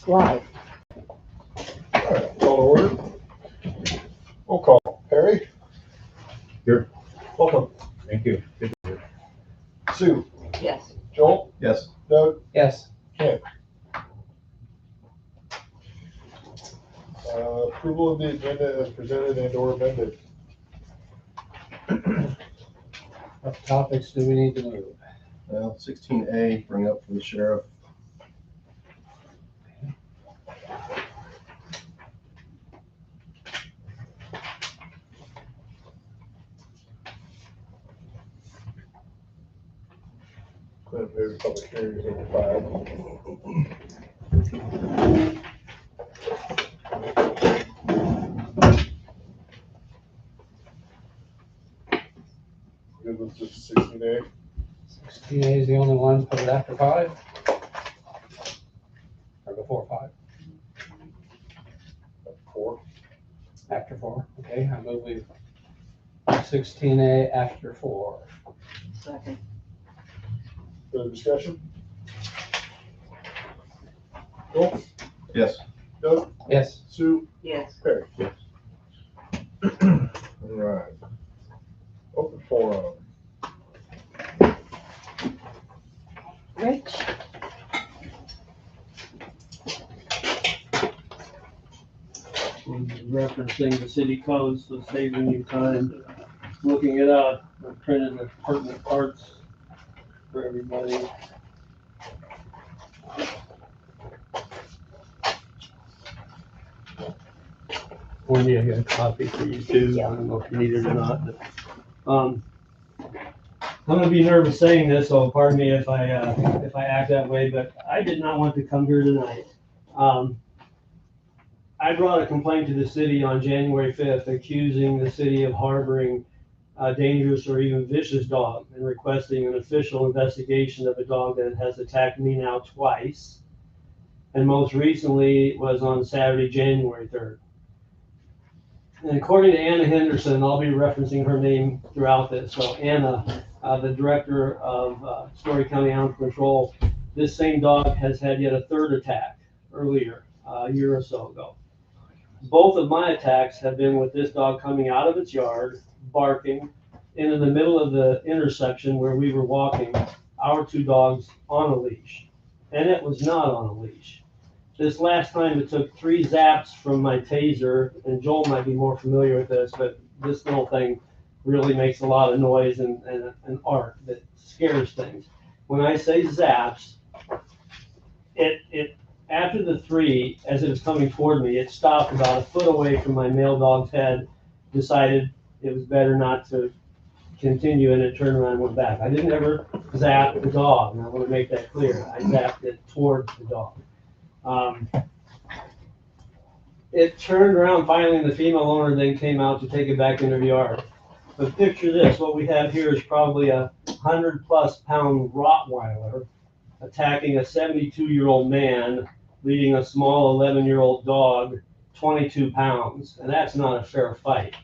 Live. All right, call to order. Roll call. Harry? Here. Welcome. Thank you. Sue? Yes. Joel? Yes. Doug? Yes. Approval of the agenda as presented and or amended. What topics do we need to move? Well, 16A, bring up for the sheriff. Then maybe public hearings number 5. Good with just 16A. 16A is the only one, put it after 5? Or before 5? 4. After 4, okay, I move we 16A after 4. Second. Further discussion? Joel? Yes. Doug? Yes. Sue? Yes. Harry? Yes. All right. Open forum. Rich? Referencing the city codes, so saving you time looking it up. I printed the pertinent parts for everybody. Wendy, I got a copy for you too. I don't know if you need it or not, but, I'm gonna be nervous saying this, so pardon me if I act that way, but I did not want to come here tonight. I brought a complaint to the city on January 5th accusing the city of harboring a dangerous or even vicious dog and requesting an official investigation of a dog that has attacked me now twice. And most recently was on Saturday, January 3rd. And according to Anna Henderson, I'll be referencing her name throughout this. So Anna, the director of Story County Animal Control, this same dog has had yet a third attack earlier, a year or so ago. Both of my attacks have been with this dog coming out of its yard, barking, and in the middle of the intersection where we were walking, our two dogs on a leash. And it was not on a leash. This last time it took 3 zaps from my taser, and Joel might be more familiar with this, but this little thing really makes a lot of noise and an arc that scares things. When I say zaps, it after the 3, as it was coming toward me, it stopped about a foot away from my male dog's head, decided it was better not to continue, and it turned around and went back. I didn't ever zap the dog, and I want to make that clear. I zapped it towards the dog. It turned around finally, and the female owner then came out to take it back into the yard. But picture this, what we have here is probably a 100+ pound Rottweiler attacking a 72-year-old man, leading a small 11-year-old dog, 22 pounds, and that's not a fair fight.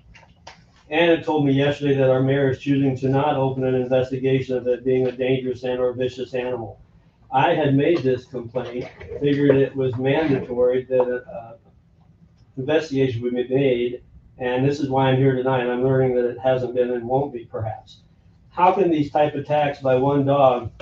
Anna told me yesterday that our mayor is choosing to not open an investigation of it being a dangerous and or vicious animal. I had made this complaint, figured it was mandatory that an investigation would be made, and this is why I'm here tonight. I'm learning that it hasn't been and won't be, perhaps. How can these type of attacks by one dog,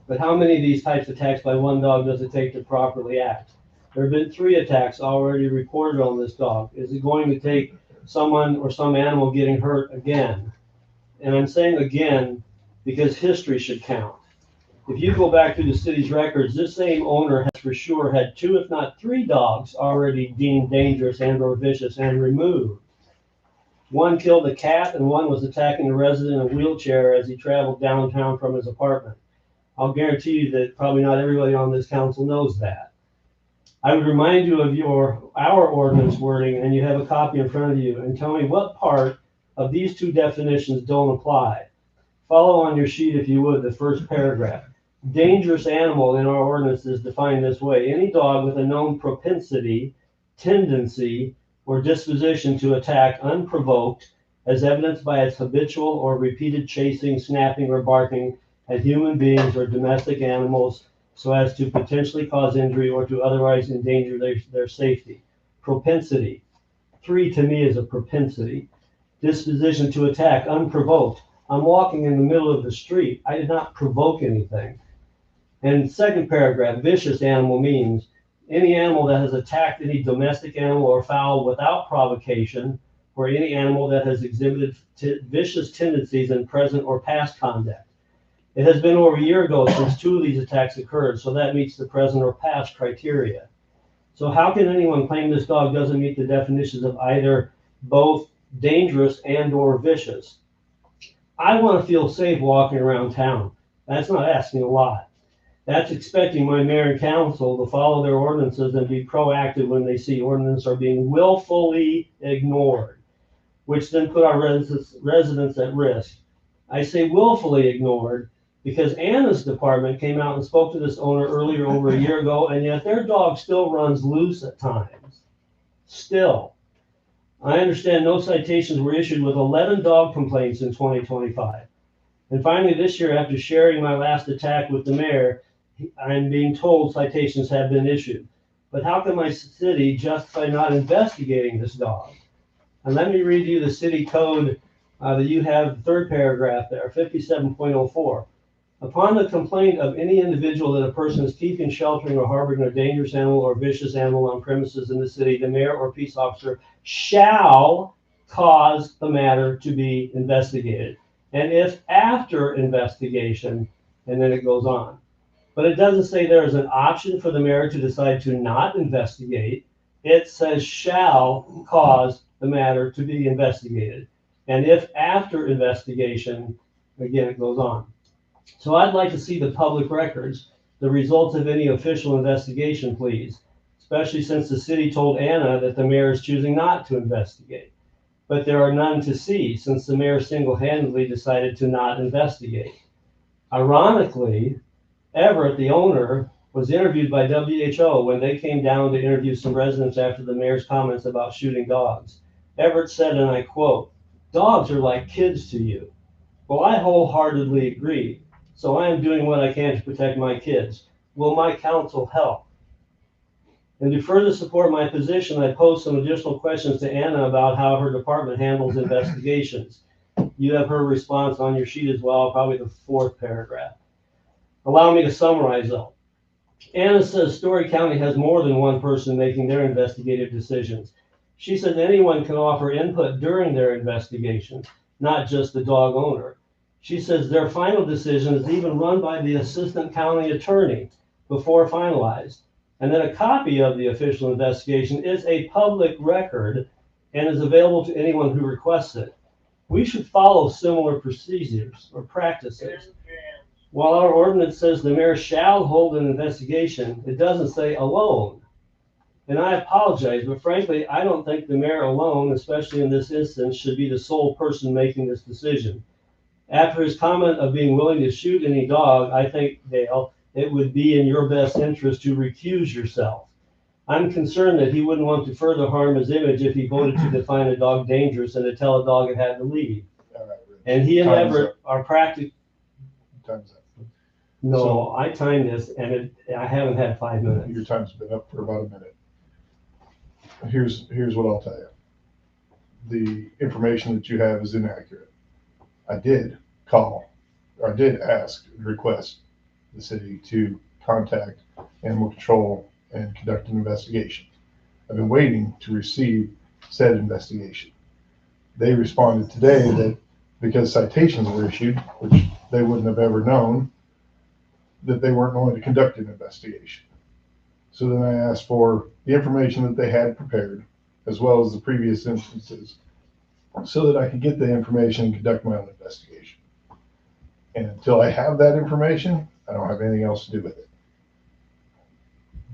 but how many of these types of attacks by one dog does it take to properly act? There have been 3 attacks already reported on this dog. Is it going to take someone or some animal getting hurt again? And I'm saying again because history should count. If you go back to the city's records, this same owner has for sure had 2, if not 3 dogs already deemed dangerous and or vicious and removed. One killed a cat and one was attacking a resident in a wheelchair as he traveled downtown from his apartment. I'll guarantee you that probably not everybody on this council knows that. I would remind you of our ordinance wording, and you have a copy in front of you, and tell me what part of these 2 definitions don't apply. Follow on your sheet, if you would, the first paragraph. Dangerous animal in our ordinance is defined this way: any dog with a known propensity, tendency, or disposition to attack unprovoked, as evidenced by its habitual or repeated chasing, snapping, or barking at human beings or domestic animals, so as to potentially cause injury or to otherwise endanger their safety. Propensity. 3 to me is a propensity. Disposition to attack, unprovoked. I'm walking in the middle of the street. I did not provoke anything. And second paragraph, vicious animal means any animal that has attacked any domestic animal or fowl without provocation, or any animal that has exhibited vicious tendencies in present or past conduct. It has been over a year ago since 2 of these attacks occurred, so that meets the present or past criteria. So how can anyone claim this dog doesn't meet the definitions of either both dangerous and or vicious? I want to feel safe walking around town. That's not asking a lot. That's expecting my mayor and council to follow their ordinances and be proactive when they see ordinances are being willfully ignored, which then put our residents at risk. I say willfully ignored because Anna's department came out and spoke to this owner earlier over a year ago, and yet their dog still runs loose at times. Still. I understand no citations were issued with 11 dog complaints in 2025. And finally, this year, after sharing my last attack with the mayor, I'm being told citations have been issued. But how can my city justify not investigating this dog? And let me read you the city code that you have, the third paragraph there, 57.04. Upon the complaint of any individual that a person is keeping, sheltering, or harboring a dangerous animal or vicious animal on premises in the city, the mayor or peace officer shall cause the matter to be investigated. And if after investigation, and then it goes on. But it doesn't say there is an option for the mayor to decide to not investigate. It says shall cause the matter to be investigated. And if after investigation, again, it goes on. So I'd like to see the public records, the results of any official investigation, please, especially since the city told Anna that the mayor is choosing not to investigate. But there are none to see since the mayor single-handedly decided to not investigate. Ironically, Everett, the owner, was interviewed by WHO when they came down to interview some residents after the mayor's comments about shooting dogs. Everett said, and I quote, "Dogs are like kids to you." Well, I wholeheartedly agree. So I am doing what I can to protect my kids. Will my council help? And to further support my position, I posed some additional questions to Anna about how her department handles investigations. You have her response on your sheet as well, probably the 4th paragraph. Allow me to summarize though. Anna says Story County has more than one person making their investigative decisions. She says anyone can offer input during their investigation, not just the dog owner. She says their final decision is even run by the assistant county attorney before finalized. And then a copy of the official investigation is a public record and is available to anyone who requests it. We should follow similar procedures or practices. While our ordinance says the mayor shall hold an investigation, it doesn't say alone. And I apologize, but frankly, I don't think the mayor alone, especially in this instance, should be the sole person making this decision. After his comment of being willing to shoot any dog, I think, Dale, it would be in your best interest to recuse yourself. I'm concerned that he wouldn't want to further harm his image if he voted to define a dog dangerous and to tell a dog it had to leave. All right, Rich. And he and Time's Everett up. are practically. Time's up. No, So- I timed this and I haven't had 5 minutes. Your time's been up for about a minute. Here's what I'll tell you. The information that you have is inaccurate. I did call, or I did ask, request the city to contact animal control and conduct an investigation. I've been waiting to receive said investigation. They responded today that because citations were issued, which they wouldn't have ever known, that they weren't going to conduct an investigation. So then I asked for the information that they had prepared, as well as the previous instances, so that I could get the information and conduct my own investigation. And until I have that information, I don't have anything else to do with it.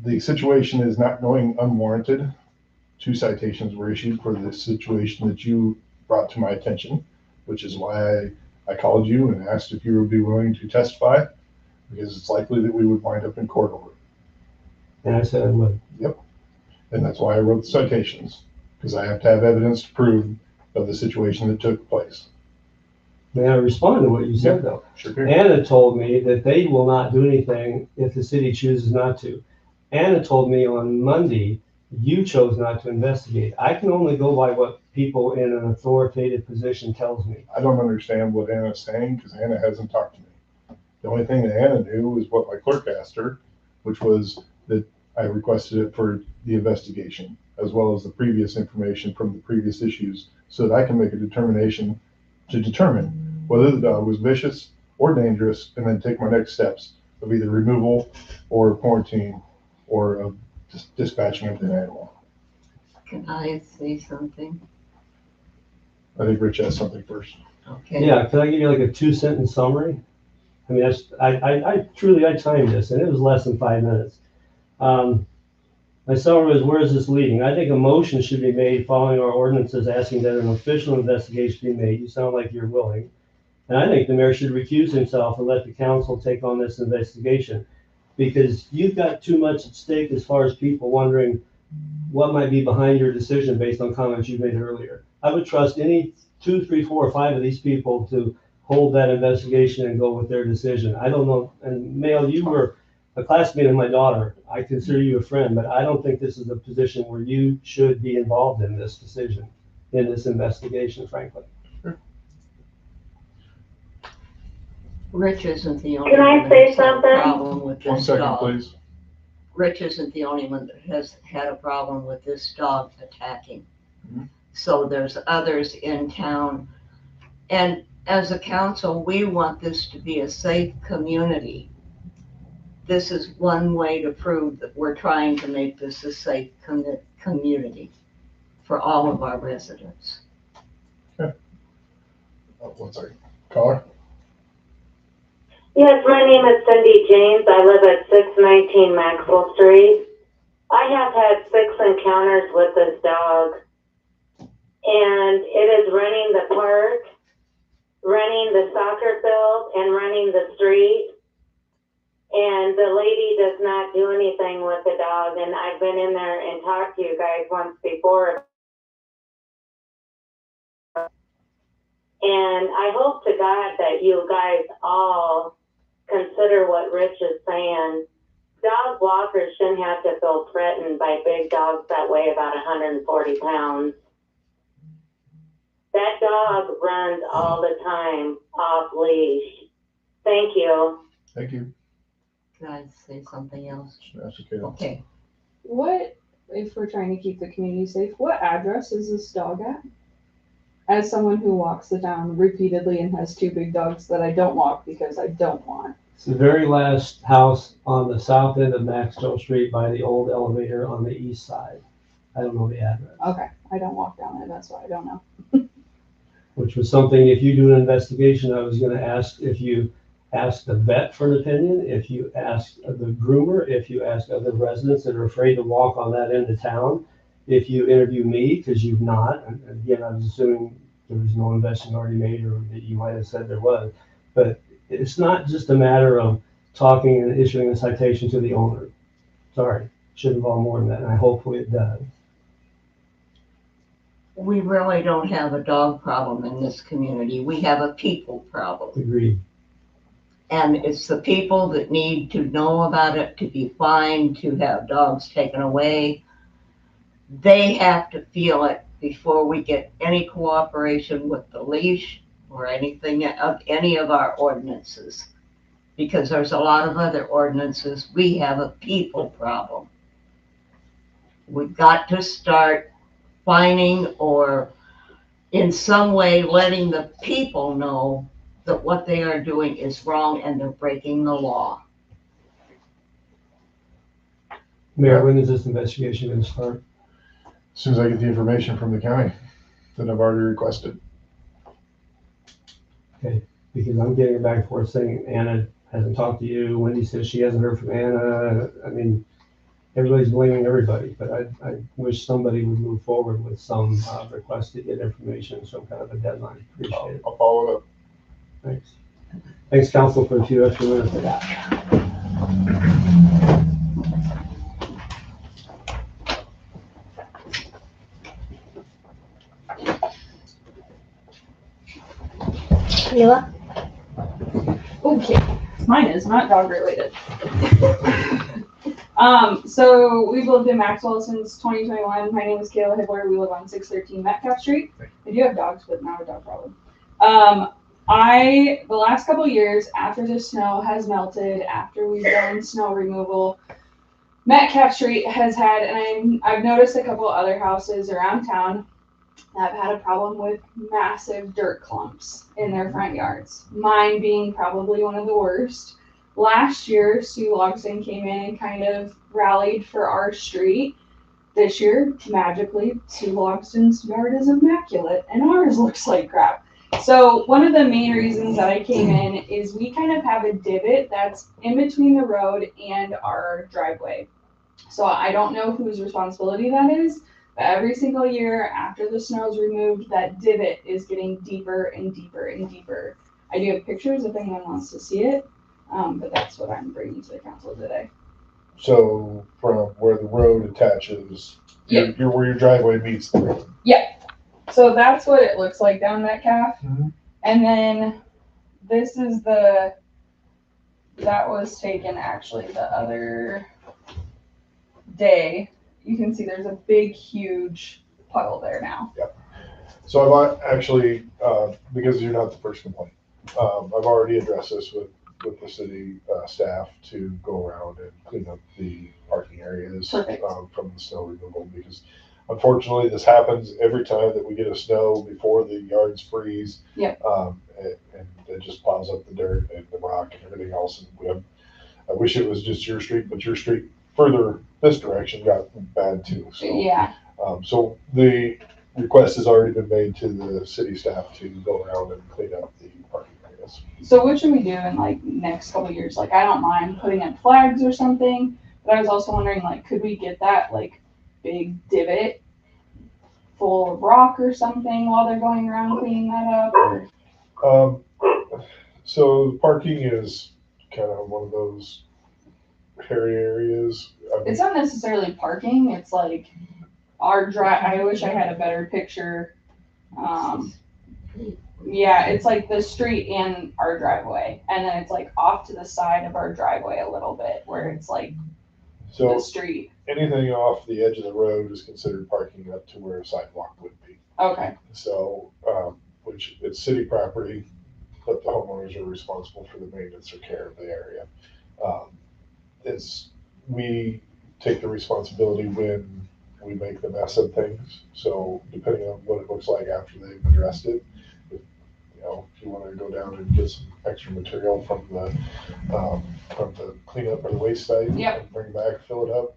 The situation is not going unwarranted. 2 citations were issued for the situation that you brought to my attention, which is why I called you and asked if you would be willing to testify, because it's likely that we would wind up in court over it. And I said I would. And that's why I wrote the citations, because I have to have evidence to prove of the situation that took place. May I respond to what you said though? Sure can. Anna told me that they will not do anything if the city chooses not to. Anna told me on Monday, you chose not to investigate. I can only go by what people in an authoritative position tells me. I don't understand what Anna's saying because Anna hasn't talked to me. The only thing that Anna knew was what my clerk asked her, which was that I requested it for the investigation, as well as the previous information from the previous issues, so that I can make a determination to determine whether the dog was vicious or dangerous, and then take my next steps of either removal or quarantine or of dispatching of the animal. Can I say something? I think Rich has something first. Okay. Yeah, can I give you like a 2-sentence summary? I mean, I truly, I timed this and it was less than 5 minutes. My summary is, where is this leading? I think a motion should be made following our ordinances asking that an official investigation be made. You sound like you're willing. And I think the mayor should recuse himself and let the council take on this investigation. Because you've got too much at stake as far as people wondering what might be behind your decision based on comments you made earlier. I would trust any 2, 3, 4, or 5 of these people to hold that investigation and go with their decision. I don't know, and Mail, you were a classmate of my daughter. I consider you a friend, but I don't think this is a position where you should be involved in this decision, in this investigation, frankly. Rich isn't the only Can I one say that's had a something? problem with One this second, dog. please. Rich isn't the only one that has had a problem with this dog attacking. Mhm. So there's others in town. And as a council, we want this to be a safe community. This is one way to prove that we're trying to make this a safe community for all of our residents. Oh, 1 second. Caller? Yes, my name is Cindy James. I live at 619 Maxwell Street. I have had 6 encounters with this dog, and it is running the park, running the soccer field, and running the street. And the lady does not do anything with the dog, and I've been in there and talked to you guys once before. And I hope to God that you guys all consider what Rich is saying. Dog walkers shouldn't have to feel threatened by big dogs that weigh about 140 pounds. That dog runs all the time off leash. Thank you. Thank you. Can I say something else? That's okay. Okay. What, if we're trying to keep the community safe, what address is this dog at? As someone who walks the town repeatedly and has 2 big dogs that I don't walk because I don't want. It's the very last house on the south end of Maxwell Street by the old elevator on the east side. I don't know the address. Okay, I don't walk down it, that's why I don't know. Which was something, if you do an investigation, I was gonna ask if you ask the vet for an opinion, if you ask the groomer, if you ask other residents that are afraid to walk on that end of town, if you interview me, because you've not, and again, I was assuming there was no investigation already made, or that you might have said there was, but it's not just a matter of talking and issuing a citation to the owner. Sorry, it should involve more than that, and hopefully it does. We really don't have a dog problem in this community. We have a people problem. Agreed. And it's the people that need to know about it, to be fined, to have dogs taken away. They have to feel it before we get any cooperation with the leash or anything of any of our ordinances. Because there's a lot of other ordinances. We have a people problem. We've got to start fining or in some way letting the people know that what they are doing is wrong and they're breaking the law. Mayor, when is this investigation gonna start? As soon as I get the information from the county that I've already requested. Because I'm getting it back and forth saying Anna hasn't talked to you, Wendy says she hasn't heard from Anna. I mean, everybody's blaming everybody, but I wish somebody would move forward with some request to get information, some kind of a deadline. Appreciate it. I'll follow it up. Thanks. Thanks, council, for a few extra minutes for that. Kayla? Okay, mine is not dog related. So we've lived in Maxwell since 2021. My name is Kayla Hibbler. We live on 613 Metcalf Street. I do have dogs, but not a dog problem. The last couple years after the snow has melted, after we've done snow removal, Metcalf Street has had, and I've noticed a couple other houses around town that have had a problem with massive dirt clumps in their front yards. Mine being probably one of the worst. Last year, Sue Logsdon came in and kind of rallied for our street. This year, magically, Sue Logsdon's yard is immaculate and ours looks like crap. So one of the main reasons that I came in is we kind of have a divot that's in between the road and our driveway. So I don't know whose responsibility that is, but every single year after the snow is removed, that divot is getting deeper and deeper and deeper. I do have pictures if anyone wants to see it, but that's what I'm bringing to the council today. So from where the road attaches, you're where your driveway meets the road. So that's what it looks like down Metcalf. Mhm. And then this is that was taken actually the other day. You can see there's a big, huge puddle there now. So I've actually, because you're not the first complaint, I've already addressed this with the city staff to go around and clean up the parking areas Perfect. from the snow removal, because unfortunately this happens every time that we get a snow before the yards freeze. Yep. And it just piles up the dirt and the rock and everything else. And I wish it was just your street, but your street further this direction got bad too. So, Yeah. so the request has already been made to the city staff to go around and clean up the parking areas. So what should we do in like next couple of years? Like I don't mind putting up flags or something, but I was also wondering like could we get that like big divot full of rock or something while they're going around cleaning that up? Or... So parking is kind of one of those hairy areas. It's not necessarily parking. It's like our drive. I wish I had a better picture. Yeah, it's like the street and our driveway, and then it's like off to the side of our driveway a little bit, where it's like So the street. anything off the edge of the road is considered parking up to where a sidewalk would be. Okay. So, which it's city property, but the homeowners are responsible for the maintenance or care of the area. We take the responsibility when we make the mess of things. So depending on what it looks like after they've addressed it, if you want to go down and get some extra material from the cleanup or the waste site, Yep. and bring it back, fill it up.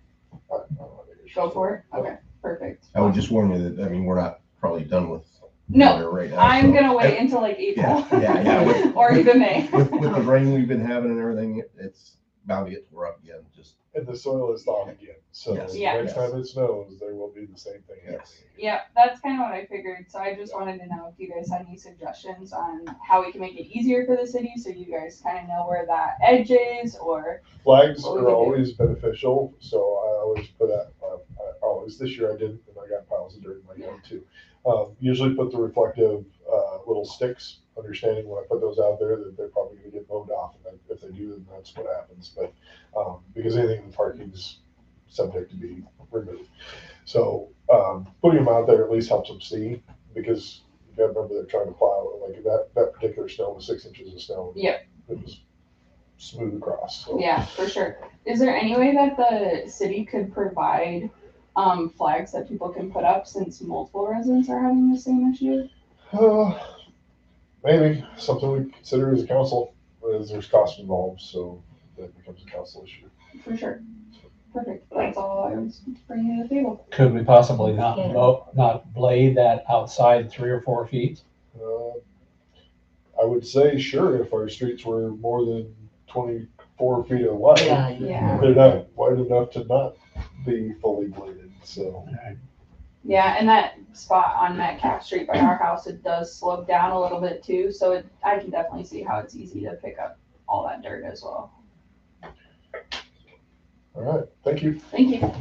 I don't have any issues. Go for it. Okay. Perfect. I would just warn you that, I mean, we're not probably done with No, water right now. I'm so- gonna wait until like April. Yeah. Or even May. With the rain we've been having and everything, it's bound to get tore up again, just, And the soil is thawed again, so Yes. Yeah. next time it snows, there will be the same thing happening. Yes. Yep, that's kind of what I figured. So I just wanted to know if you guys had any suggestions on how we can make it easier for the city, so you guys kind of know where that edge is, or Flags What we are can do. always beneficial, so I always put that, this year I didn't, and I got piles of dirt in my yard too. Usually put the reflective, little sticks, understanding when I put those out there that they're probably gonna get mowed off, and if they do, then that's what happens, but, because anything in the parking's subject to be removed. So, putting them out there at least helps them see, because you gotta remember they're trying to plow, like that particular snow was 6 inches of snow. Yep. It was smooth across, so. yeah, for sure. Is there any way that the city could provide flags that people can put up since multiple residents are having the same issue? Maybe something we consider as a council, as there's cost involved, so that becomes a council issue. For sure. Perfect. That's all I was bringing to the table. Could we possibly not blade that outside 3 or 4 feet? I would say sure if our streets were more than 24 feet wide. Yeah. They're not wide enough to not be fully bladed, so. Yeah, and that spot on Metcalf Street by our house, it does slope down a little bit too, so I can definitely see how it's easy to pick up all that dirt as well. All right, thank you. Thank you.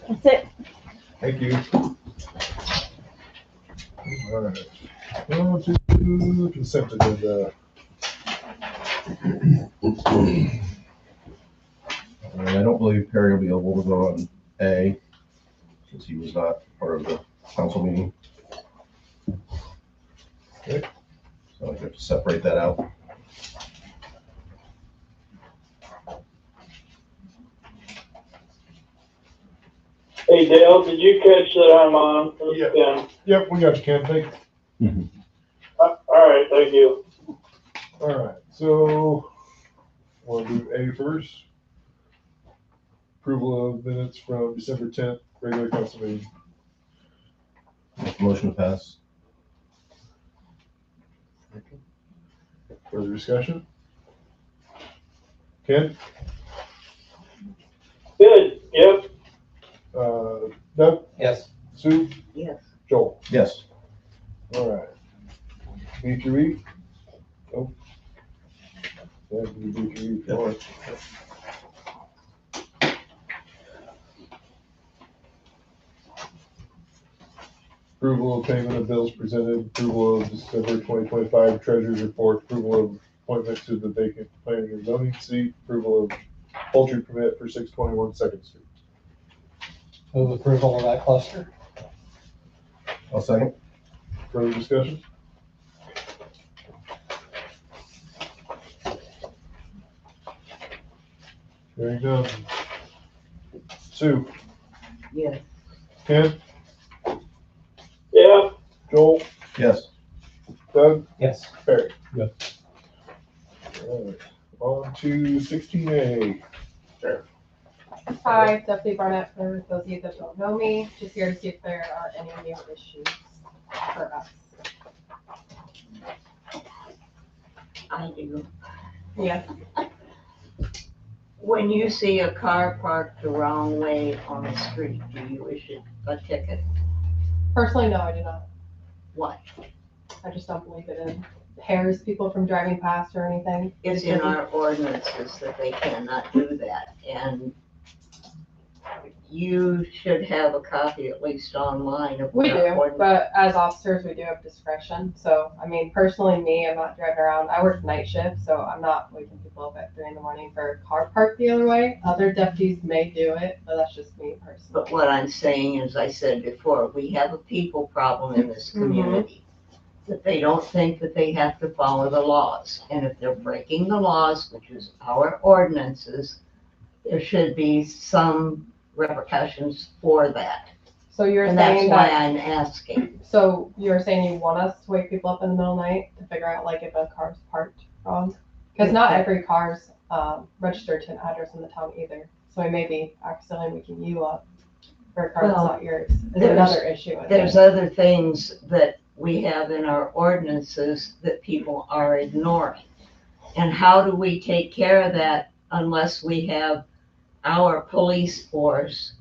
That's it. Thank you. All right. On to the consent agenda. I don't believe Perry will be able to go on A, since he was not part of the council meeting. Okay. So I have to separate that out. Hey Dale, did you catch that I'm on? Yeah. Yeah. Yep, we got you, Ken. Thank you. All right, thank you. All right, so we'll do A first. Approval of minutes from December 10th, regular council meeting. Make a motion to pass. Further discussion? Ken? Good, yep. Doug? Yes. Sue? Yes. Joel? Yes. All right. B through E? Oh. Yeah, do B through E. All right. Approval of payment of bills presented, approval of December 2025 treasurer's report, approval of appointment to the vacant planning and zoning seat, approval of poultry permit for 621 Second Street. Move approval of that cluster. I'll second. Further discussion? Hearing none. Sue? Yes. Ken? Yeah, Joel? Yes. Doug? Yes. Barry? Yes. Alright, on to 16A. Hi, Stephanie Barnett, for those of you that don't know me, just here to see if there are any new issues for us. I do. Yes, When you see a car parked the wrong way on the street, do you issue a ticket? personally, no, I do not. What? I just don't believe it impairs people from driving past or anything. It's in our ordinances that they cannot do that, and you should have a copy at least online of We what our do, ordinance. but as officers, we do have discretion. So, I mean, personally, me, I'm not driving around. I work night shift, so I'm not waking people up at 3 a.m. for a car parked the other way. Other deputies may do it, but that's just me personally. But what I'm saying, as I said before, we have a people problem in this community. That they don't think that they have to follow the laws, and if they're breaking the laws, which is our ordinances, there should be some repercussions for that. So you're And that's saying why that, I'm asking. so you're saying you want us to wake people up in the middle of the night to figure out like if a car's parked wrong? Because not every car's registered to an address in the town either. So we may be accidentally waking you up for a car that's Well, not yours. Is there's- another issue. I There's think. other things that we have in our ordinances that people are ignoring. And how do we take care of that unless we have our police force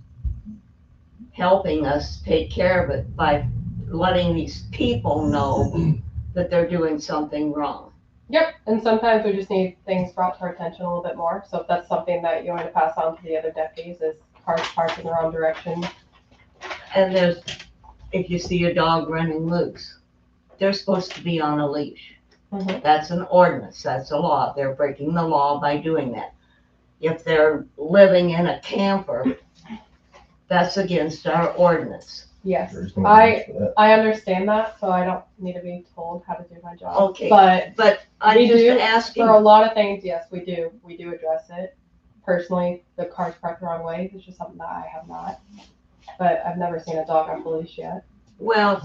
helping us take care of it by letting these people know that they're doing something wrong? Yep, and sometimes we just need things brought to our attention a little bit more. So if that's something that you want to pass on to the other deputies is cars parked in the wrong direction. And there's, if you see a dog running loose, they're supposed to be on a leash. Mhm. That's an ordinance, that's a law. They're breaking the law by doing that. If they're living in a camper, that's against our ordinance. Yes, There's no I- evidence for that. I understand that, so I don't need to be told how to do my job. Okay. But But I'm We just do, asking, for a lot of things, yes, we do address it. Personally, the car's parked the wrong way, it's just something that I have not. But I've never seen a dog on police yet. well,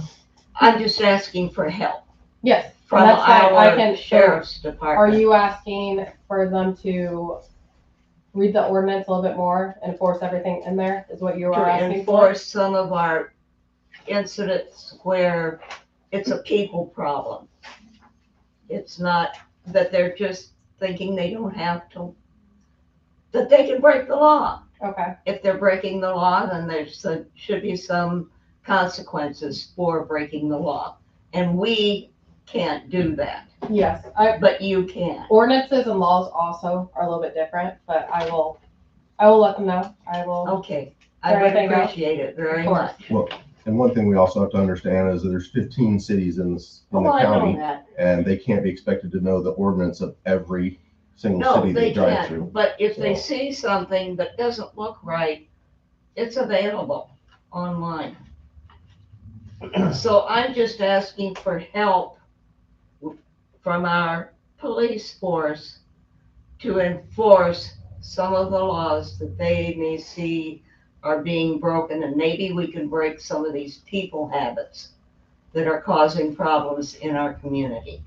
I'm just asking for help Yes, from that's fine. I can- our sheriff's are department. you asking for them to read the ordinance a little bit more, enforce everything in there, is what you are To asking for? enforce some of our incidents where it's a people problem. It's not that they're just thinking they don't have to, that they can break the law. Okay, If they're breaking the law, then should be some consequences for breaking the law. And we can't do that, yes, but you can. ordinances and laws also are a little bit different, but I will let them know. I will, Okay, Is there I would anything else? appreciate it very Of course. much. And one thing we also have to understand is that there's 15 cities in the Oh, I know county, that. and they can't be expected to know the ordinance of every single No, city they they drive through. can't, but if they So- see something that doesn't look right, it's available online. So I'm just asking for help from our police force to enforce some of the laws that they may see are being broken, and maybe we can break some of these people habits that are causing problems in our community.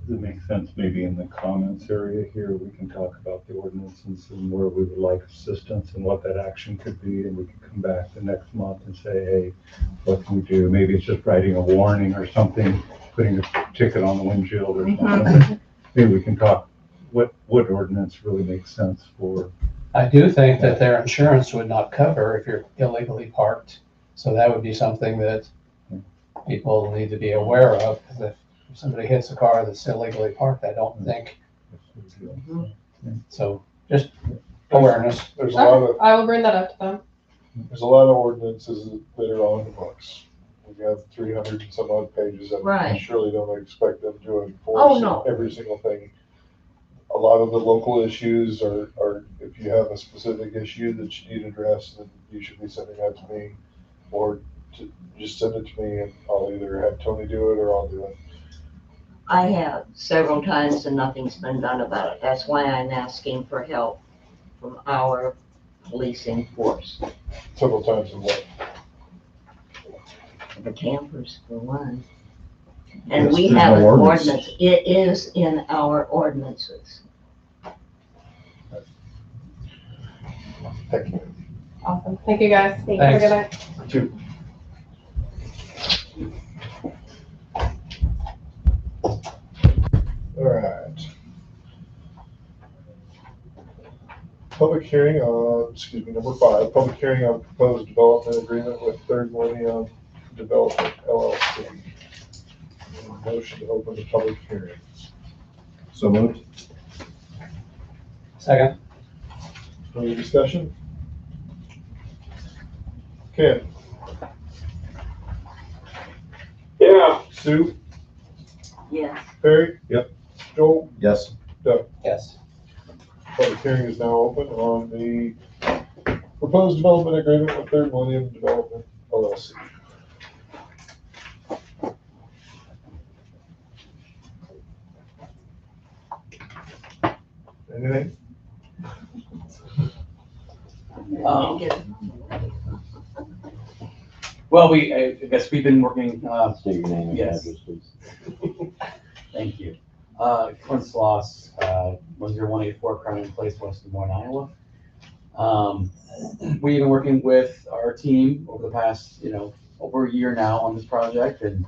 Does it make sense, maybe in the comments area here, we can talk about the ordinances and where we would like assistance and what that action could be, and we can come back the next month and say, hey, what can we do? Maybe it's just writing a warning or something, putting a ticket on the windshield or something. Maybe we can talk, what ordinance really makes sense for. I do think that their insurance would not cover if you're illegally parked. So that would be something that people need to be aware of, because if somebody hits a car that's illegally parked, I don't think. So just awareness. There's a lot of, I will bring that up to them. there's a lot of ordinances that are on the books. We have 300 and some odd pages of it. Right. You surely don't expect them to Oh, enforce no. every single thing. A lot of the local issues are, if you have a specific issue that you need addressed, then you should be sending that to me, or to just send it to me, and I'll either have Tony do it or I'll do it. I have several times and nothing's been done about it. That's why I'm asking for help from our policing force. Several times in what? The campers for one. And Yes, we there's have no an ordinance. ordinance. It is in our ordinances. Thank you. Awesome. Thank you guys. Thank Have a you. good night. All right. Public hearing on, number 5, public hearing on proposed development agreement with Third Millennium Development LLC. Motion to open the public hearing. So moved. Second. Further discussion? Ken, Yeah, Sue, Yes. Perry? Yep. Joel? Yes. Yes. Public hearing is now open on the proposed development agreement with Third Millennium Development LLC. Anything? Well, I guess we've been working, State your name and Yes. address, please. thank you. Clint Sloss, 10184 Crown Place, West Des Moines, Iowa. We've been working with our team over the past, over a year now on this project, and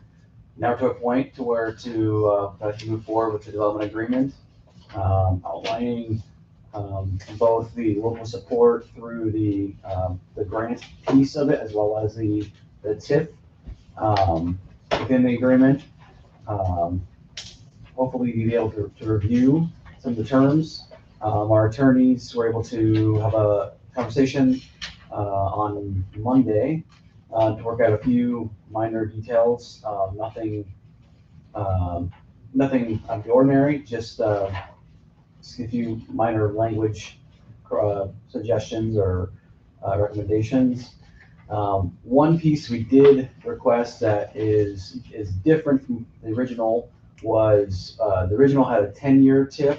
now to a point to where to move forward with the development agreement, outlining both the local support through the grant piece of it, as well as the TIF within the agreement. Hopefully be able to review some of the terms. Our attorneys were able to have a conversation on Monday to work out a few minor details. Nothing out of the ordinary, just a few minor language suggestions or recommendations. One piece we did request that is different from the original was the original had a 10-year TIF,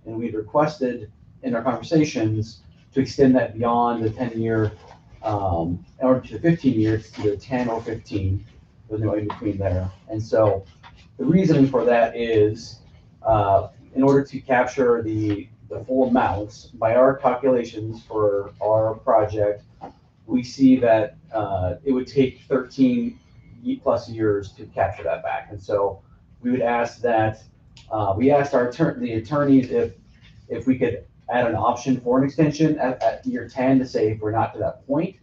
and we'd requested in our conversations to extend that beyond the 10-year or to the 15 years, to either 10 or 15. There's no in between there. And so the reasoning for that is in order to capture the full amounts, by our calculations for our project, we see that it would take 13 plus years to capture that back. And so we would ask that, we asked the attorneys if we could add an option for an extension at year 10 to say if we're not to that point.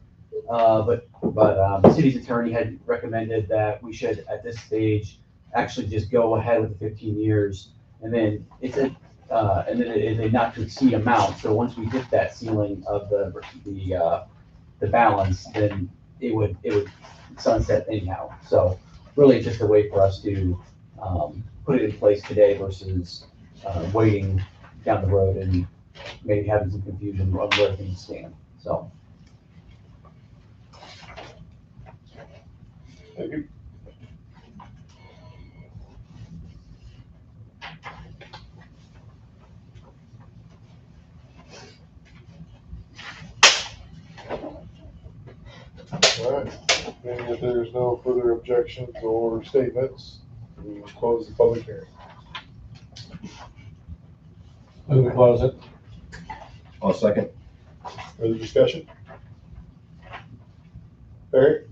But the city's attorney had recommended that we should, at this stage, actually just go ahead with the 15 years. And then it's a not to exceed amount. So once we hit that ceiling of the balance, then it would sunset anyhow. So really just a way for us to, put it in place today versus, waiting down the road and maybe having some confusion on where things stand, so. Thank you. All right, and if there's no further objections or statements, we will close the public hearing. Move to close it. I'll second. Further discussion? Barry?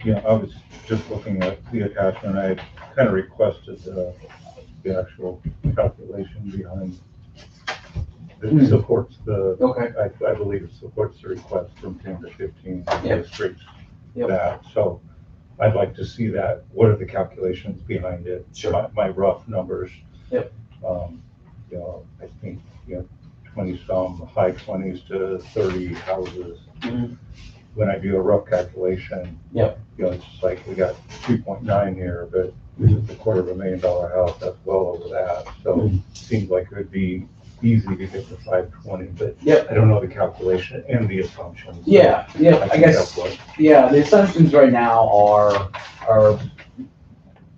Yeah, I was just looking at the attachment. I kind of requested the actual calculation behind it supports the, Okay. I believe it supports the request from 10 to 15 Yep. districts. Yep. That, so I'd like to see that. What are the calculations behind it? Sure. My rough numbers. Yep. You know, I think, 20 some, high 20s to 30 houses. Mhm. When I do a rough calculation. Yep. It's like we got 3.9 here, but this is a $250,000 house, that's well over that. So it seems like it would be easy to get to 520, but Yep. I don't know the calculation and the assumptions. So Yeah, I think guess, that's what- yeah, the assumptions right now are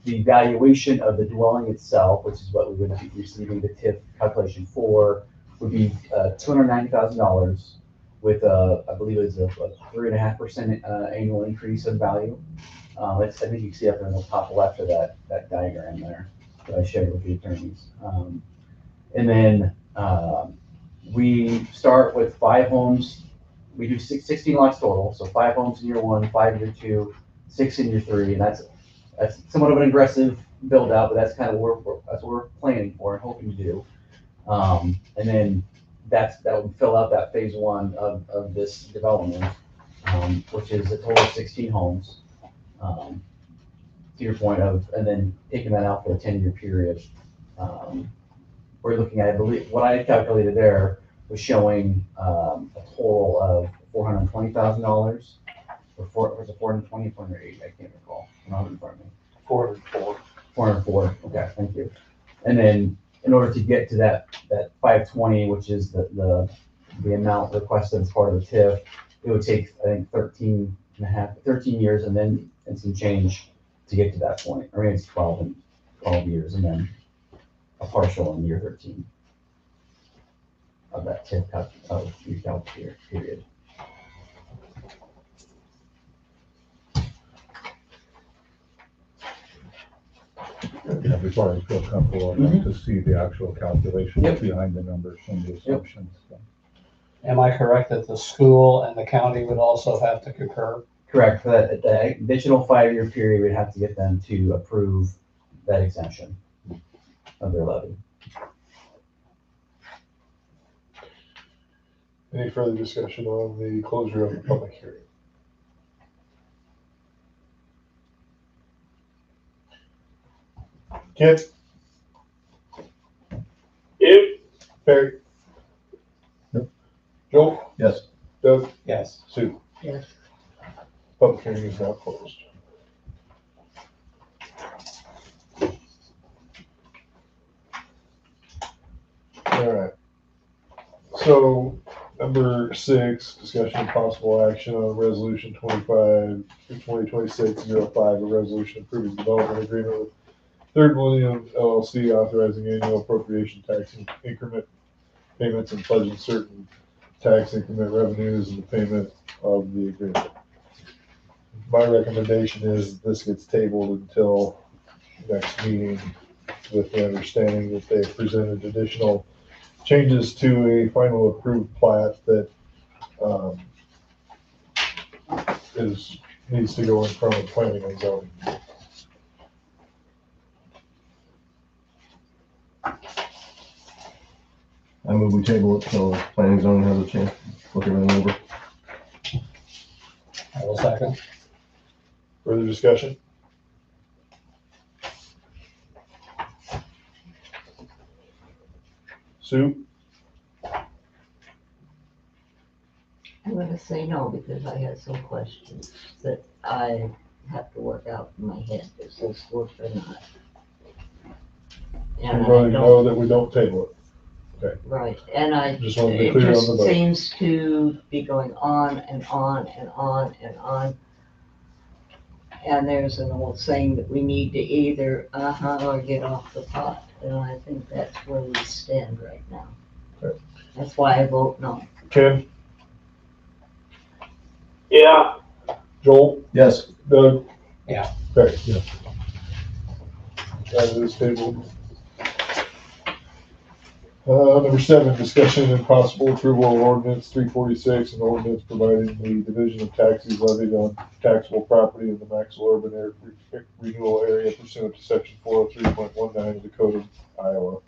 the valuation of the dwelling itself, which is what we would be receiving the TIF calculation for, would be $290,000 with I believe it's a 3.5% annual increase in value. I think you can see up there in the top left of that diagram there that I shared with the attorneys. And then we start with 5 homes. We do 16 lots total, so 5 homes in year 1, 5 in year 2, 6 in year 3, and that's somewhat of an aggressive build out, but that's kind of what we're planning for and hoping to do. And then that would fill out that phase 1 of this development, which is a total of 16 homes. To your point of, and then taking that out for a 10-year period. We're looking at, I believe, what I had calculated there was showing a total of $420,000. Was it 420 or 480? I can't recall. I don't have it in front of me. 404. 404. Okay, thank you. And then in order to get to that 520, which is the amount requested as part of the TIF, it would take, I think, 13 years and some change to get to that point. I mean, it's 12 years and then a partial in year 13 of that TIF period. Yeah, before I feel comfortable, I'd like to see the actual calculations behind the numbers and the assumptions. So. Am I correct that the school and the county would also have to concur? Correct. For that the additional 5-year period, we'd have to get them to approve that exemption of their levy. Any further discussion on the closure of the public hearing? Kent? Yep. Barry? Yep. Joel? Yes. Doug? Yes. Sue? Yes. Public hearing is now closed. All right. So, number 6, discussion of possible action on resolution 2026-05, a resolution approving development agreement with Third Millennium LLC authorizing annual appropriation tax increment payments and pledging certain tax increment revenues and the payment of the agreement. My recommendation is this gets tabled until next meeting with the understanding that they presented additional changes to a final approved plat that needs to go in front of planning and zoning. I move we table it till planning and zoning has a chance to look everything over. I will second. Further discussion? Sue? I'm gonna say no because I have some questions that I have to work out in my head. Does this work or not? And I Everybody know don't, that we don't table right, and Just wanna be it clear on just the vote. seems to be going on and on and on and on. And there's an old saying that we need to either or get off the pot. And I think that's where we stand right now. Okay. That's why I vote no. it. Ken, Yeah, Joel, Yes. Doug? Yeah. Okay. Yeah. That is tabled. Number 7, discussion and possible approval of ordinance 346, an ordinance providing the division of taxes levied on taxable property in the Maxwell urban area renewal area pursuant to section 403.19 of the Code of Iowa.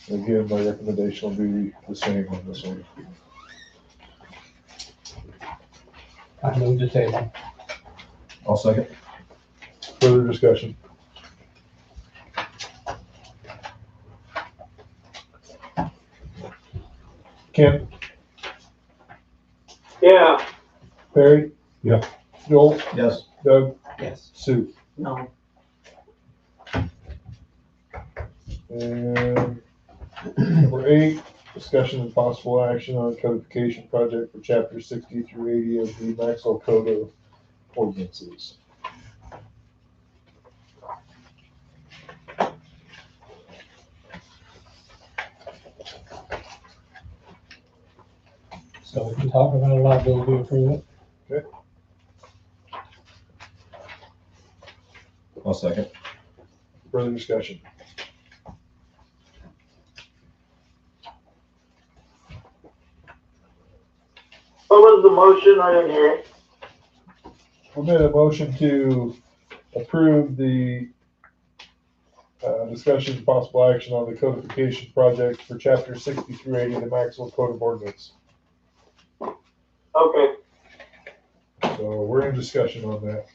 And again, my recommendation will be the same on this one. I move to table. I'll second. Further discussion? Ken, yeah, Barry? Yeah. Joel, Yes. Doug, Yes. Sue? No. And number 8, discussion and possible action on codification project for chapter 60 through 80 of the Maxwell Code of Ordinances. So we can talk about a liability agreement. I'll second. Further discussion? what was the motion? I didn't hear it. We made a motion to approve the discussion and possible action on the codification project for chapter 60 through 80 of the Maxwell Code of Ordinance. Okay, So we're in discussion on that.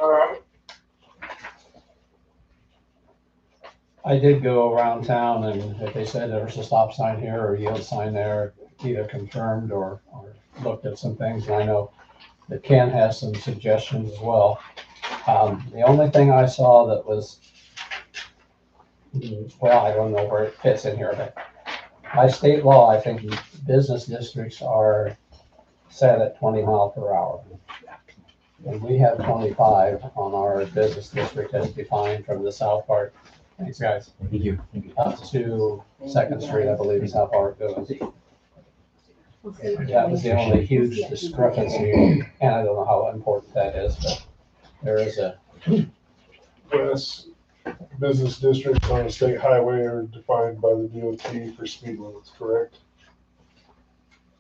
all right. I did go around town and if they said there was a stop sign here or a yield sign there, either confirmed or looked at some things. And I know that Ken has some suggestions as well. The only thing I saw that was, well, I don't know where it fits in here, but by state law, I think business districts are set at 20 miles per hour. And we have 25 on our business district as defined from the south part. Thanks, guys. Thank you. Up to Second Street, I believe is how far it goes. That was the only huge discrepancy, and I don't know how important that is, but there is a, Yes, business districts on a state highway are defined by the DOT for speed limits, correct?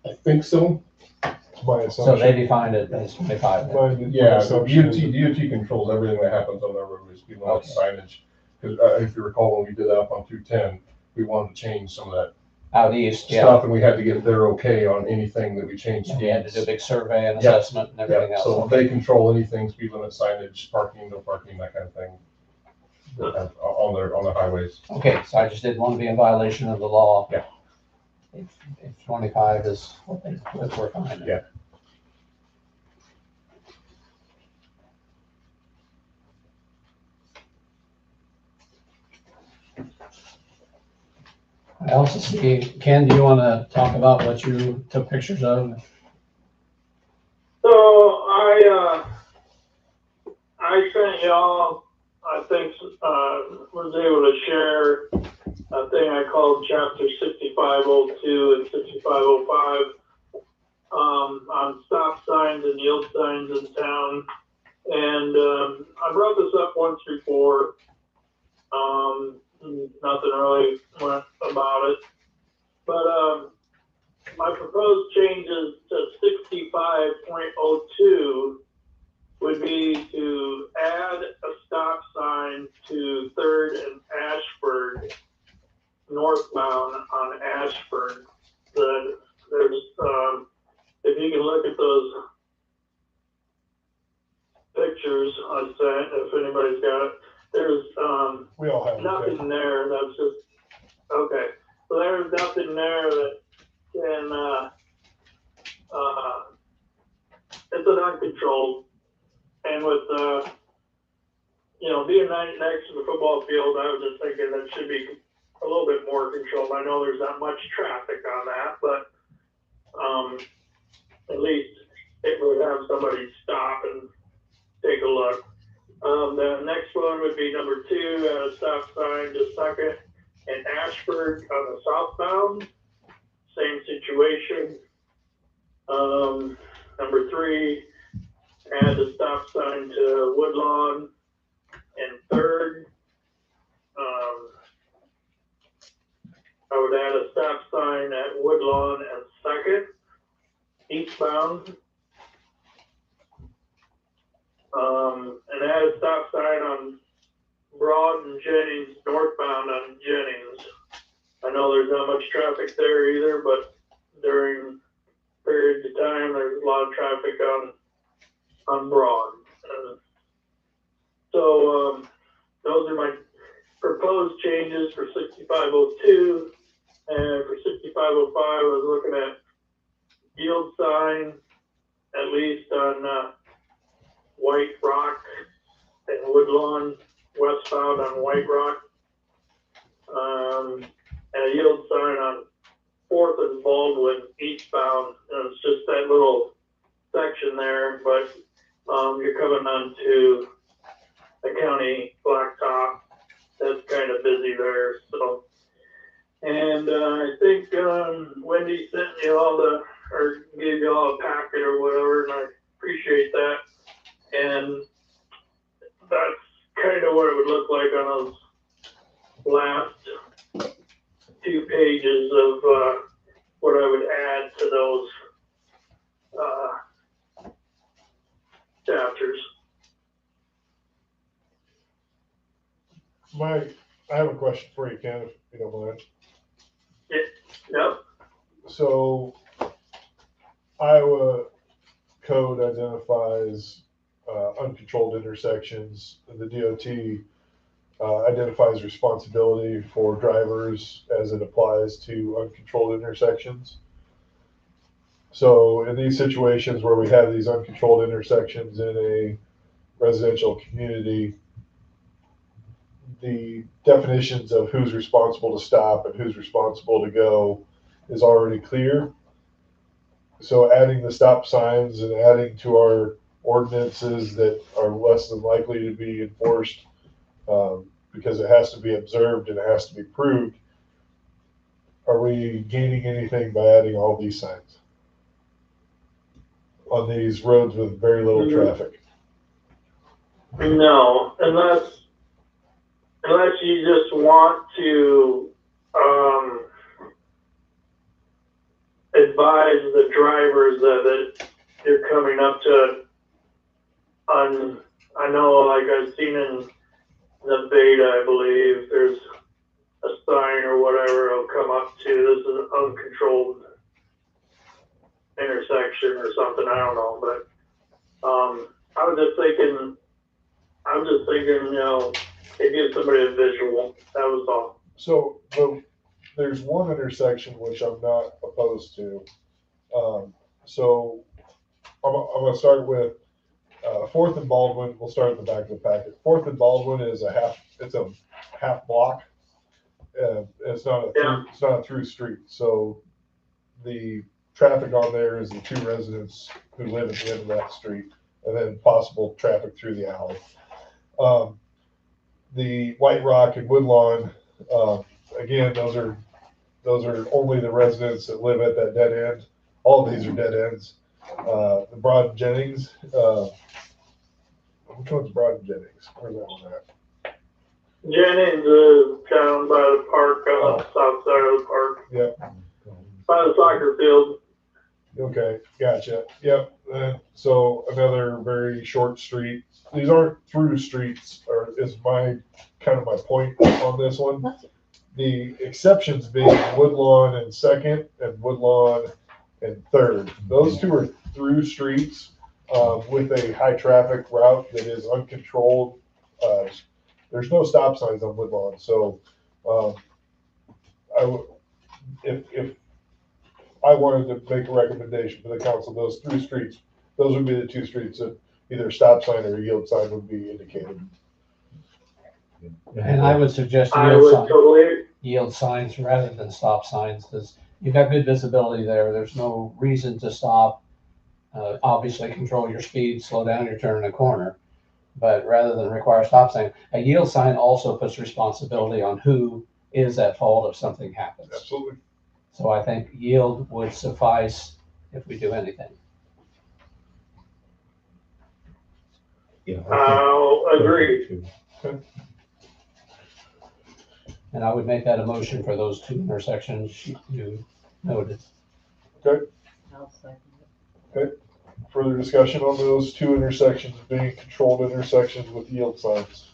I think so. It's my so they assumption. defined it as 25. Yeah, So so DOT controls everything that happens on that roadway, speed limit signage. Because if you recall, when we did that up on 210, we wanted to change some of that Out east, yeah. stuff, and we had to get their okay on anything that we changed. You had to do a big survey and Yeah. assessment and everything Yeah, else. so they control anything, speed limit signage, parking, no parking, that kind of thing. On their highways. Okay, so I just didn't want to be in violation of the law. Yeah. If 25 is what we're fine. Yeah. I also see, Ken, do you want to talk about what you took pictures of? So I sent y'all, I think, was able to share a thing I called chapter 6502 and 6505 on stop signs and yield signs in town. And I brought this up once before. Nothing really went about it. But my proposed changes to 65.02 would be to add a stop sign to 3rd and Ashford, northbound on Ashford. There's, if you can look at those pictures I sent, if anybody's got it, there's We all have it. nothing there. That's just okay. So there's nothing there that can controlled. I was just thinking that should be a little bit more controlled. I know there's not much traffic on that, but, at least it would have somebody stop and take a look. The next one would be number 2, at a stop sign to Second and Ashford on the southbound. Same situation. Number 3, add a stop sign to Woodlawn and Third. I would add a stop sign at Woodlawn and Second, eastbound. And add a stop sign on Broad and Jennings, northbound on Jennings. I know there's not much traffic there either, but during periods of time, there's a lot of traffic on Broad. So those are my proposed changes for 6502. And for 6505, I was looking at yield sign, at least on White Rock and Woodlawn, westbound on White Rock. And a yield sign on 4th and Baldwin, eastbound. And it's just that little section there, but you're coming onto the county blacktop. That's kind of busy there. So, and I think Wendy sent you all or gave you all a packet or whatever, and I appreciate that. And that's kind of what it would look like on those last 2 pages of what I would add to those chapters. I have a question for you, Ken, if you don't mind. Yep. So Iowa code identifies uncontrolled intersections. The DOT identifies responsibility for drivers as it applies to uncontrolled intersections. So in these situations where we have these uncontrolled intersections in a residential community, the definitions of who's responsible to stop and who's responsible to go is already clear. So adding the stop signs and adding to our ordinances that are less than likely to be enforced because it has to be observed and it has to be proved, are we gaining anything by adding all these signs on these roads with very little traffic? No, unless you just want to advise the drivers that you're coming up to. I know, like I've seen in the beta, I believe there's a sign or whatever it'll come up to. This is an uncontrolled intersection or something. I don't know, but I was just thinking, it gives somebody a visual. That was all. So there's one intersection which I'm not opposed to. So I'm going to start with 4th and Baldwin. We'll start at the back of the packet. 4th and Baldwin is a half block. It's not a through street. So the traffic on there is the 2 residents who live at the end of that street, and then possible traffic through the alley. The White Rock and Woodlawn, again, those are only the residents that live at that dead end. All of these are dead ends. The Broad and Jennings, which one's Broad and Jennings? Where's that one at? Jennings is down by the park, on the south side of the park. Yep. By the soccer field. Okay, gotcha. Yep. So another very short street. These aren't through streets, or is my point on this one. The exceptions being Woodlawn and Second and Woodlawn and Third. Those 2 are through streets with a high traffic route that is uncontrolled. There's no stop signs on Woodlawn, so if I wanted to make a recommendation for the council, those 3 streets, those would be the 2 streets that either a stop sign or a yield sign would be indicated. And I would suggest I yield would signs. totally, Yield signs rather than stop signs, because you've got good visibility there. There's no reason to stop. Obviously, control your speed, slow down, you're turning a corner. But rather than require a stop sign, a yield sign also puts responsibility on who is at fault if something happens. Absolutely. So I think yield would suffice if we do anything. Yeah. I'll agree. And I would make that a motion for those two intersections you noted. I'll second it. Further discussion on those two intersections being controlled intersections with yield signs.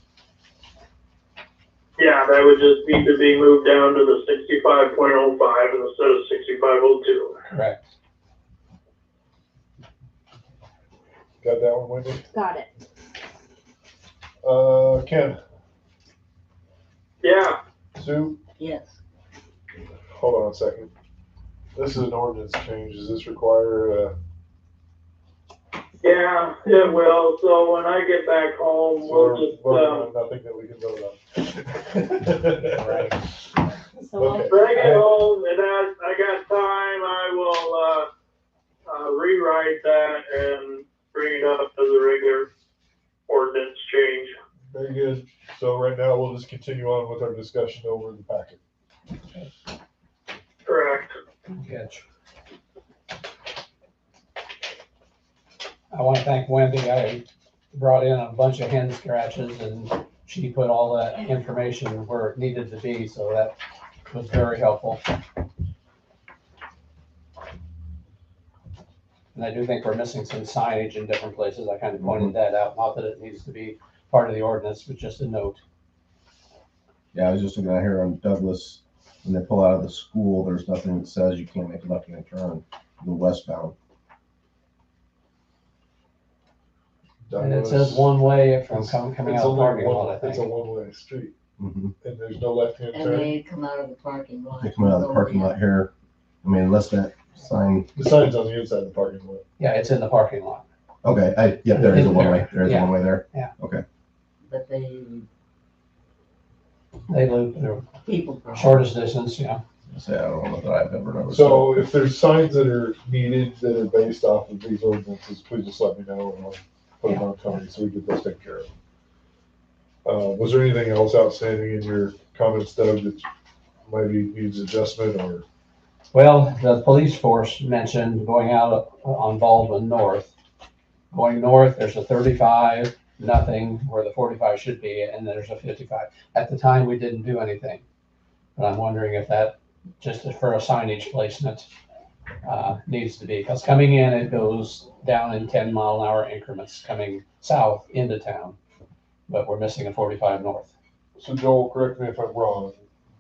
Yeah, that would just need to be moved down to the 65.05 instead of 65.02. Correct. Got that one, Wendy? Got it. Ken, Yeah, Sue, Yes. hold on a second. This is an ordinance change. Does this require, yeah, it will. So when I get back home, we'll just, nothing that we can vote on? Right. So Okay. when I get home and I got time, I will, rewrite that and bring it up as a regular ordinance change. Very good. So right now, we'll just continue on with our discussion over the packet. Correct. Good catch. I want to thank Wendy. I brought in a bunch of hen scratches and she put all that information where it needed to be, so that was very helpful. And I do think we're missing some signage in different places. I kind of pointed that out, not that it needs to be part of the ordinance, but just a note. Yeah, I was just looking out here on Douglas, when they pull out of the school, there's nothing that says you can't make a left-hand turn, go westbound. And it says one way from coming out of the parking lot, I It's a think. one-way street, Mm-hmm. and there's no left-hand And turn. they come out of the parking lot. They come out of the parking lot here. I mean, unless that sign, The sign's on the inside of the parking lot. Yeah, it's in the parking lot. okay, yeah, there is a one-way, there is a Yeah. one-way there. But They loop the people. shortest distance, you know. Say, I don't know that I've ever noticed. So if there's signs that are needed that are based off of these ordinances, please just let me know and I'll put them on Tony so we get those taken care of. Was there anything else outstanding in your comments, Doug, that maybe needs adjustment or? Well, the police force mentioned going out on Baldwin North. Going north, there's a 35, nothing where the 45 should be, and there's a 55. At the time, we didn't do anything. But I'm wondering if that, just for a signage placement, needs to be, because coming in, it goes down in 10-mile-an-hour increments coming south into town. But we're missing a 45 north. So Joel, correct me if I'm wrong,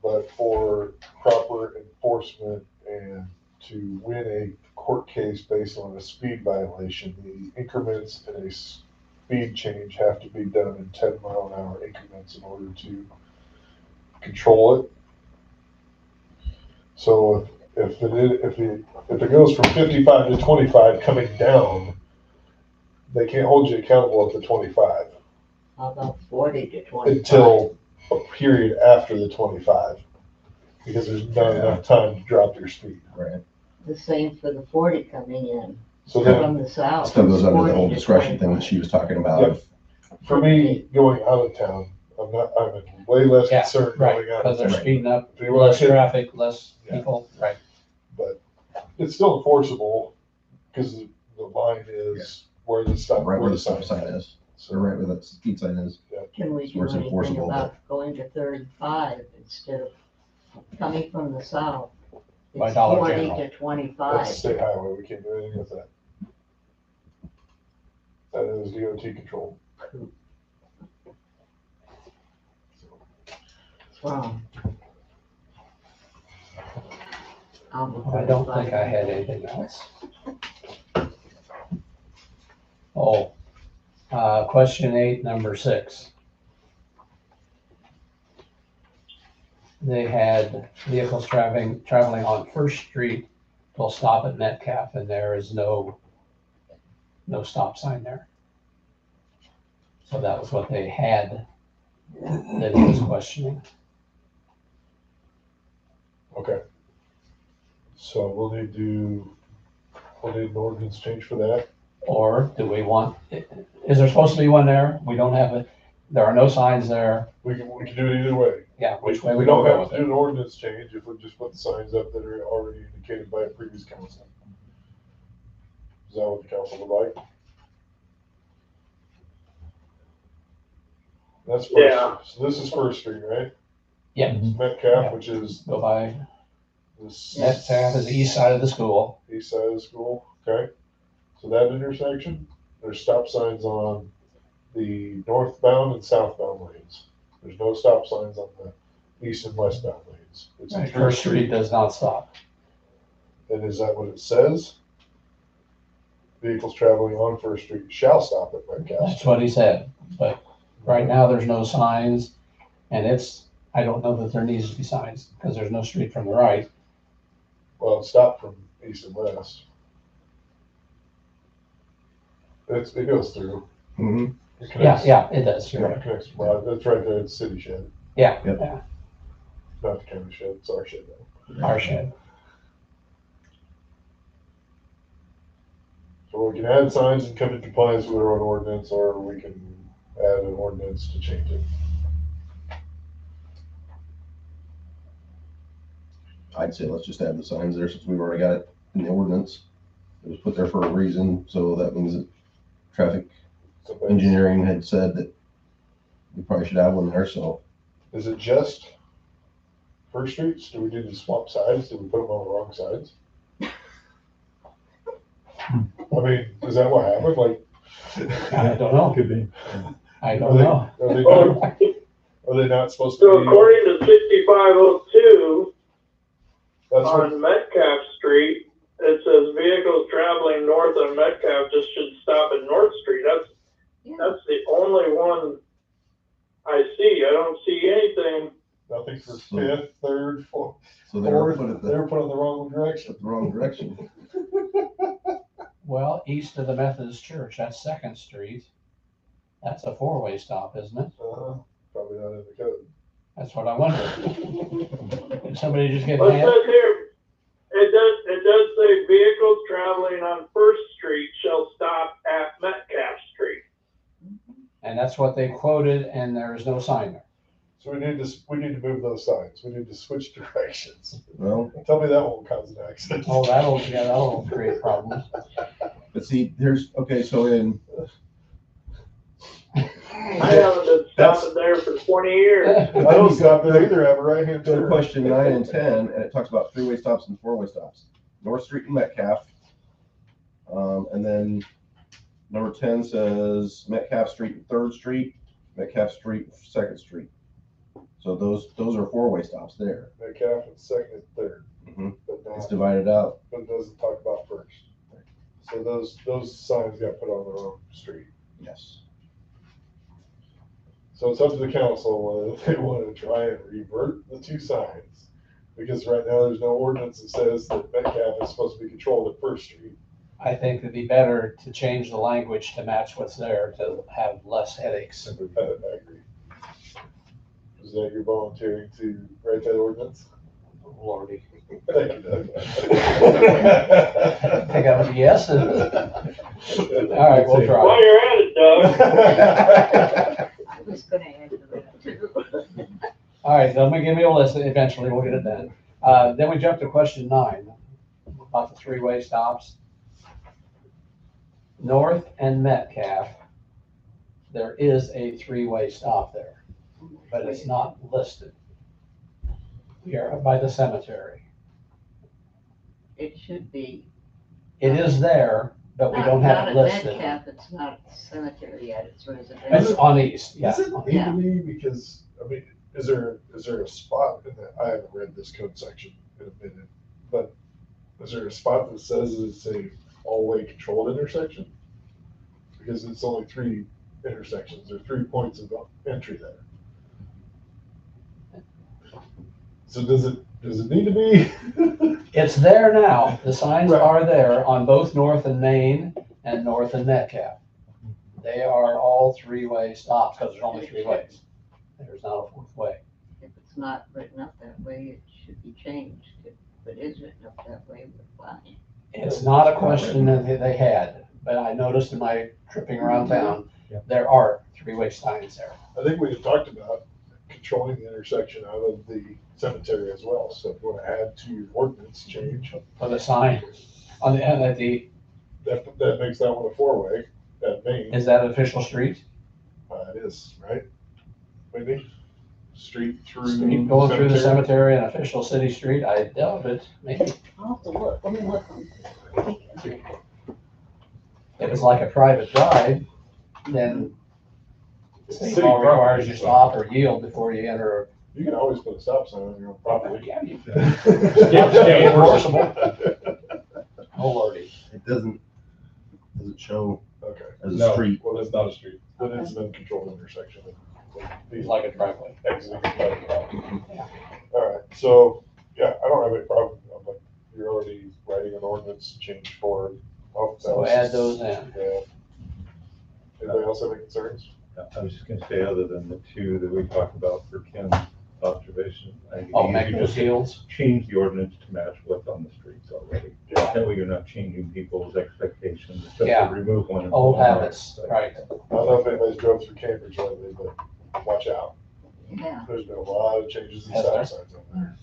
but for proper enforcement and to win a court case based on a speed violation, the increments in a speed change have to be done in 10-mile-an-hour increments in order to control it. So if it goes from 55 to 25 coming down, they can't hold you accountable at the 25 How about 40 to 25? until a period after the 25, because there's not enough time to drop your speed. Right. The same for the 40 coming in So then, from the south. Still goes under the 40 whole to discretion thing that 25. she was talking about. Yep. For me, going out of town, I'm way less Yeah, concerned right, going out because of they're town. speeding up, If you wanna less hit- traffic, less Yeah. people, right. But it's still enforceable because the line is where the stop. Right where the stop sign is, So or right where the speed sign is. Can we do Where it's anything enforceable, about going to 35 instead of coming from the south? By It's Dollar 40 General. to that's a 25. state highway. We can't do anything with that. That is DOT control. It's wrong. I'll go I don't 35. think I had anything else. Oh, question 8, number 6. They had vehicles traveling on First Street. They'll stop at Metcalf and there is no stop sign there. So that was what they had that he was questioning. Okay. So we'll need an ordinance change for that. Or do we want, is there supposed to be one there? We don't have it. There are no signs there. We can do it either way. Yeah, which way We we don't go have to with do it. an ordinance change if we just put the signs up that are already indicated by a previous council. Is that what the council would like? That's First. Yeah. So this is First Street, right? Yeah, Metcalf, which is go by, this that's the east side of the school. east side of the school, okay? So that intersection, there's stop signs on the northbound and southbound lanes. There's no stop signs on the east and westbound lanes. It's a Right, through First Street does not stop. And is that what it says? Vehicles traveling on First Street shall stop at Metcalf. That's what he said. But right now, there's no signs. And I don't know that there needs to be signs because there's no street from the right. Well, it stopped from east and west. It goes through. Mhm. It Yeah, connects- yeah, it does. You're Yeah, right. it connects, well, that's right there at the city shed, Yeah, Yep. yeah, not the county shed, it's our shed now. our shed. So we can add signs and come in compliance with our own ordinance, or we can add an ordinance to change it. I'd say let's just add the signs there since we've already got it in the ordinance. It was put there for a reason, so that means that traffic So that's- engineering had said that we probably should have one there, so. Is it just First Streets? Do we need to swap sides? Did we put them on the wrong sides? I mean, is that what happened? Like, I don't know. Could be. I don't know. Are they not supposed So to be? according to 6502 That's what, on Metcalf Street, it says vehicles traveling north on Metcalf just should stop at North Street. That's the only one I see. I don't see anything. nothing for Fifth, Third, Fourth. So they were Fourth. put it They were put in the wrong direction. the wrong direction. Well, east of the Methodist Church, that's Second Street. That's a four-way stop, isn't it? Probably not in the code. That's what I wondered. Did somebody just get Well, it mad? says here, it does say vehicles traveling on First Street shall stop at Metcalf Street. And that's what they quoted, and there is no sign there. So we need to move those signs. We need to switch directions. Well, Tell me that won't cause an accident. Oh, that'll create problems. but see, okay, so in, I haven't been stopping there for 20 years. I don't stop there either. I have a right hand go to turn. question 9 and 10, and it talks about three-way stops and four-way stops. North Street and Metcalf. And then number 10 says Metcalf Street and Third Street, Metcalf Street, Second Street. So those are four-way stops there. Metcalf and Second and Third, Mhm. but It's not, divided out. but it doesn't talk about First. So those signs got put on the wrong street. Yes. So it's up to the council whether they want to try and revert the two signs. Because right now, there's no ordinance that says that Metcalf is supposed to be controlled at First Street. I think it'd be better to change the language to match what's there to have less headaches. I agree. Is that your volunteering to write that ordinance? Lordy. Thank you, Doug. I think I would be yes. All right, we'll try. While you're at it, Doug, I was gonna add to that too. All right, then give me a list. Eventually, we'll get it done. Then we jump to question 9 about the three-way stops. North and Metcalf, there is a three-way stop there, but it's not listed. We are up by the cemetery. It should be. It is there, but we don't have it Not listed. at Metcalf, it's not cemetery yet, it's It's residential. on east, yeah. Does it need to be, because, I mean, is there a spot in that, I haven't read this code section in a minute, but is there a spot that says it's a all-way controlled intersection? Because it's only 3 intersections, or 3 points of entry there. So does it need to be? It's there now. The signs Right. are there on both North and Main and North and Metcalf. They are all three-way stops because there's only 3 ways. there's not a fourth way. If it's not written up that way, it should be changed. If it is written up that way, we're fine. It's not a question that they had, but I noticed in my tripping around town, there are three-way signs there. I think we had talked about controlling the intersection out of the cemetery as well, so if you wanna add to your ordinance change, Put a sign on the end of the, that makes that one a four-way, at Main, is that an official street? it is, right? Maybe, street through. Street going through the cemetery, an official city street? I doubt it, maybe. I'll have to look, let me look on. If it's like a private drive, then state City law requires property, you so- stop or yield before you enter. You can always put a stop sign on your own property. Yeah, you Yeah, enforceable. Oh lordy. It doesn't show Okay, as a No, street. well, that's not a street. then it's an uncontrolled intersection. It's like a driveway. Exiting the private property. Yeah. All right, so, yeah, I don't have any problem, but you're already writing an ordinance change for. Oh, that So was- add those in. Yeah. Anybody else have any concerns? I was just gonna say, other than the two that we talked about for Ken's observation, I think Oh, you make could those just yields. change the ordinance to match what's on the streets already. Yeah. That way you're not changing people's expectations, except Yeah. to remove one. and Old put one on. habits, right. I don't know if anybody's drove through Cambridge lately, but watch out. Yeah. There's been a lot of changes in Has stop there? signs on there.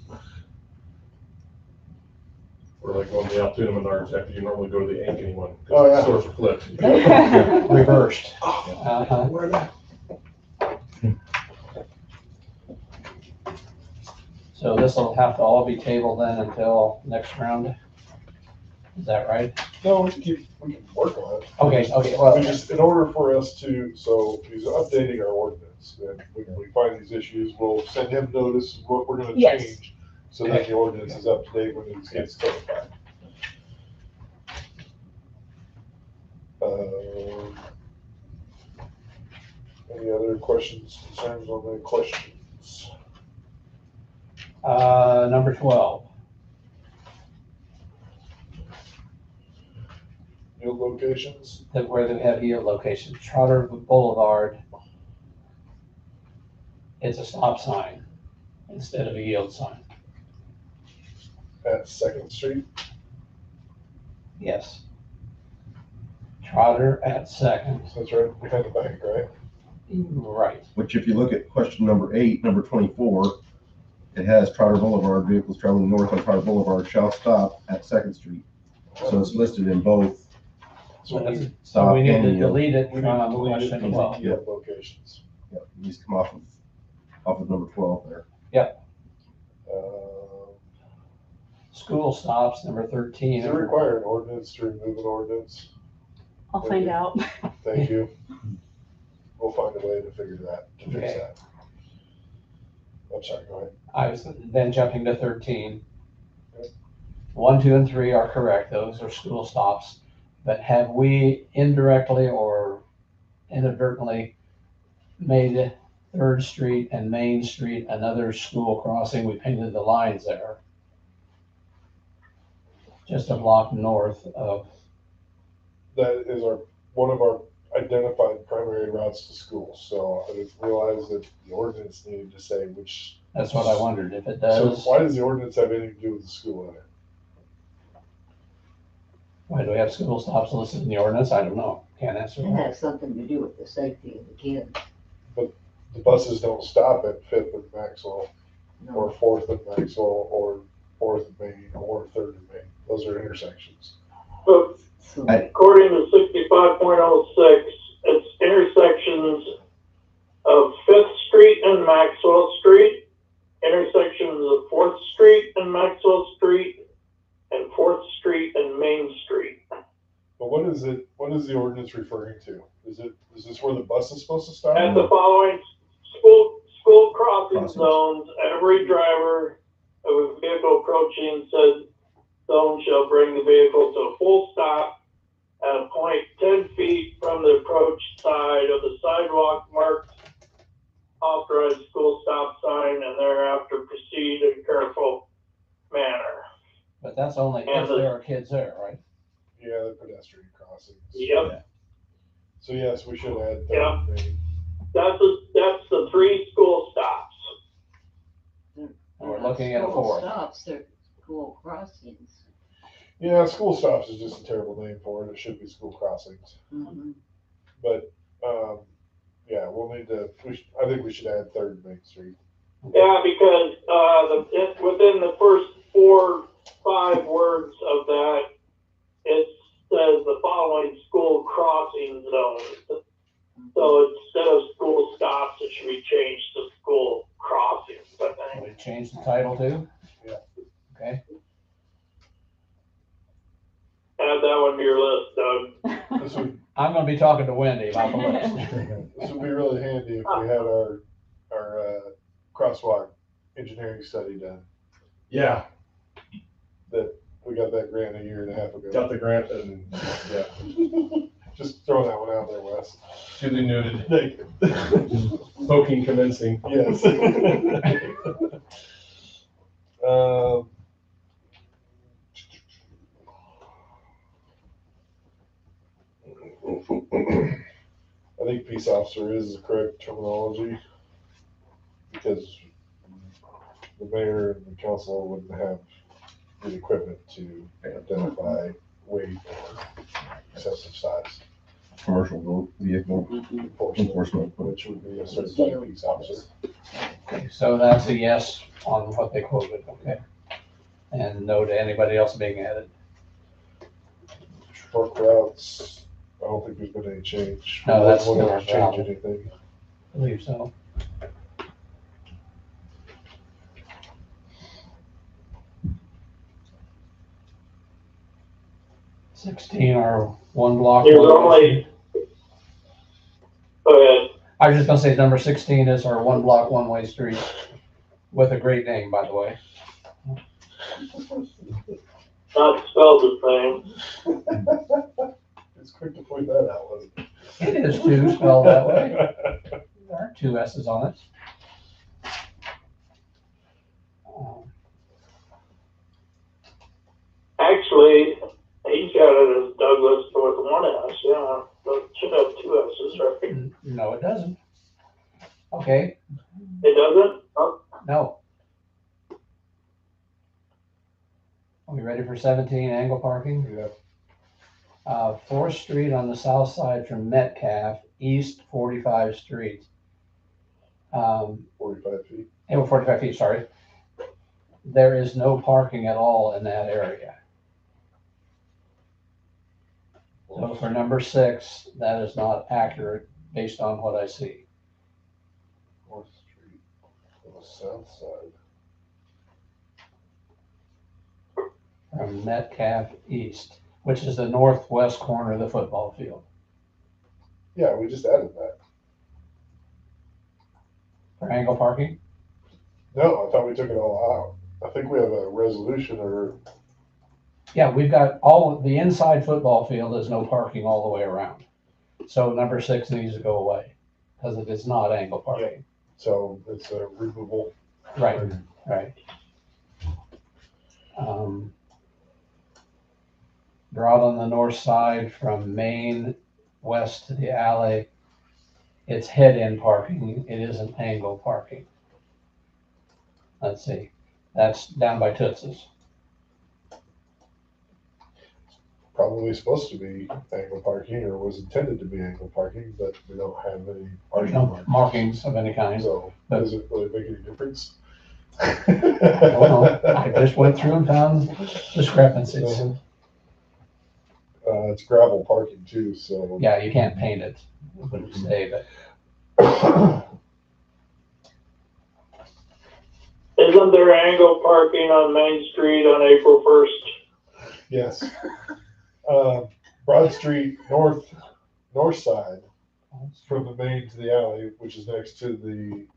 Or like going to the Altoona Menards after you normally go to the Ankeny one. 'cause Oh, yeah. the Stores are flipped. Reversed. Uh-huh. Where that? So this will have to all be tabled then until next round? Is that right? No, we can work on it. Okay, okay, We well, just, in order for us to, so he's updating our ordinance, and when we find these issues, we'll send him notice of what we're gonna Yes. change. So that the ordinance is up to date when it gets codified. Any other questions, concerns on the questions? number 12. Yield locations, Where they have yield locations, Trotter Boulevard. It's a stop sign instead of a yield sign. at Second Street, Yes. Trotter at Second, so it's right behind the bank, right? right. Which if you look at question number 8, number 24, it has Trotter Boulevard, vehicles traveling north on Trotter Boulevard shall stop at Second Street. So it's listed in both So we So stop we need and to yield. delete it we from need to delete it question from 12. the yield locations. Yep, it needs to come off of number 12 there. School stops, number 13. Does it require an ordinance to remove an ordinance? I'll find out. Thank you. We'll find a way to figure that, to fix Okay. that. I'm sorry, go ahead. I was then jumping to 13. 1, 2, and 3 are correct. Those are school stops. But have we indirectly or inadvertently made Third Street and Main Street another school crossing? We painted the lines there. Just a block north of, That is one of our identified primary routes to school, so I didn't realize that the ordinance needed to say which. that's what I wondered if it So does. why does the ordinance have anything to do with the school in it? Why do we have school stops listed in the ordinance? I don't know. Can't answer It that. has something to do with the safety of the kids. The buses don't stop at Fifth and Maxwell, or No, Fourth and Maxwell, or Fourth and Main, or Third and Main. Those are intersections. So so according to 65.06, it's intersections of Fifth Street and Maxwell Street, intersections of Fourth Street and Maxwell Street, and Fourth Street and Main Street. But what is the ordinance referring to? Is this where the bus is supposed to stop? At the following school crossing Crossings. zones, every driver of a vehicle approaching said zone shall bring the vehicle to a full stop at a point 10 feet from the approach side of the sidewalk marked authorized school stop sign and thereafter proceed in careful manner. But that's only And if the- there are kids there, right? Yeah, the pedestrian crossings. Yep, So yes, we should add Third Yeah. and Main. that's the 3 school And we're looking at a School fourth. stops, they're school crossings. Yeah, school stops is just a terrible name for it. It should be school crossings. Mhm. But, yeah, we'll need to, I think we should add Third Main Street. Yeah, because, within the first 4-5 words of that, it says the following school crossing zones. So instead of school stops, it should be changed to school crossings, I think. We change the title too? Yeah. Okay, Add that one to your list, Doug. This would, I'm gonna be talking to Wendy about the list. this would be really handy if we had our crosswalk engineering study done. Yeah, That, we got that grant a year and a half ago. got the grant and, yeah, Just throw that one out there, Wes. duly noted. Thank you. Poking commencing. Yes. I think peace officer is the correct terminology because the mayor and the council wouldn't have the equipment to identify weight or excessive size. Commercial vehicle enforcement. Which would be a certified peace officer. Okay, so that's a yes on what they quoted, okay? And no to anybody else being added. Short routes, I don't think there's been any change. No, that's We still won't change valid. anything. I believe so. Sixteen are one block. There's one way only, street. go ahead. I was just gonna say number 16 is our one block, one way street with a great name, by the way. Not spelled the same. It's quick to point that out, wasn't it? It is too, spelled that way. There are 2 S's on it. Actually, he's got it as Douglas with 1 S, yeah. But it should have 2 S's, right? No, it doesn't. Okay, It doesn't? Oh, no. Are we ready for 17, angle parking? Yeah, 4th Street on the south side from Metcalf, east 45 Street. 45 feet. 45 feet, sorry. There is no parking at all in that area. So for number 6, that is not accurate based on what I see. 4th Street on the south side. From Metcalf east, which is the northwest corner of the football field. Yeah, we just added that. For angle parking? No, I thought we took it all out. I think we have a resolution or, Yeah, we've got all of the inside football field is no parking all the way around. So number 6 needs to go away because it is not angle parking. so it's a removable. Right, right. Brought on the north side from Main west to the alley, it's head-in parking. It isn't angle parking. Let's see, that's down by Toots's. Probably supposed to be angle parking or was intended to be angle parking, but we don't have any There's parking no markers. markings of any kind. So But- does it really make any difference? I don't know. I just went through and found discrepancies. It's gravel parking too, so. Yeah, you can't paint it, wouldn't say, but isn't there angle parking on Main Street on April 1st? Yes. Broad Street, north side, from the main to the alley, which is next to the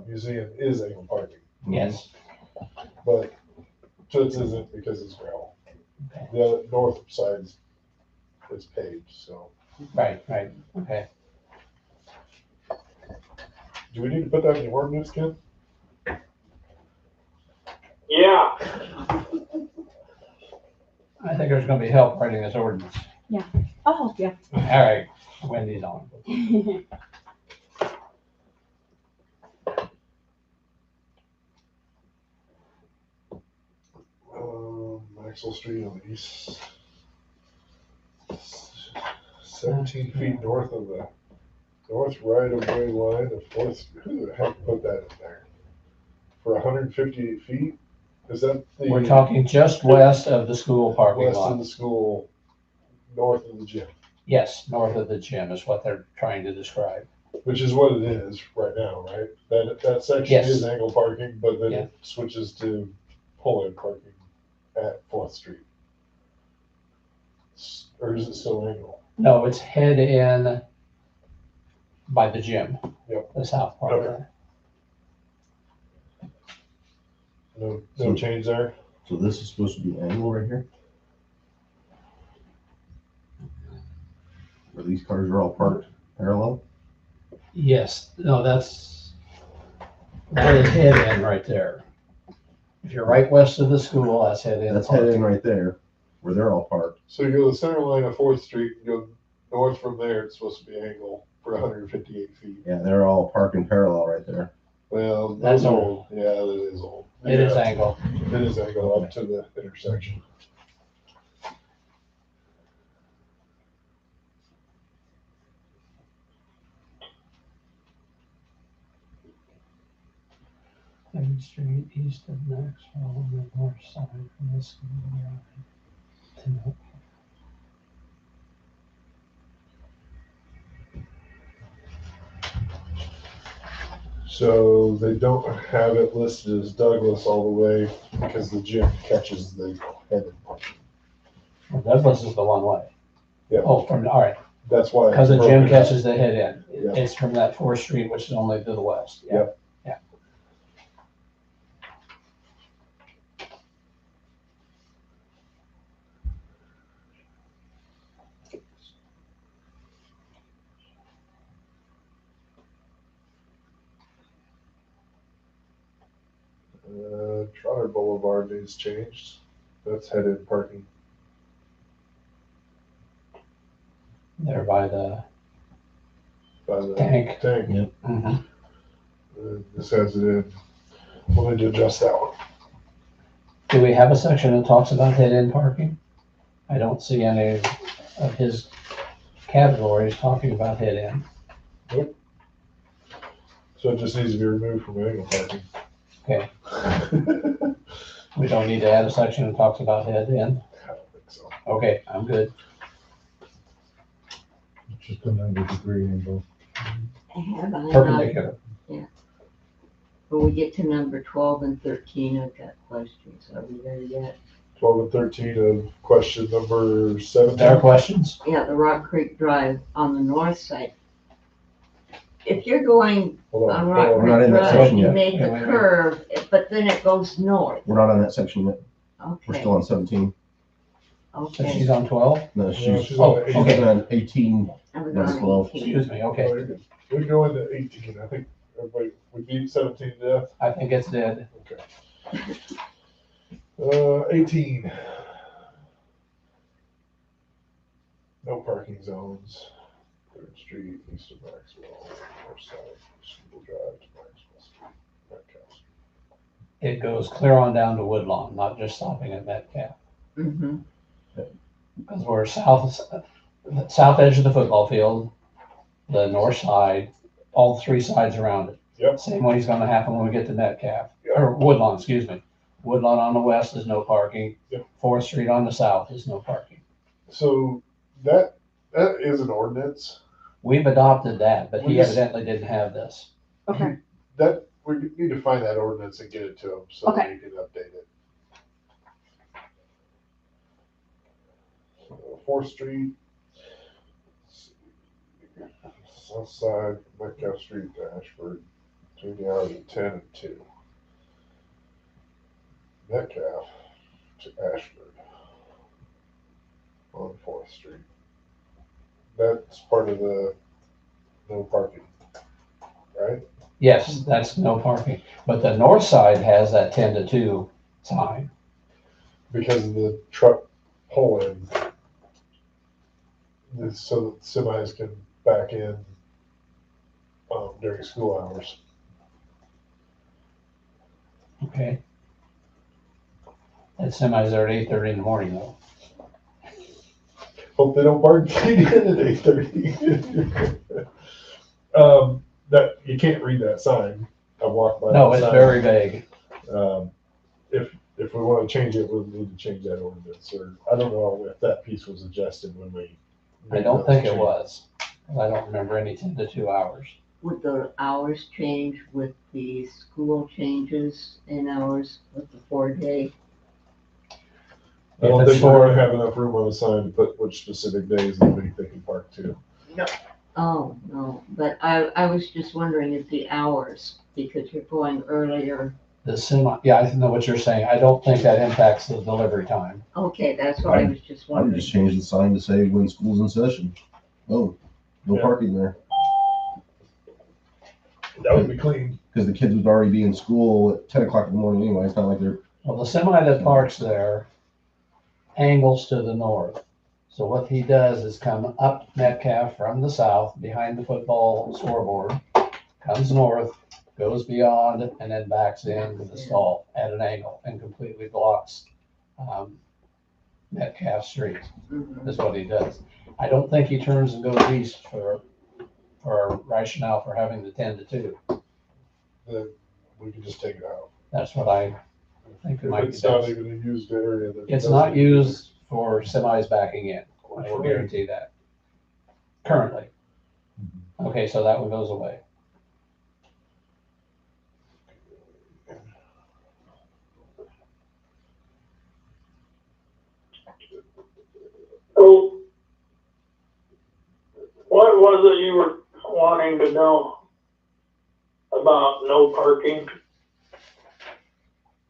museum, is angle parking. yes. But Toots isn't because it's gravel. Okay. The other north side is paved, so. Right, okay. Do we need to put that in the ordinance, Ken? Yeah, I think there's gonna be help writing this ordinance. Oh, yeah. All right, Wendy's on. Maxwell Street on the east. 17 feet north of the north right of way line of Fourth. Who the heck put that in there? For 158 feet? Is that the? We're talking just west of the school parking West of lot. the school, north of the gym, Yes, north of the gym is what they're trying to describe. which is what it is right now, right? That section Yes. is angle parking, but then Yeah. it switches to pull-in parking at Fourth Street. Or is it still angle? No, it's head in by the gym. Yep. The south part. Okay. No change there? So this is supposed to be angle right here? Where these cars are all parked parallel? Yes, no, that's the head in right there. If you're right west of the school, that's head in. That's head in right there, where they're all parked. So you go to the center line of Fourth Street, and go north from there, it's supposed to be angle for 158 feet. Yeah, they're all parking parallel right there. Well, That's those are old. Yeah, that is old. It is Yeah, angle. It is angle up to the intersection. Third Street east of Maxwell on the north side from the school yard. So they don't have it listed as Douglas all the way because the gym catches the head. Well, Douglas is the one way. Yeah. Oh, all right, That's why. because it's the gym broken up. catches the head in. Yeah. It's from that Fourth Street, which is only to the west. Yeah. Yep. Yeah. Trotter Boulevard needs changed. That's head-in parking. There by the By the tank. tank. Yep. Mhm. This has it in. We'll need to adjust that one. Do we have a section that talks about head-in parking? I don't see any of his categories talking about head-in. So it just needs to be removed from angle parking. Okay. We don't need to add a section that talks about head-in. I don't think so. Okay, I'm good. Just a 90-degree angle. Have I not, Perpendicular. when we get to number 12 and 13, I've got questions. Are we there yet? 12 and 13 of question number 17. There are questions? Yeah, the Rock Creek Drive on the north side. If you're going Hold on on, Rock hold We're not Creek in that Drive, section you yet. made the Yeah, wait. curve, but then it goes north. We're not on that section yet. We're Okay, still on 17. So okay. she's on 12? No, No, she's, she's Oh, on she's okay. on 18. I was That's on 12. 18. Excuse me, okay. you're good. We go into 18. I think everybody, we beat 17 to death. I think it's dead. Okay. 18. No parking zones. Third Street, east of Maxwell, north side, School Drive to Maxwell Street, Metcalf Street. It goes clear on down to Woodlawn, not just stopping at Metcalf. Mm-hmm. Because we're south edge of the football field, the north side, all three sides around it. Yep. Same way is gonna happen when we get to Metcalf, Yep. or Woodlawn, excuse me. Woodlawn on the west is no parking. Yep. Fourth Street on the south is no parking. So that is an ordinance. We've adopted that, but We he just- evidently didn't have this. Okay. That we need to find that ordinance and get it to him so Okay. that he can update it. So, 4th Street, south side, Metcalf Street to Ashford, between the hours of 10 and 2. Metcalf to Ashford on 4th Street. That's part of the no parking, right? Yes, that's no parking, but the north side has that 10 to 2 sign. Because of the truck pull-in. So that semis can back in during school hours. Okay. Had semis there at 8:30 in the morning though. Hope they don't park again at 8:30. That, you can't read that sign. I walked by. No, that it's sign. very vague. If we want to change it, we'll need to change that ordinance, or I don't know if that piece was adjusted when we. I made don't those think it changes. was. I don't remember any 10 to 2 hours. Would the hours change with the school changes in hours with the 4-day? I don't If it's think we're for- gonna have enough room on the sign to put which specific days they can park to. Oh, no, but I was just wondering if the hours, because you're going earlier. The semi, yeah, I know what you're saying. I don't think that impacts the delivery time. Okay, that's what I was just I would wondering. just change the sign to say when school's in session. Oh, no Yeah. parking there. That would be clean. Because the kids would already be in school at 10 o'clock in the morning anyway. It's not like they're, Well, the semi that parks there angles to the north. So what he does is come up Metcalf from the south, behind the football scoreboard, comes north, goes beyond, and then backs into the stall at an angle and completely blocks Metcalf Street. Mhm. Is what he does. I don't think he turns and goes east for a rationale for having the 10 to 2. Then we could just take it out. That's what I think it If might be it's not best. even a used area. then it It's doesn't not need to be used for semis backing in. I will guarantee that. Currently. Okay, so that one goes away. So, what was it you were wanting to know about no parking?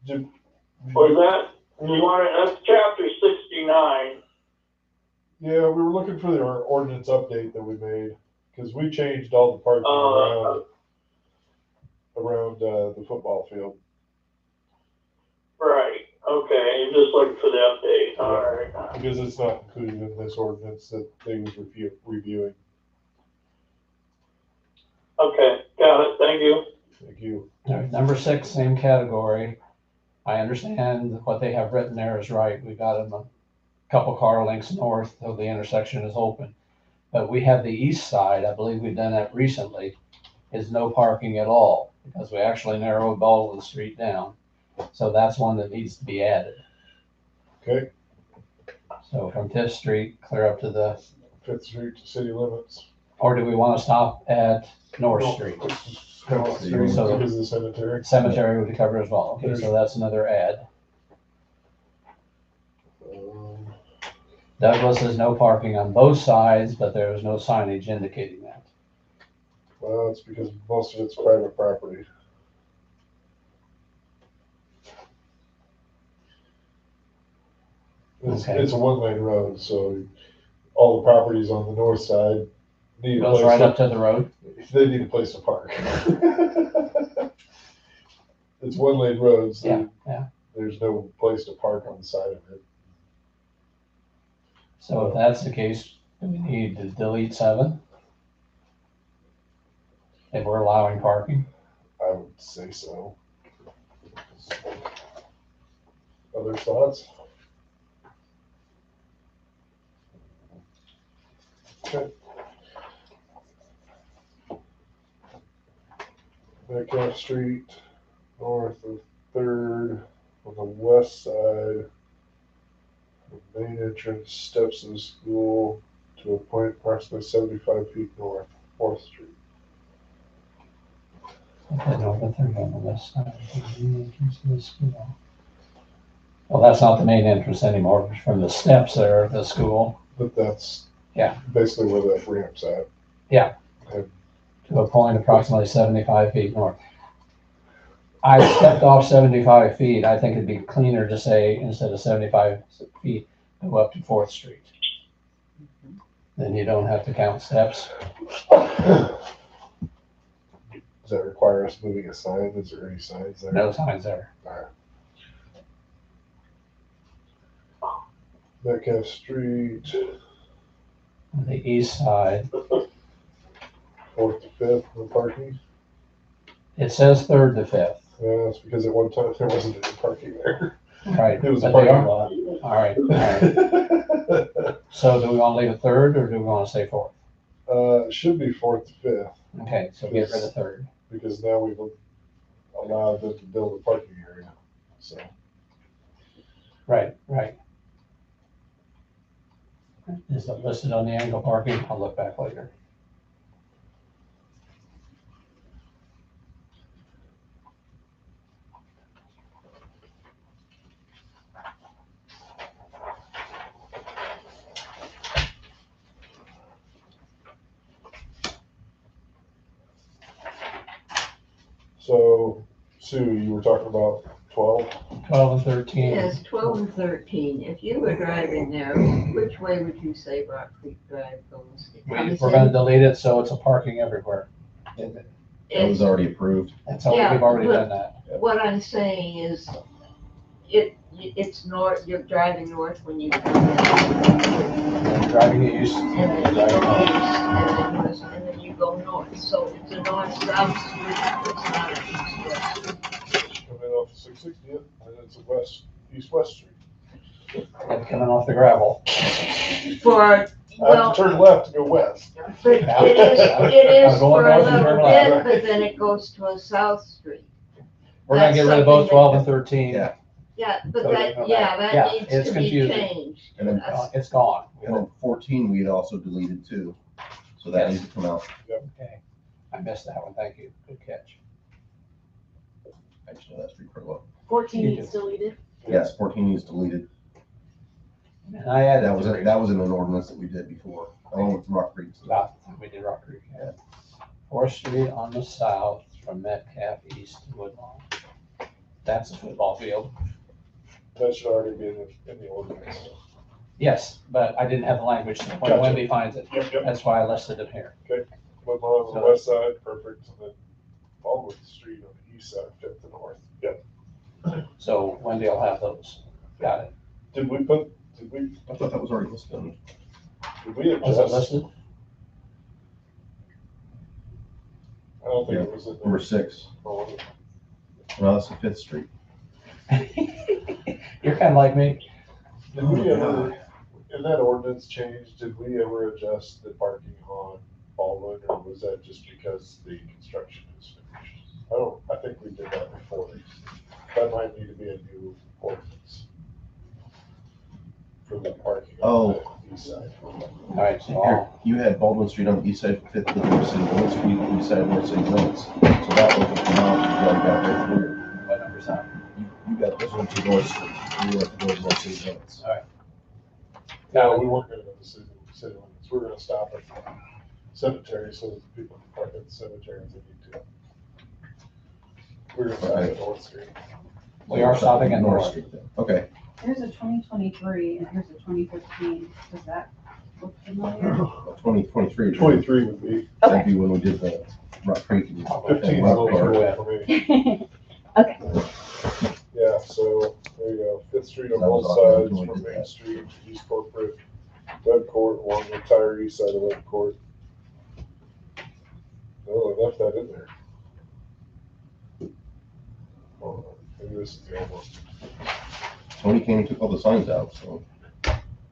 Ju- Was that, you wanted, that's chapter 69. Yeah, we were looking for our ordinance update that we made, because we changed all the parking around the football field. Right, okay, you're just looking for the update, alright. Because it's not included in this ordinance that they was reviewing. Okay, got it, thank you. Thank you. All right, number 6, same category. I understand what they have written there is right. We got them a couple car lengths north of the intersection is open. But we have the east side, I believe we've done that recently, is no parking at all because we actually narrowed Baldwin Street down. So that's one that needs to be added. Okay, So from 5th Street, clear up to the, 5th Street to city limits. or do we want to stop at North Street? North Street, So- because of the cemetery. Cemetery would cover as well. Okay, so that's another add. Douglas has no parking on both sides, but there is no signage indicating that. Well, it's because most of it's private property. Okay. It's a one-lane road, so all the properties on the north side need a Goes place. right to- up to the road. They need a place to park. It's one-lane road, so Yeah, yeah. there's no place to park on the side of it. So if that's the case, do we need to delete 7? If we're allowing parking? I would say so. Other thoughts? Okay. Metcalf Street, north of 3rd, on the west side. The main entrance steps of the school to a point approximately 75 feet north, 4th Street. Okay, no, but they're on the west side. The main entrance of the school. Well, that's not the main entrance anymore. From the steps there at the school But that's Yeah. basically where that ramp's at. to a point approximately 75 feet north. I stepped off 75 feet. I think it'd be cleaner to say, instead of 75 feet, go up to 4th Street. Then you don't have to count steps. Does that require us moving a sign? Is there any signs there? No signs there. Metcalf Street, On the east side, 4th to 5th, no parking. it says 3rd to 5th. Yeah, it's because at one time there wasn't any parking there. Right, It was a but they parking are, lot. all right, all right. So do we want to leave it third or do we want to say fourth? It should be 4th to 5th, Okay, so get rid of third. because now we've allowed them to build a parking area, so. Right, right. Is it listed on the angle parking? I'll look back later. So, Sue, you were talking about 12? 12 and 13. Yes, 12 and 13. If you were driving there, which way would you say Rock Creek Drive goes? It comes We're gonna in- delete it, so it's a parking everywhere. That was it's- already approved. That's all, Yeah, we've already but- done that. What I'm saying is, it's north, you're driving north when you come in. Driving east. And then you go east, and then west, and then you go north. So it's a north-south street, it's not an east-west. Coming off 660th, and it's a east-west street. And coming off the gravel. For, I have well, to turn left to go west. but it is I'm going for a north and little turn left. bit, but then it goes to a south street. We're gonna That's get rid of both something 12 and that- 13. Yeah. Yeah, but So that, it's yeah, not- yeah, that needs it's to be confusing. changed. And then, That's- It's gone. and then 14, we had also deleted too. So that needs to come out. Okay, I missed that one, thank you, good catch. I just know that street pretty well. 14 You needs deleted. Yes, 14 needs deleted. And I added That was, three. that was in an ordinance that we did before, along with Rock Creek. We did Rock Creek, yeah. 4th Street on the south from Metcalf east to Woodlawn. That's a football field. That should already be in the ordinance. Yes, but I didn't have the language when Gotcha. Wendy finds it. Yep. That's why I listed it here. Woodlawn on the So- west side, perfect, and then Baldwin Street on the east side, 5th to north. Yep. So Wendy will have those. Got it. Did we, I thought that was already listed. did we Was it adjust? listed? I don't think it was in Number there. 6. Oh, was it? No, that's the 5th Street. You're kind of like me. Did we ever, in that ordinance change, did we ever adjust the parking on Baldwin, or was that just because the construction is finished? I think we did that before. That might need to be a new ordinance for the parking on the east side. All right, so Here, I'll, you had Baldwin Street on the east side, 5th to North City limits, we decided North City limits. So that was the amount you already got right here. what number's that? You got this one to North Street, you have to go to North City limits. No, we weren't gonna go to city limits. We were gonna stop at the cemetery so that the people can park at the cemetery if they need to. We were gonna stop at North Street. We are stopping at North. Street then. Okay. Here's a 2023 and here's a 2015. Does that look familiar? 2023. 23 would be, That'd be when we did the Rock Creek. and- 15 is a little far away for me. Yeah, so there you go. 5th Street on That was both awesome. sides We from did Main that. Street, East Corporate, Web Court, along the entire east side of Web Court. Oh, I left that in there. Oh, maybe this is the old one. Tony came and took all the signs out, so.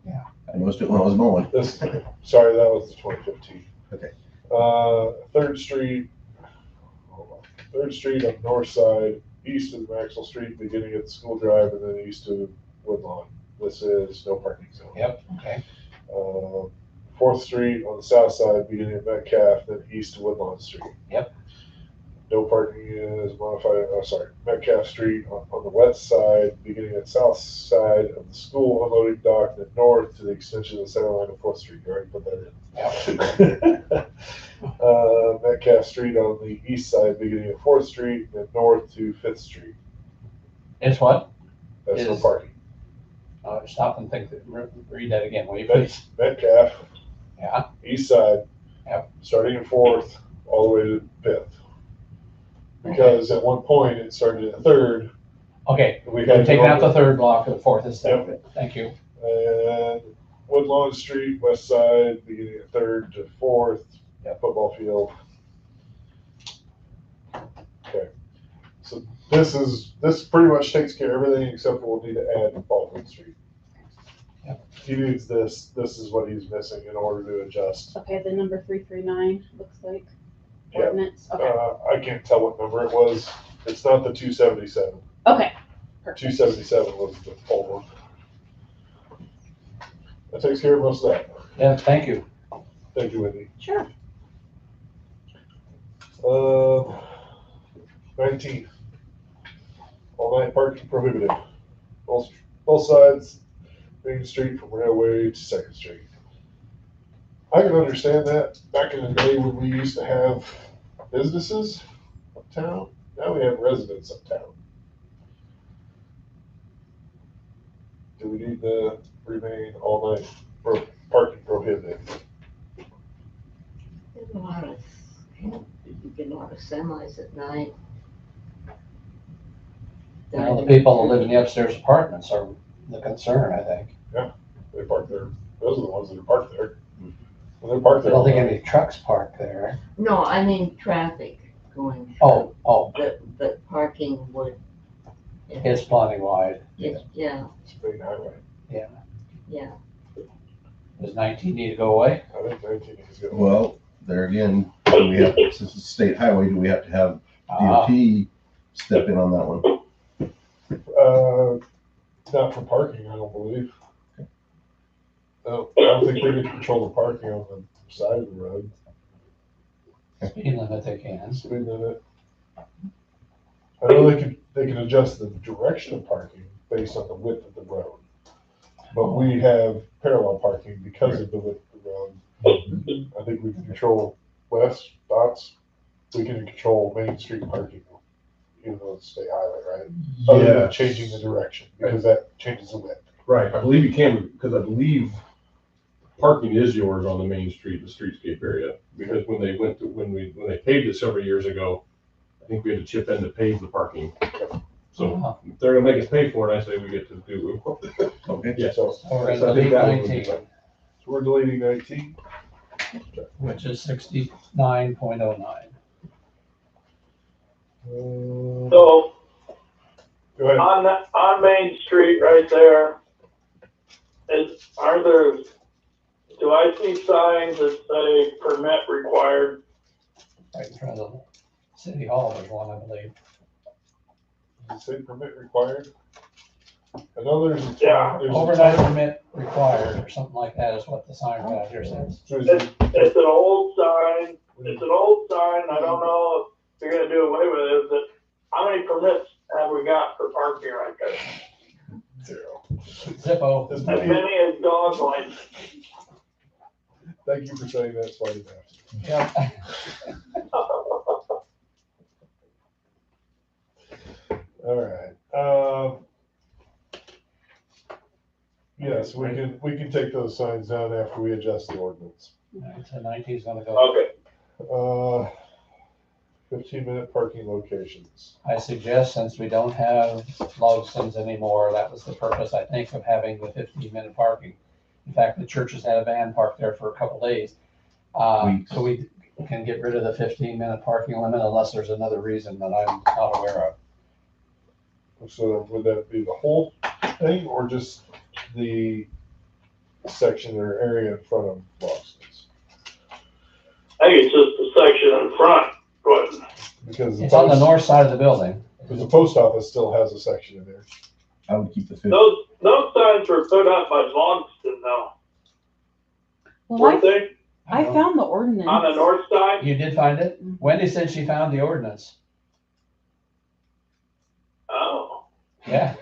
Yeah. I noticed it when I was mowing. This, sorry, that was the 2015. Okay. 3rd Street, hold on. 3rd Street on the north side, east of Maxwell Street, beginning at the school drive, and then east of Woodlawn. This is no parking zone. Yep, okay. 4th Street on the south side, beginning at Metcalf, then east to Woodlawn Street. Yep. No parking is modified, Metcalf Street on the west side, beginning at south side of the school unloading dock, then north to the extension of the center line of 4th Street. You already put that in. Metcalf Street on the east side, beginning at 4th Street, then north to 5th Street. It's what? That's no Is- parking. Stop and think, read that again, will you please? Metcalf, Yeah, east side. Yep. Starting at 4th, all the way to 5th. Because at one point it started at 3rd. okay. We We're had taking out the to 3rd block of the 4th instead. Yep. Thank you. and Woodlawn Street, west side, beginning at 3rd to 4th, football field. Okay, so this pretty much takes care of everything except for we'll need to add Baldwin Street. He needs this is what he's missing in order to adjust. Okay, the number 339 looks like Yeah. ordinance. Okay. I can't tell what number it was. It's not the 277. Okay. Perfect. 277 was the old one. That takes care of most of that. Yeah, thank you. Thank you, Wendy. Sure. 19. All night parking prohibited. Both sides, Main Street from Railway to Second Street. I can understand that. Back in the day when we used to have businesses uptown, now we have residents uptown. Do we need to remain all night for parking prohibited? There's a lot of, you get a lot of semis at night. Well, the people that live in the upstairs apartments are the concern, I think. They park there. Those are the ones that are parked there. When they're parked I there. don't think all night. any trucks park there. No, I mean traffic going. Oh, But parking would. it's plenty wide. Yeah, It's a big highway. yeah. Does 19 need to go away? I think 19 needs to go. Well, there again, do we have, since it's a state highway, do we have to have DOT step in on that one? Not for parking, I don't believe. No, I don't think they can control the parking on the side of the road. Speed limit they can. Speed limit. I know they can adjust the direction of parking based on the width of the road. But we have parallel parking because of the width of the road. I think we can control west dots. We can control Main Street parking, even though it's state highway, right? Other than changing the direction, because that changes the width. Right, I believe you can, because I believe parking is yours on the Main Street, the streetscape area. Because when they when they paved it several years ago, I think we had to chip in to pave the parking. So if they're gonna make us pay for it, I say we get to do it. Okay. Yeah, So We're so I going to think delete that one would be 19, fine. So we're deleting 19. which is 69.09. So Go ahead. on Main Street right there, do I see signs that say permit required? Right in front of the city hall, there's one, I believe. Does it say permit required? I know there's. Yeah. there's a Overnight time- permit required, or something like that is what the sign out here says. It's an old sign. It's an old sign. I don't know if you're gonna do away with it, but how many permits have we got for parking right there? 0. Zippo. This As may be- many as dog lights. Thank you for saying that, Smarty Matt. Yep. All right. Yes, we can take those signs down after we adjust the ordinance. So 19's gonna go. Okay. 15-minute parking locations. I suggest, since we don't have Logsons anymore, that was the purpose, I think, of having the 15-minute parking. In fact, the churches had a van parked there for a couple days. So we can get rid of the 15-minute parking limit unless there's another reason that I'm not aware of. So would that be the whole thing or just the section or area in front of Boston's? I think it's just the section in front, but Because It's on the north side of the building. Because the post office still has a section in there. I would keep the 50. those signs were put up by Logston though, Well, weren't they? I found the ordinance. On the north side? You did find it? Wendy said she found the ordinance. Oh. Yeah.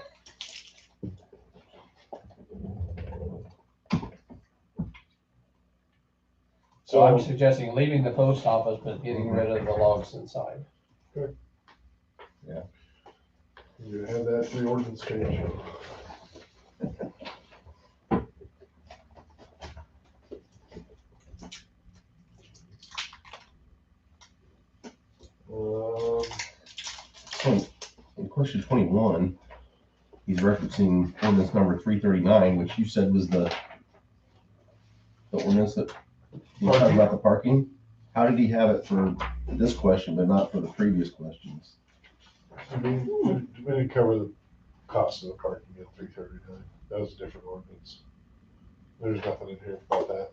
So I'm suggesting leaving the post office, but getting rid of the Logston side. Yeah. You have that for the ordinance change. So, in question 21, he's referencing ordinance number 339, which you said was the ordinance that you were talking about the parking. How did he have it for this question, but not for the previous questions? We didn't cover the cost of the parking at 339. That was a different ordinance. There's nothing in here about that.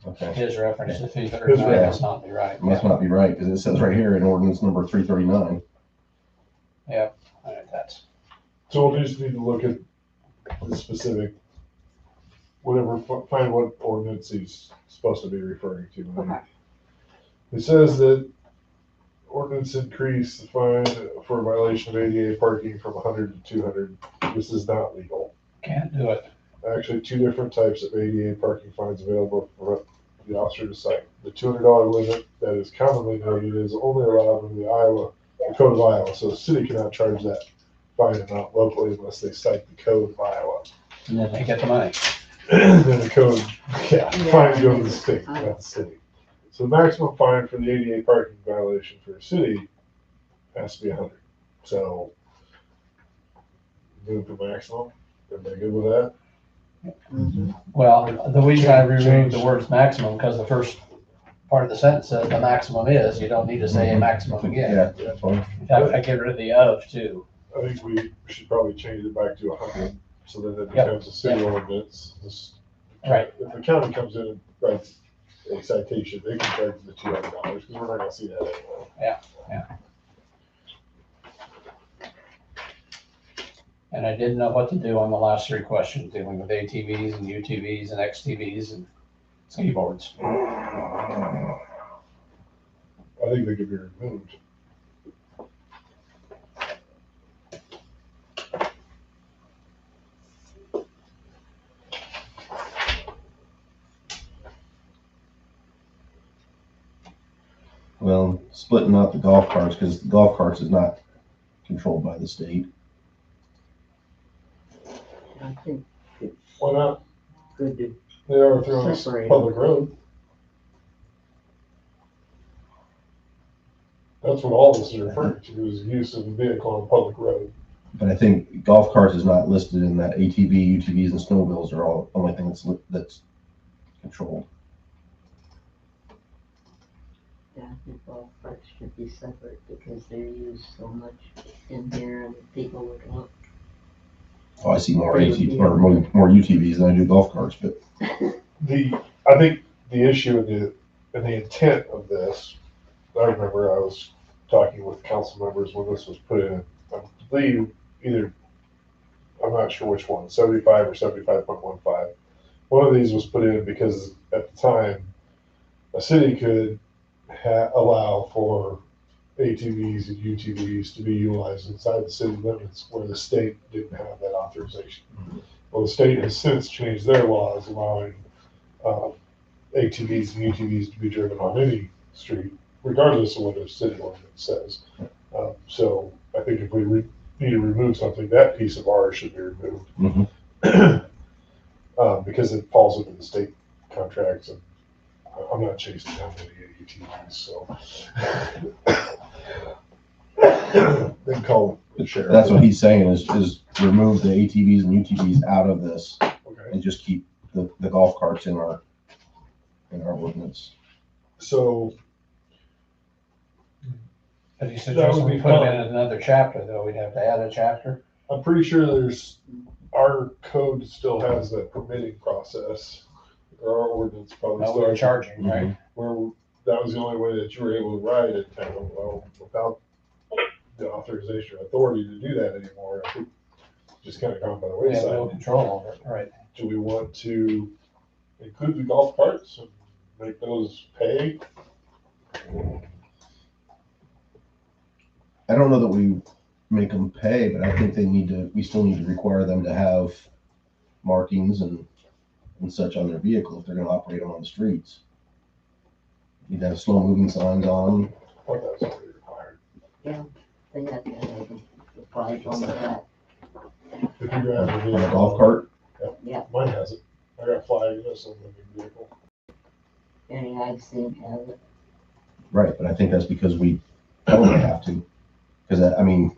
Okay. His reference to 339 His must not be right. Must not be right, because it says right here in ordinance number 339. Yep, all right, that's, So we'll just need to look at the specific, whatever, find what ordinance he's supposed to be referring to. Okay. It says that ordinance increase the fine for a violation of ADA parking from 100 to 200. This is not legal. can't do it. Actually, two different types of ADA parking fines available for the officer to cite. The $200 limit that is commonly noted is only allowed under the Code of Iowa, so the city cannot charge that fine amount locally unless they cite the Code of Iowa. And then they get the money. Then the code, fine go to the state, not the city. So the maximum fine for the ADA parking violation for a city has to be 100. So move to maximum. Everybody good with that? Well, the reason I removed the words maximum, because the first part of the sentence says the maximum is, you don't need to say a maximum again. Yeah, that's fine. I get rid of the of too. I think we should probably change it back to 100, so that it Yep. becomes a city ordinance. Right. If the county comes in and writes a citation, they can charge the $200, because we're not gonna see that anymore. And I didn't know what to do on the last three questions, dealing with ATVs and UTVs and XTVs and skateboards. I think they could be removed. Well, splitting out the golf carts, because the golf carts is not controlled by the state. I think it's Why not? good to They are through a separate. public road. That's what all this is referring to, is use of a vehicle on a public road. But I think golf carts is not listed in that. ATV, UTVs, and snowmobiles are all the only thing that's controlled. Yeah, I think all parts should be separate because they're used so much in here and people would look. Oh, I see more ATV or more UTVs than I do golf carts, but I think the issue and the intent of this, I remember I was talking with council members when this was put in, I believe either, I'm not sure which one, 75 or 75.15. One of these was put in because at the time, a city could allow for ATVs and UTVs to be utilized inside the city limits where the state didn't have that authorization. Well, the state has since changed their laws allowing ATVs and UTVs to be driven on any street, regardless of what the city ordinance says. So I think if we need to remove something, that piece of ours should be removed. Because it falls into the state contracts, and I'm not chasing down any ATVs, so. Then call the sheriff. that's what he's saying is remove the ATVs and UTVs out of this Okay, and just keep the golf carts in our ordinance. so But you That suggest would we be put it fine. in another chapter, though, we'd have to add a chapter? I'm pretty sure our code still has that permitting process, or our ordinance probably No, we're starts. charging, right? Where that was the only way that you were able to ride in town, well, without the authorization or authority to do that anymore, I think just kind of gone by the We have no wayside. control over it, right? Do we want to include the golf carts and make those pay? I don't know that we make them pay, but I think we still need to require them to have markings and such on their vehicle if they're gonna operate them on the streets. Need to have slow moving signs on them. I thought that was already required. They had to have the flag on the back. If you drive a On a vehicle. golf cart, Yeah, Mine has it. I got flag in this living vehicle. any I've seen have it. right, but I think that's because we tell them they have to. Cause I mean,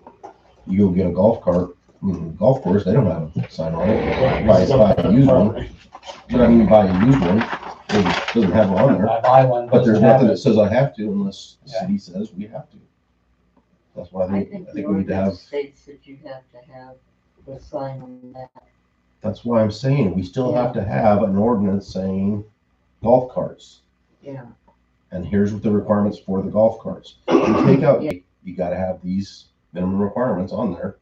you go get a golf cart, golf course, they don't have a sign on it. Buy a used one, but I mean, buy a used one, doesn't have one on there. I buy one. But there's doesn't have nothing it. that says I have to unless the Yeah. city says we have to. That's why I I think the think we need to have, ordinance states that you have to have the sign on that. that's why I'm saying, we still have to have an ordinance saying golf carts. Yeah. And here's what the requirements for the golf carts. You take out, you gotta have these minimum requirements on there.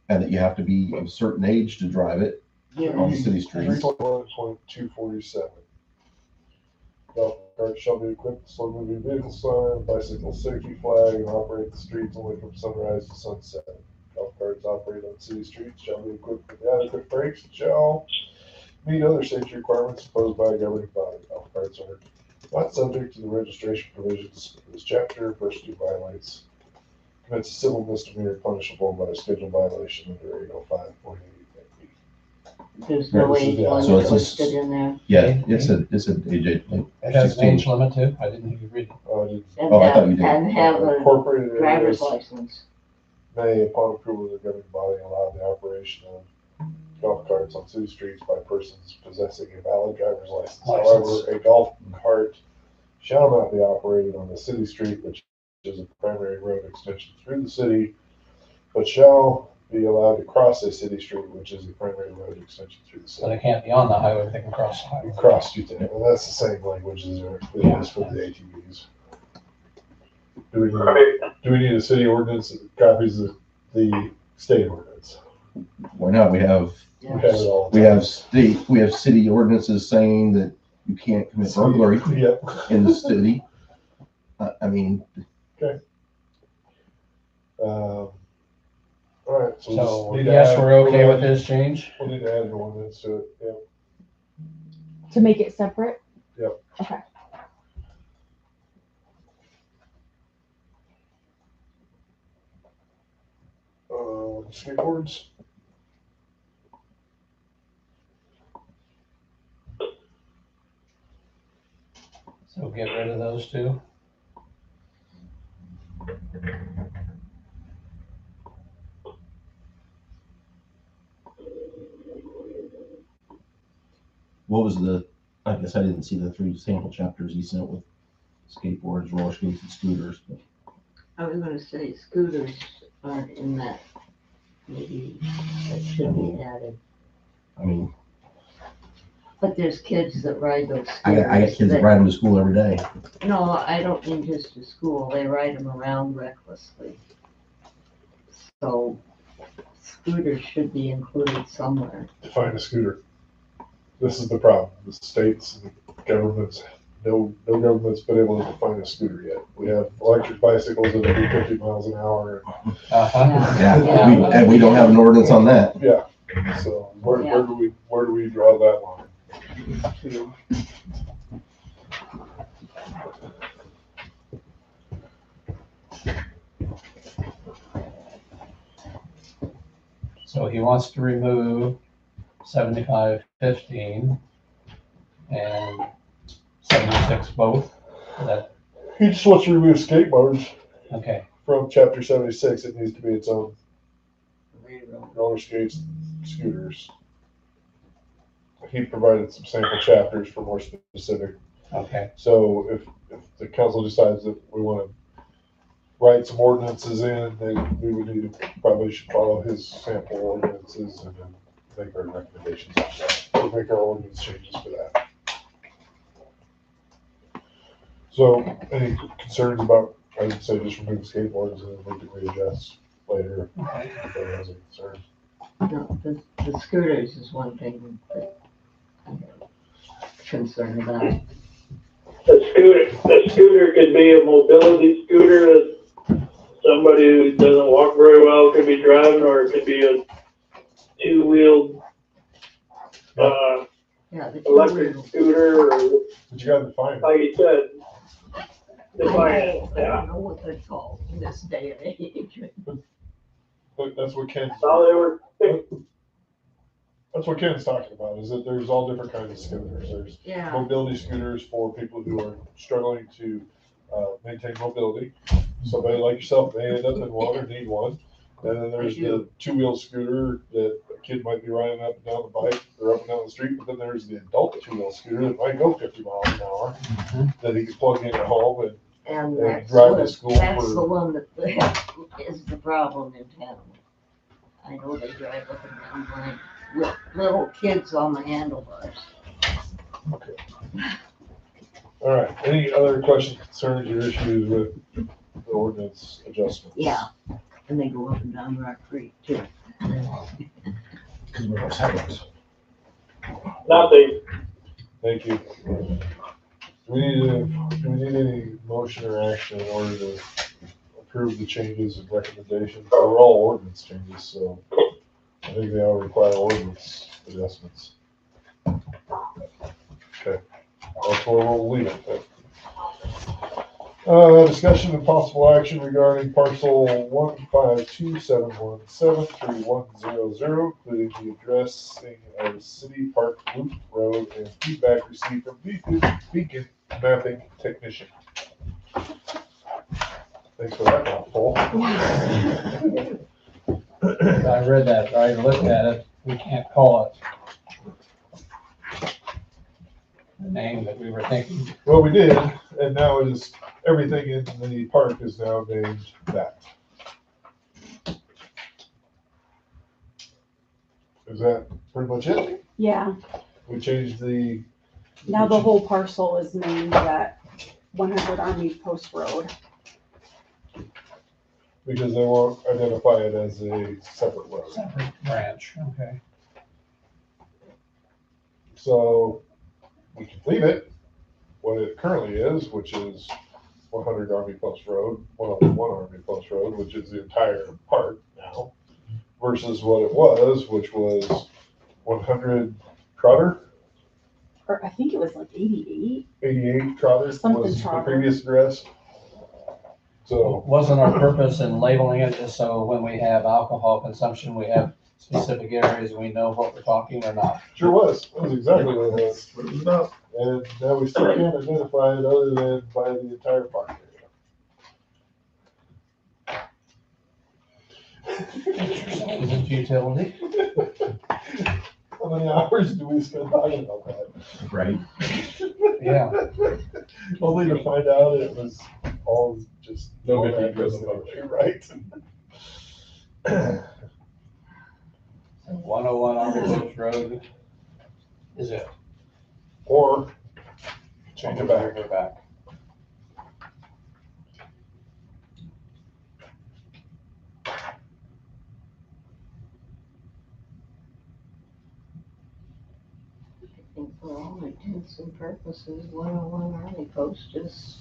And that you have to be of a certain age to drive it on city streets. 3.1.247. Golf carts shall be equipped with slow moving vehicle sign, bicycle safety flag, and operate the streets only from sunrise to sunset. Golf carts operate on city streets shall be equipped with adequate brakes and shall meet other safety requirements imposed by a governing body. Golf carts are not subject to the registration provisions of this chapter. Person who violates commits a civil misdemeanor punishable by a scheduled violation under 805.88. There's no Right, age yeah, limit so it's a- listed in there. Yeah, it's a AJ, like It has an 16. age limit too? I didn't hear you read it. And Oh, I thought have, you did. and have a Incorporated driver's areas license. may, upon approval of the governing body, allow the operation of golf carts on city streets by persons possessing a valid driver's license. However, a golf cart shall not be operated on a city street, which is a primary road extension through the city, but shall be allowed to cross a city street, which is a primary road extension through the So city. they can't be on the highway, but they can cross the highway. Cross street, and that's the same language as it is for the ATVs. Do we need a city ordinance that copies the state ordinance? Why not? We have We have it all. we have city ordinances saying that you can't commit burglary Yep. in the city. I mean, All right, so So, we just need to yes, add- we're okay with this change? We'll need to add an ordinance to it, yeah. To make it separate? Yep. Okay. Skateboards, So get rid of those two? what was I guess I didn't see the 3 sample chapters he sent with skateboards, roller skates, and scooters. But I was gonna say scooters aren't in that. Maybe that should be added. I mean, But there's kids that ride those I got kids that scooters. ride them to school every day. No, I don't mean just to school. They ride them around recklessly. So scooters should be included somewhere. define a scooter. This is the problem, the states and the governments, no government's been able to define a scooter yet. We have electric bicycles that do 50 miles an hour, Uh-huh. Yeah, and we don't have an ordinance on that. yeah, so where do we draw that line? So he wants to remove 75-15 and 76 both? Is that, He just wants to remove skateboards okay, from chapter 76. It needs to be its own roller skates, scooters. He provided some sample chapters for more specific. okay. So if the council decides that we want to write some ordinances in, then we would need to, probably should follow his sample ordinances and then make our recommendations. We'll make our ordinance changes for that. So any concerns about, I would say just remove skateboards and then we can readjust later if anybody has any concerns. No, the scooters is one thing that I'm concerned about. A scooter could be a mobility scooter that somebody who doesn't walk very well could be driving, or it could be a two-wheeled, Yeah, the electric two-wheel. scooter, or But you gotta define it. like you said, I define it, I yeah. don't know what they're called in this day and age. But that's what Ken's talking about, is that there's all different kinds of scooters. There's Yeah, mobility scooters for people who are struggling to maintain mobility. Somebody like yourself may end up in one or need one. And then there's the two-wheel scooter that a kid might be riding up and down the bike or up and down the street. But then there's the adult two-wheel scooter that might go 50 miles an hour that he can plug in at home and And They that's drive to what, school that's for- the one that is the problem in town. I know they drive up and down Blank with little kids on the handlebars. Okay. All right, any other questions, concerns, or issues with the ordinance adjustments? Yeah, and they go up and down Rock Creek too. Because we always have those. Nothing. Thank you. Do we need any motion or action in order to approve the changes and recommendations? They're all ordinance changes, so I think they all require ordinance adjustments. Okay, that's where we'll leave it. Discussion and possible action regarding parcel 15271731100, including the addressing of City Park Loop Road and feedback received from Beacon Mapping Technician. Thanks for that mouthful. I read that, I looked at it, we can't call it the name that we were thinking. Well, we did, and now it is, everything in the park is now named that. Is that pretty much it? Yeah, We changed the, now the whole parcel is named that 100 Army Post Road. because they won't identify it as a separate road. Separate branch, okay. So we can leave it what it currently is, which is 100 Army Post Road, 101 Army Post Road, which is the entire park now, versus what it was, which was 100 Trotter, Or I think it was like 88. 88 Trotter Something was the Trotter. previous address. So, Wasn't our purpose in labeling it just so when we have alcohol consumption, we have specific areas, we know what we're talking or not? sure was, that was exactly what it was. And now we still can't identify it other than by the entire park area. Utility. How many hours do we spend talking about that? Right. Yeah. Only to find out it was all just. No good one deed goes address, unpunished. Right? 101 Armitage Road is it? Or change it back. Go back. I think for all intents and purposes, 101 Army Post is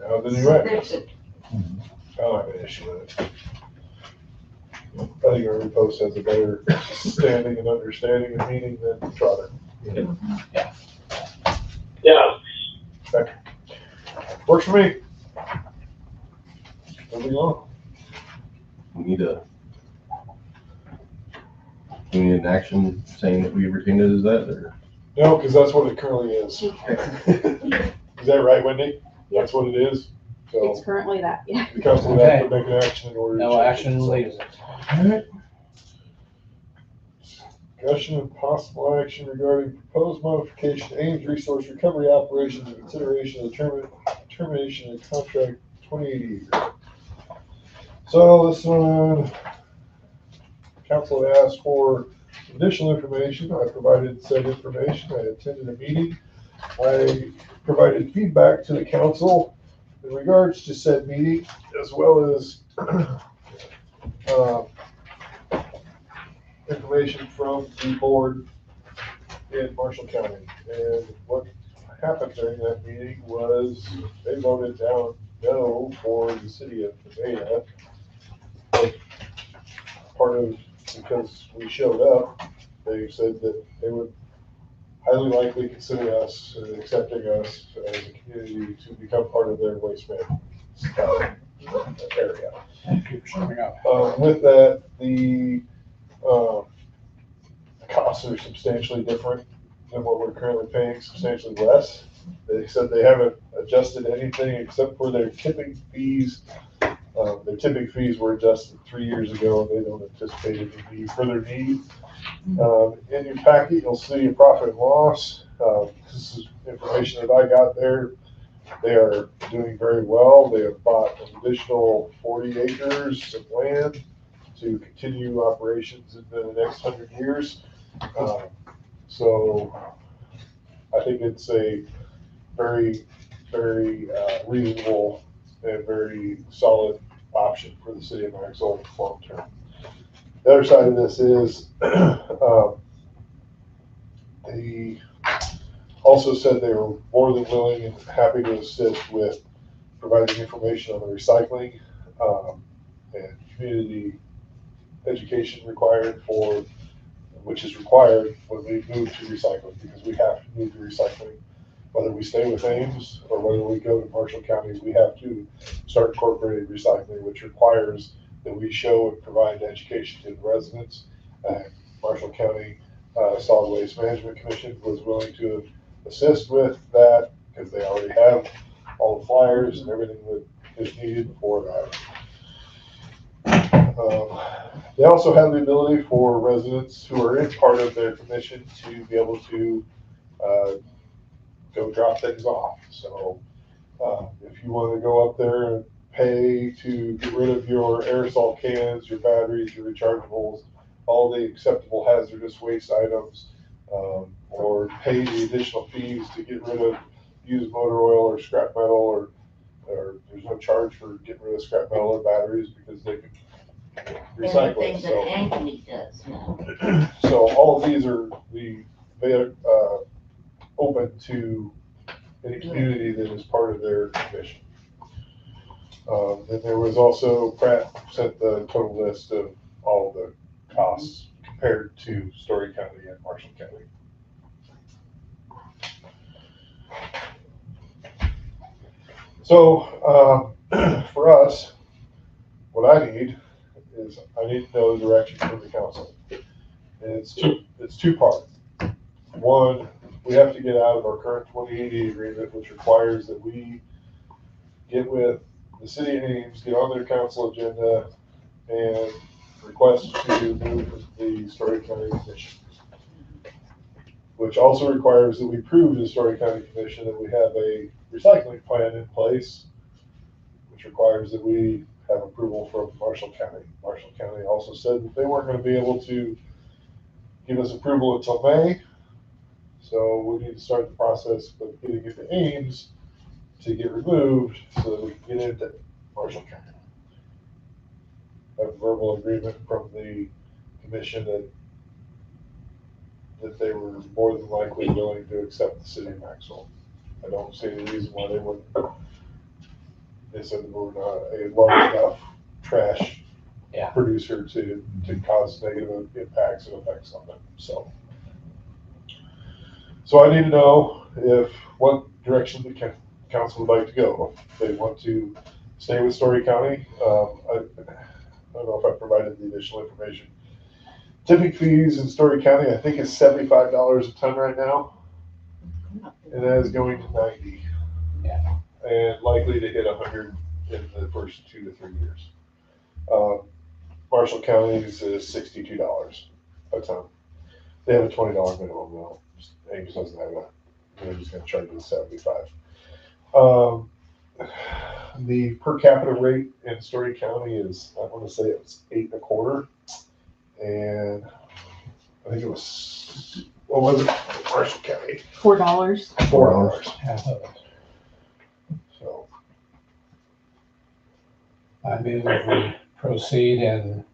Now the new address. sufficient. I'm not gonna issue it. I think Army Post has a better standing and understanding and meaning than Trotter. Yeah. Okay. Works for me. Moving on. We need do we need an action saying that we retain it as that, or? No, because that's what it currently is. Is that right, Wendy? That's what it is? It's So currently that, yeah. the council would have to make an action in order to. No change it. action leaves it. Alright. Discussion and possible action regarding proposed modification to Ames Resource Recovery Operations and consideration of the termination of contract 2080. So this one, council asked for additional information. I provided said information. I attended a meeting. I provided feedback to the council in regards to said meeting, as well as information from the board in Marshall County. And what happened during that meeting was they voted down no for the city of Nevada. Part of, because we showed up, they said that they would highly likely consider us, accepting us as a community to become part of their waste management area. Thank you for showing up. With that, the costs are substantially different than what we're currently paying, substantially less. They said they haven't adjusted anything except for their tipping fees. Their tipping fees were adjusted 3 years ago, and they don't anticipate any further need. In your packet, you'll see a profit and loss. This is information that I got there. They are doing very well. They have bought an additional 40 acres of land to continue operations in the next 100 years. So I think it's a very, very reasonable and very solid option for the city of Maxwell long term. The other side of this is they also said they were more than willing and happy to assist with providing information on the recycling and community education required which is required when we move to recycling, because we have to move to recycling. Whether we stay with Ames or whether we go to Marshall County, we have to start incorporating recycling, which requires that we show and provide education to the residents. Marshall County Solid Waste Management Commission was willing to assist with that because they already have all the flyers and everything that is needed for that. They also have the ability for residents who are in part of their commission to be able to go drop things off. So if you want to go up there and pay to get rid of your aerosol cans, your batteries, your rechargeables, all the acceptable hazardous waste items, or pay the additional fees to get rid of used motor oil or scrap metal, or there's no charge for getting rid of scrap metal or batteries because they can recycle it. Anything that Anthony does now. So all of these are open to any community that is part of their commission. Then there was also, Pratt sent the total list of all the costs compared to Story County and Marshall County. So for us, what I need is I need to know the direction from the council. And it's two parts. One, we have to get out of our current 2080 agreement, which requires that we get with the city of Ames, get on their council agenda, and request to move the Story County Commission. Which also requires that we prove to the Story County Commission that we have a recycling plan in place, which requires that we have approval from Marshall County. Marshall County also said that they weren't going to be able to give us approval until May. So we need to start the process of getting it to Ames to get removed so that we can get into Marshall County. A verbal agreement from the commission that they were more than likely willing to accept the city of Maxwell. I don't see any reason why they wouldn't. They said that we're not a large enough trash producer to cause negative impacts and effects on them. So I need to know what direction the council would like to go. If they want to stay with Story County, I don't know if I provided the additional information. Tipping fees in Story County, I think is $75 a ton right now, and that is going to 90. Yeah. And likely to hit 100 in the first 2 to 3 years. Marshall County's is $62 a ton. They have a $20 minimum though. Ames doesn't have that. They're just going to charge you 75. The per capita rate in Story County is, I want to say it was 8.25, and I think it was, what was it? Marshall County. $4. $4. So I move we proceed in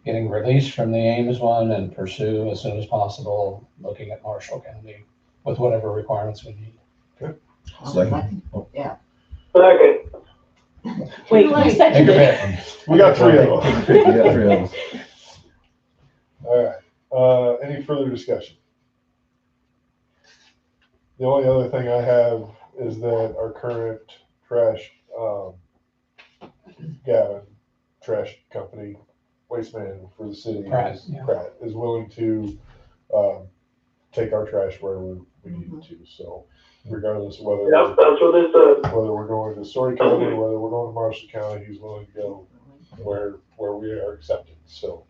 getting released from the Ames one and pursue as soon as possible, looking at Marshall County with whatever requirements we need. Second. Yeah. Second. Wait, who Take seconded your it? pick. we got 3 of them. Yeah, 3 of them. All right. Any further discussion? The only other thing I have is that our current trash, Gavin, trash company, waste management for the city, Pratt, yeah. Pratt, is willing to take our trash wherever we need it to. So regardless of whether Yep, that's what they said. whether we're going to Story County or whether we're going to Marshall County, he's willing to go where we are accepted. So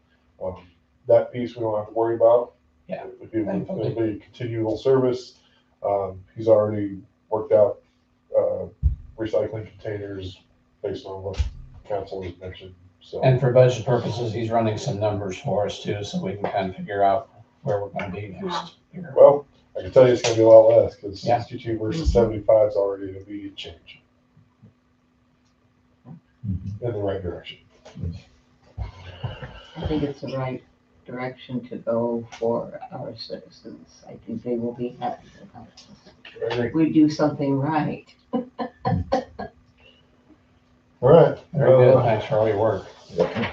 that piece we don't have to worry about. Yeah. It'll be continual service. He's already worked out recycling containers based on what council has mentioned, so. And for budget purposes, he's running some numbers for us too, so we can kind of figure out where we're gonna be next year. Well, I can tell you it's gonna be a lot less, because Yeah. 62 versus 75 is already an immediate change in the right direction. I think it's the right direction to go for our citizens. I think they will be happy about it. I agree. We do something right. All right. Very good, thanks for all your work.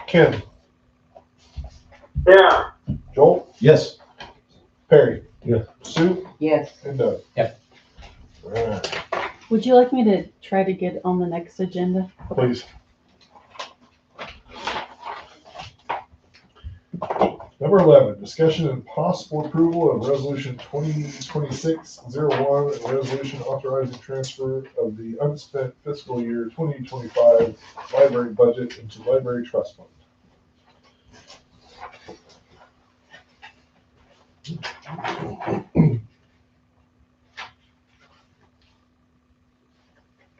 Ken, Yeah, Joel, Yes. Perry. Yes. Sue Yes, and Doug. Yep. All right, Would you like me to try to get on the next agenda? please. Number 11, discussion and possible approval of resolution 2026-01, a resolution authorizing transfer of the unspent fiscal year 2025 library budget into library trust fund.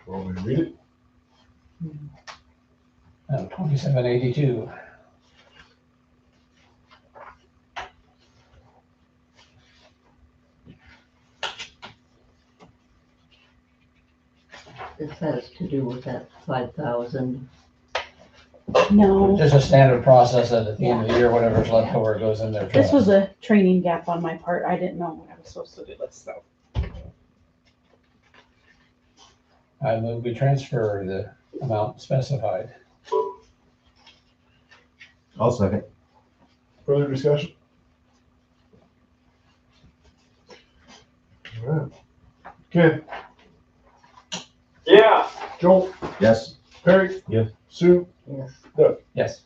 Want me to read it? 2782. this has to do with that 5,000. No, Just a standard process that at the end of the year, whatever's left over goes in their this trust. was a training gap on my part. I didn't know I was supposed to do this, so. I move we transfer the amount specified. I'll second. Further discussion? All right. Ken, yeah, Joel, Yes. Perry. Yes. Sue, Yes, Yes.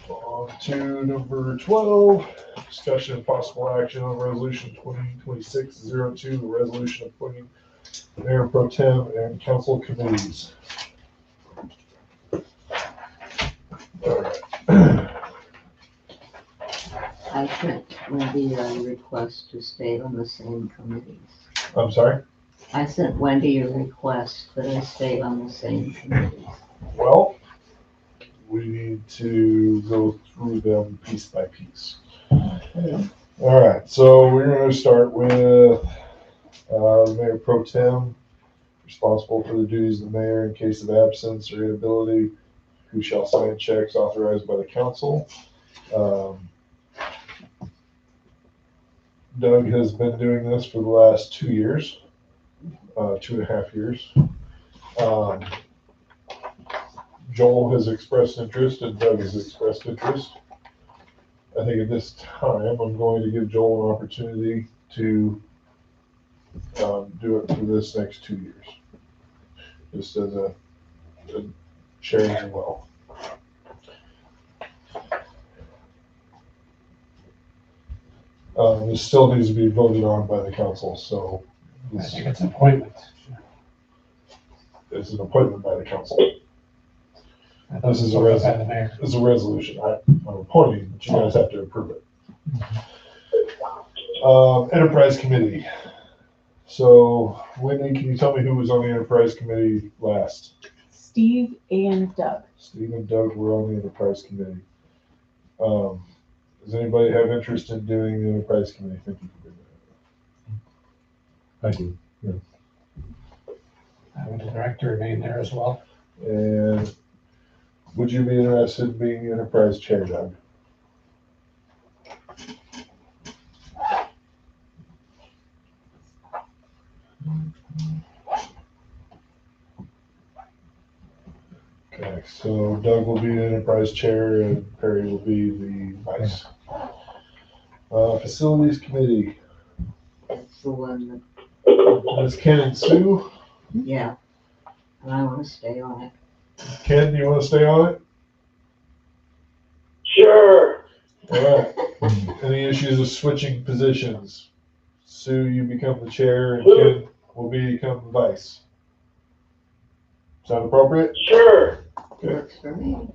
on to number 12, discussion and possible action on resolution 2026-02, a resolution appointing mayor pro tem and council committees. All right. I sent Wendy a request to stay on the same committees. I'm sorry? I sent Wendy a request that I stay on the same committees. Well, we need to go through them piece by piece. All right, so we're going to start with Mayor Pro Tem, responsible for the duties of the mayor in case of absence or inability, who shall sign checks authorized by the council. Doug has been doing this for the last 2 years, 2.5 years. Joel has expressed interest and Doug has expressed interest. I think at this time, I'm going to give Joel an opportunity to do it for this next 2 years. Just as a sharing as well. This still needs to be voted on by the council, so I think it's an appointment. it's an appointment by the council. I thought This is a it was by the mayor. It's a resolution. I'm appointing, but you guys have to approve it. Enterprise Committee. So Wendy, can you tell me who was on the Enterprise Committee last? Steve and Doug. Steve and Doug were on the Enterprise Committee. Does anybody have interest in doing the Enterprise Committee? Thank you for doing I do. I would the director remain there as well. that. And would you be interested in being the Enterprise Chair, Doug? Okay, so Doug will be the Enterprise Chair and Perry will be the Vice. Facilities Committee, It's the one Ms. Ken and Sue. yeah. And I want to stay on it. Ken, do you want to stay on it? sure. All right. Any issues of switching positions? Sue, you become the chair and Ken will become the vice. Sound appropriate? Sure. Okay. Works for me.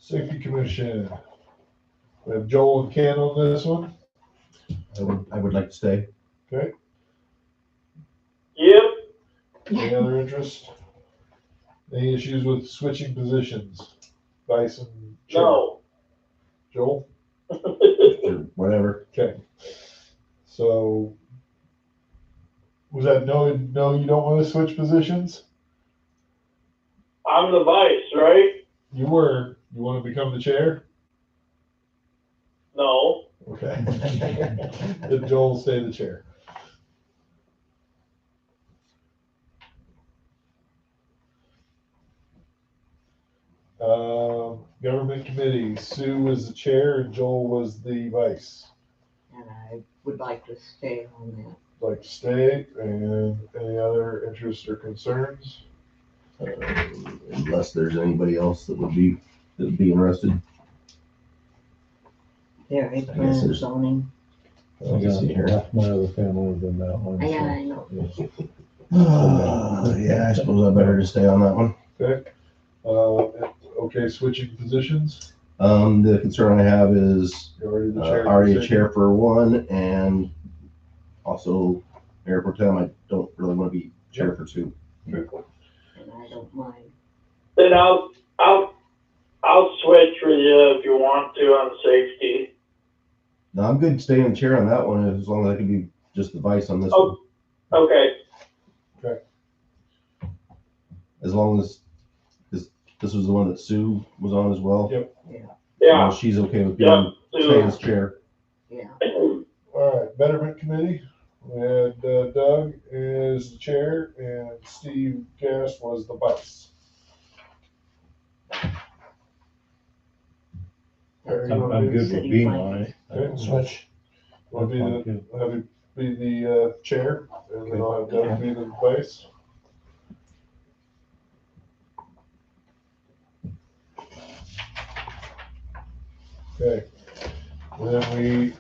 Safety Commission. We have Joel and Ken on this one. I would like to stay. Okay. Yep. Any other interest? Any issues with switching positions? Vice and chair? No. Joel? Or whatever. Okay. So, was that no, you don't want to switch positions? I'm the vice, right? You were. You want to become the chair? No. Okay. Then Joel stay the chair. Government committee, Sue was the chair and Joel was the vice. And I would like to stay on that. Like to stay, and any other interests or concerns? Unless there's anybody else that would be interested. Very guess plan there's- zoning. I got half my other family than that one. Yeah, so, I know. Yeah, I suppose I better just stay on that one. Okay. Okay, switching positions. The concern I have is You're already the chair. already a chair for one, and also Mayor Pro Tem, I don't really want to be chair for two. And I don't mind. Then I'll switch with you if you want to on safety. No, I'm good staying chair on that one as long as I can be just the vice on this Oh. one. Okay. As long as this was the one that Sue was on as well. Yep. Yeah. She's okay with Yeah. being staying as chair. Yeah. All right, Betterment Committee. We had Doug is the chair and Steve Gass was the vice. Harry, you wanna I'm be- good with being on it. Okay. Switch. Want to have you be the chair, and then I'll have Doug be the vice. Okay, and then we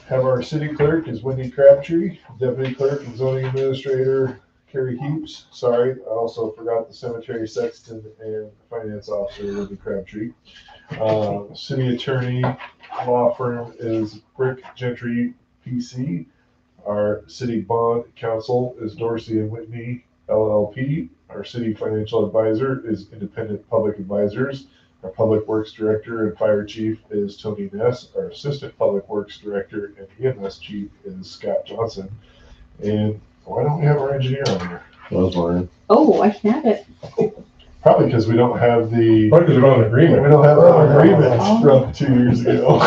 have our city clerk is Wendy Crabtree, deputy clerk and zoning administrator Carrie Heaps. Sorry, I also forgot the cemetery sexton and finance officer Wendy Crabtree. City attorney law firm is Brick Gentry PC. Our city bond counsel is Dorsey and Whitney LLP. Our city financial advisor is Independent Public Advisors. Our public works director and fire chief is Tony Ness. Our assistant public works director and EMS chief is Scott Johnson. And why don't we have our engineer on here? I was wondering. Oh, I can have it. Probably because we don't have the. Probably because we don't have an agreement. We don't have an agreement from 2 years ago.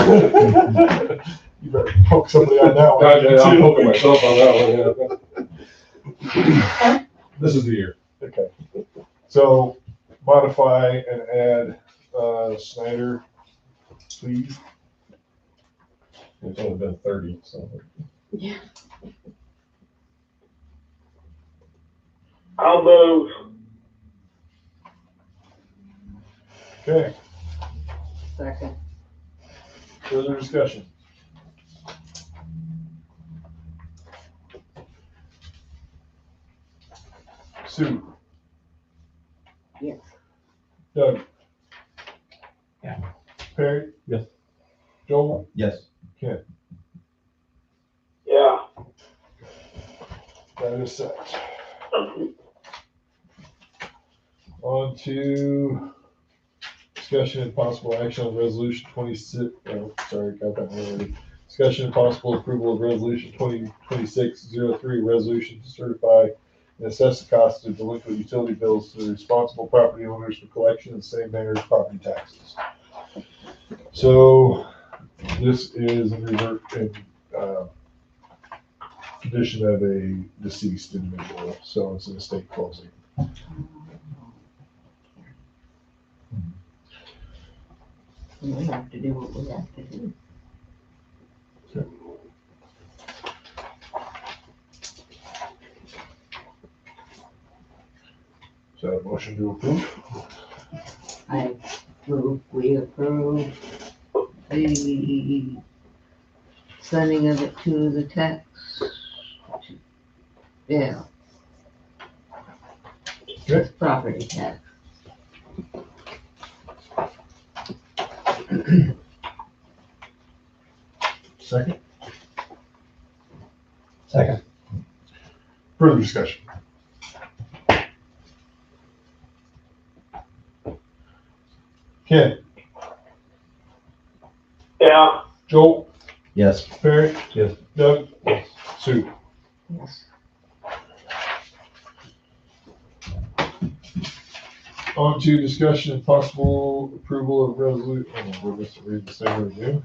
You better poke somebody on that one. I'm poking myself on that one, yeah. This is the year. Okay. So modify and add Snyder, please. It's only been 30, so. Yeah. I'll move. Okay, Second. further discussion. Sue? Yes. Doug? Yeah. Perry? Yes. Joel? Yes. Ken? Yeah. That is set. On to discussion and possible action on resolution 26, oh, sorry, got that one already. Discussion and possible approval of resolution 2026-03, resolution to certify and assess the cost of delinquent utility bills to the responsible property owners for collection in the same manner as property taxes. So this is in condition of a deceased individual, so it's an estate closing. We have to do what we have to do. Is that a motion to approve? I we approve the sending of it to the tax. Yeah. Okay. Property tax. Second. Second. Further discussion? Ken, Yeah, Joel, Yes. Barry, Yes. Doug, Sue. Yes. On to discussion and possible approval of resolution. We'll just read the same review.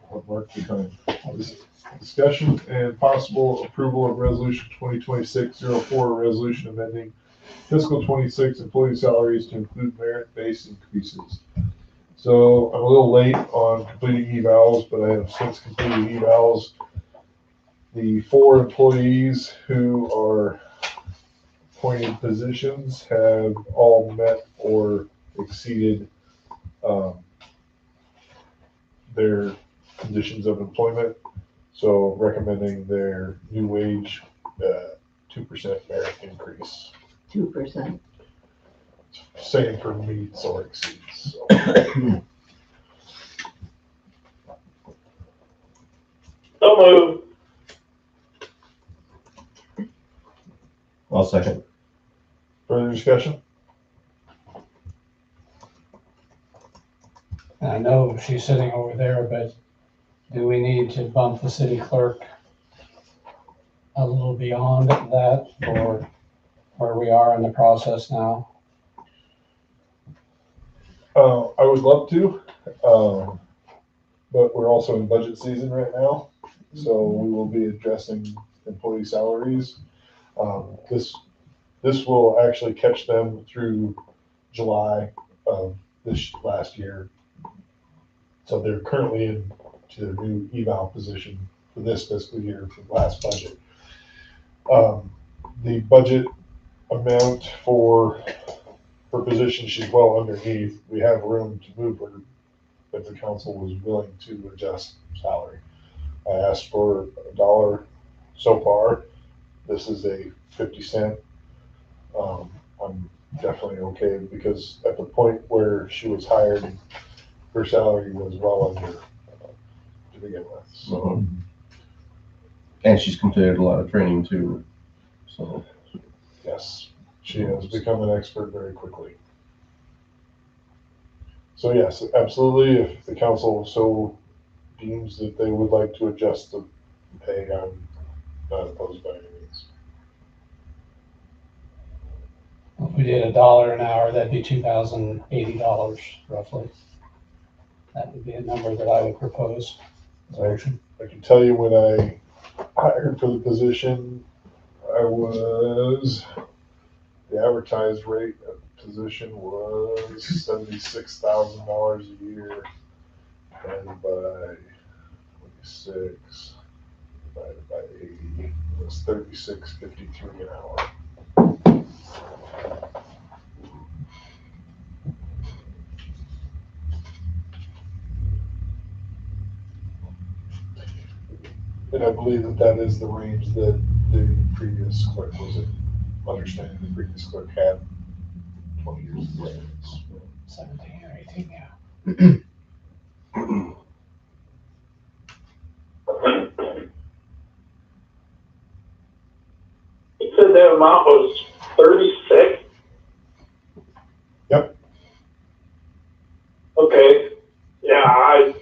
What mark behind? Discussion and possible approval of resolution 2026-04, resolution amending fiscal 26 employee salaries to include merit-based increases. So I'm a little late on completing evals, but I have since completed evals. The 4 employees who are appointed positions have all met or exceeded their conditions of employment. So recommending their new wage, 2% merit increase. 2%. Same for meets or exceeds. So. so moved. I'll second. Further discussion? I know she's sitting over there, but do we need to bump the city clerk a little beyond that, or where we are in the process now? I would love to, but we're also in budget season right now, so we will be addressing employee salaries. This will actually catch them through July of this last year. So they're currently into their new eval position for this fiscal year for the last budget. The budget amount for her position, she's well underneath. We have room to move her if the council was willing to adjust salary. I asked for $1 so far. This is a 50-cent. I'm definitely okay because at the point where she was hired, her salary was well under to begin with. So, And she's completed a lot of training too. So yes, she has become an expert very quickly. So yes, absolutely. If the council so deems that they would like to adjust the pay, I'm not opposed by any means. If we did $1 an hour, that'd be $2,080 roughly. That would be a number that I would propose. I can tell you when I hired for the position, the advertised rate of the position was $76,000 a year, and by 26 divided by 80 was $36.53 an hour. And I believe that is the range that the previous clerk was in. Understanding the previous clerk had 20 years of experience. 17 or 18, yeah. You said that amount was 36? Yep. Okay. Yeah, I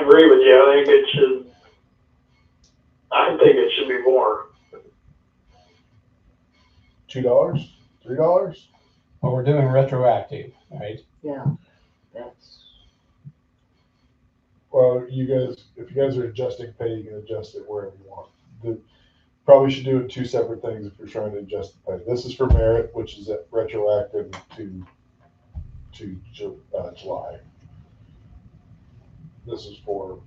agree with you. I think it should be more. $2? $3? Well, we're doing retroactive, right? Yeah, that's, Well, you guys, if you guys are adjusting pay, you can adjust it wherever you want. Probably should do it 2 separate things if you're trying to adjust the pay. This is for merit, which is retroactive to July. This is for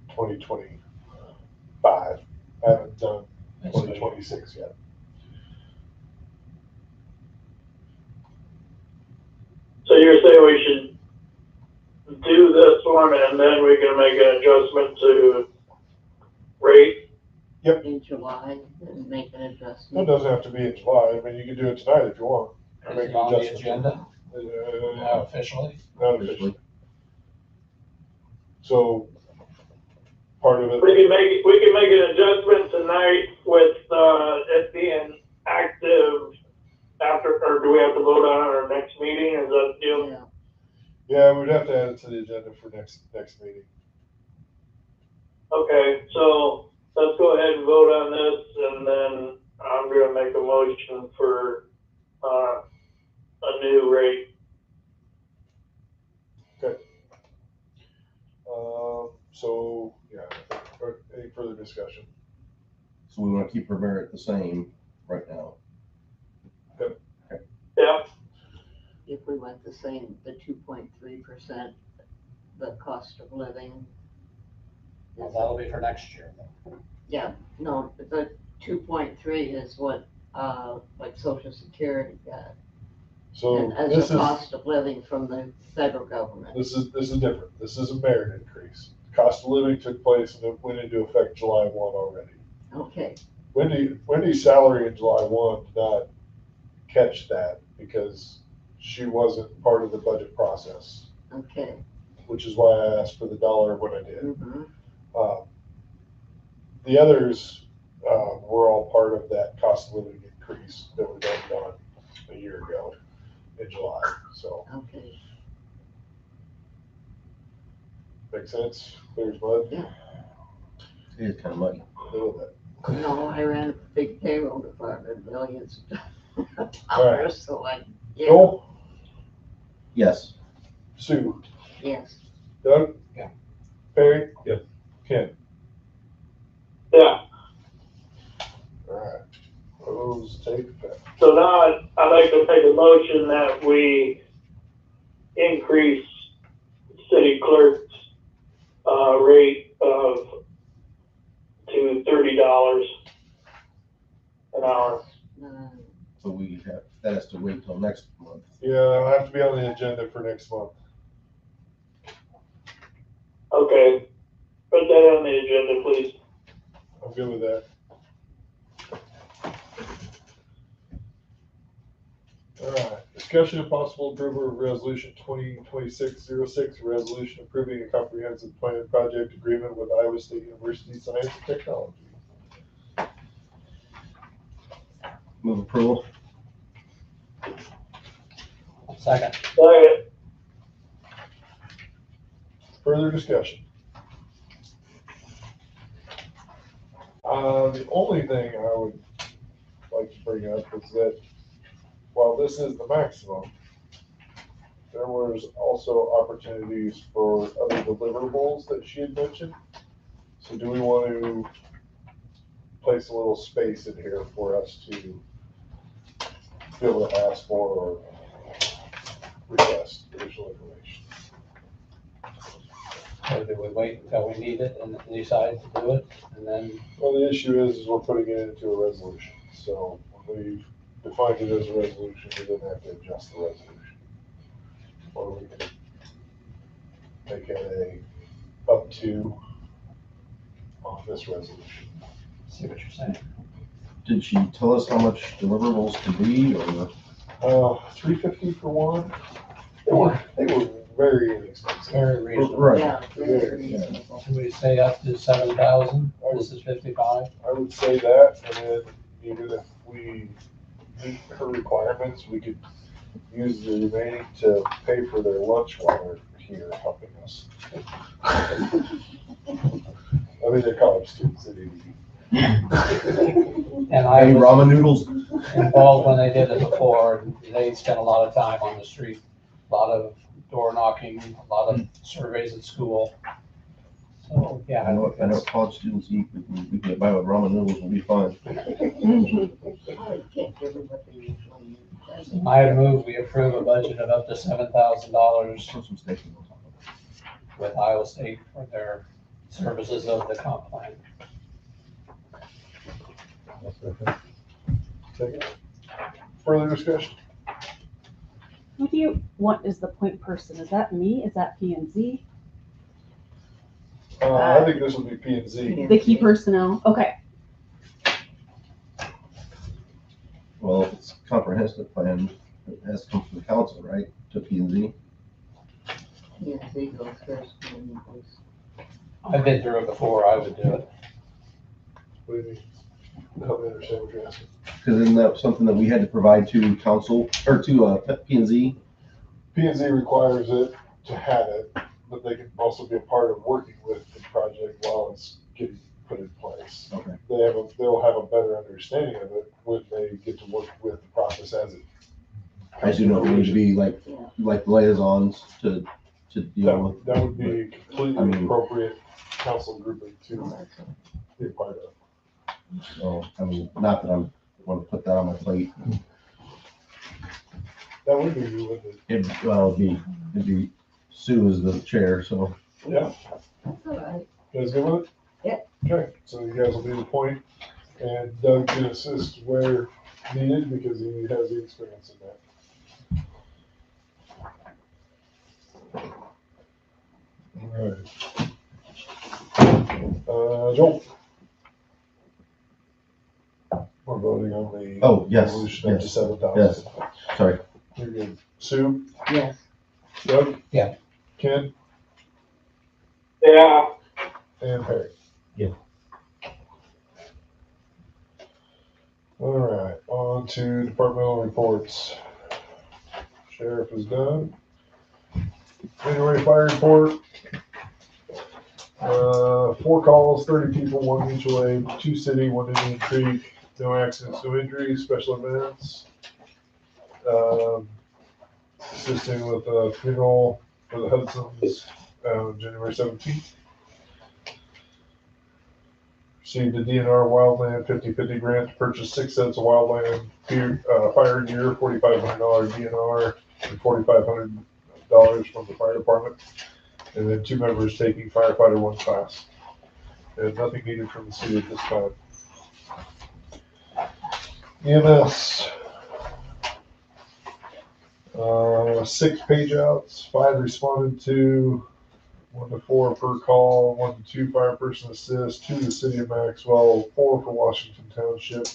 2025. I haven't done 2026 yet. So you're saying we should do this one and then we can make an adjustment to rate? in July, and make an It adjustment. doesn't have to be in July. I mean, you can do it tonight if you want. Is Make it an on the adjustment. agenda? Uh, Not officially? Not officially. So part of it. We can make an adjustment tonight with, it being active after, or do we have to vote on it at our next meeting? Is that the deal? Yeah. Yeah, we'd have to add it to the agenda for next meeting. Okay, so let's go ahead and vote on this, and then I'm gonna make a motion for, a new rate. So, yeah, any further discussion? So we want to keep her merit the same right now. Yeah, If we went the same, the 2.3%, the cost of living. Well, that'll be for next year. Yeah, no, the 2.3 is what, like Social Security got. So And as this a is, cost of living from the federal government. this is different. This is a merit increase. Cost of living took place and it went into effect July 1 already. Okay, Wendy's salary in July 1 did not catch that because she wasn't part of the budget process, okay. which is why I asked for the dollar when I did. Mhm. The others were all part of that cost of living increase that was done a year ago in July. So, Okay, makes sense? Clear as mud? yeah. It is kind of muddy. A little bit. No, I ran a big payroll department, millions of All right. dollars, so yeah, Joel? Yes. Sue? yes. Doug? Yeah. Perry? Yes. Ken? yeah. All right. Those take effect. So now I'd like to make a motion that we increase city clerk's, rate of, to $30 an hour. So that has to wait till next month. Yeah, it'll have to be on the agenda for next month. Okay, put that on the agenda, please. I'm good with that. All right, discussion and possible approval of resolution 2026-06, resolution approving a comprehensive plan project agreement with Iowa State University Science and Technology. Move approval. Second. Second. Further discussion? The only thing I would like to bring up is that while this is the maximum, there was also opportunities for other deliverables that she had mentioned. So do we want to place a little space in here for us to be able to ask for or request additional information? Or do we wait until we need it and decide to do it and then? Well, the issue is we're putting it into a resolution. So when we've defined it as a resolution, we then have to adjust the resolution. Or we can make it a up to on this resolution. See what you're saying. Did she tell us how much deliverables can be, or? $350 for one. They were very inexpensive. Very reasonable. Right. Yeah, very Very, reasonable. Should we say up to 7,000? This is 55. I would say that, and then even if we meet her requirements, we could use the remaining to pay for their lunch while they're here helping us. I mean, they're college students, they need to eat. And I Any was ramen noodles? involved when they did it before. They spent a lot of time on the street, a lot of door knocking, a lot of surveys at school. So, yeah, I know what college students eat. We can get by with ramen noodles, we'll be fine. I can't give them what they usually use. I move we approve a budget of up to $7,000 Put some steak on top of it. with Iowa State for their services of the comp plan. Second. Further discussion? Who do you want as the point person? Is that me? Is that P and Z? I think this would be P and Z. The key personnel? Okay. Well, if it's comprehensive plan, it has to come from the council, right, to P and Z? Yeah, they go first and then goes. I've been through it before, I would do it. What do you mean? Help me understand what you're asking. Because isn't that something that we had to provide to council, or to P&Z? P&Z requires it to have it, but they can also be a part of working with the project while it's getting put in place. Okay. They'll have a better understanding of it when they get to work with the process as it. I do know it needs to be like liaisons to deal with. That would be completely I mean- appropriate council grouping to be a part of. So, I mean, not that I'm, want to put that on my plate. That would be you, wouldn't it? It'd be Sue as the chair, so. Yeah. That's all right. You guys good with it? Yeah. Okay, so you guys will be the point, and Doug can assist where needed because he has the experience in that. All right. Joel? We're voting on the. Oh, yes, Resolution up to yes, 7,000. yes. Sorry. You're good. Sue? Yes. Doug? Yeah. Ken? Yeah. And Perry? Yeah. All right, on to departmental reports. Sheriff is done. January fire report. 4 calls, 30 people, 1 mutual aid, 2 city, 1 Indian Creek, no accidents, no injuries, special events. Assisting with a funeral for the Hudsons, January 17th. Received a DNR wildland 50/50 grant to purchase 6 sets of wildland fire gear, $4,500 DNR, and $4,500 from the fire department. And then 2 members taking firefighter 1 class. And nothing needed from the city at this time. EMS. 6 page outs, 5 responded to, 1 to 4 per call, 1 to 2 fire person assist, 2 to the city of Maxwell, 4 for Washington Township,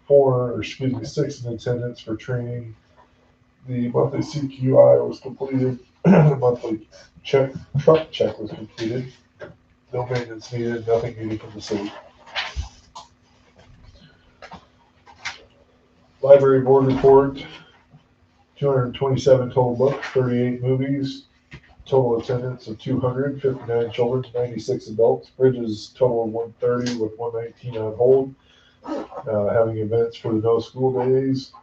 6 in attendance for training. The monthly CQI was completed, the monthly truck check was completed. No maintenance needed, nothing needed from the city. Library board report, 227 total books, 38 movies, total attendance of 200, 59 children, 96 adults. Bridges total of 130 with 119 on hold. Having events for the no school days.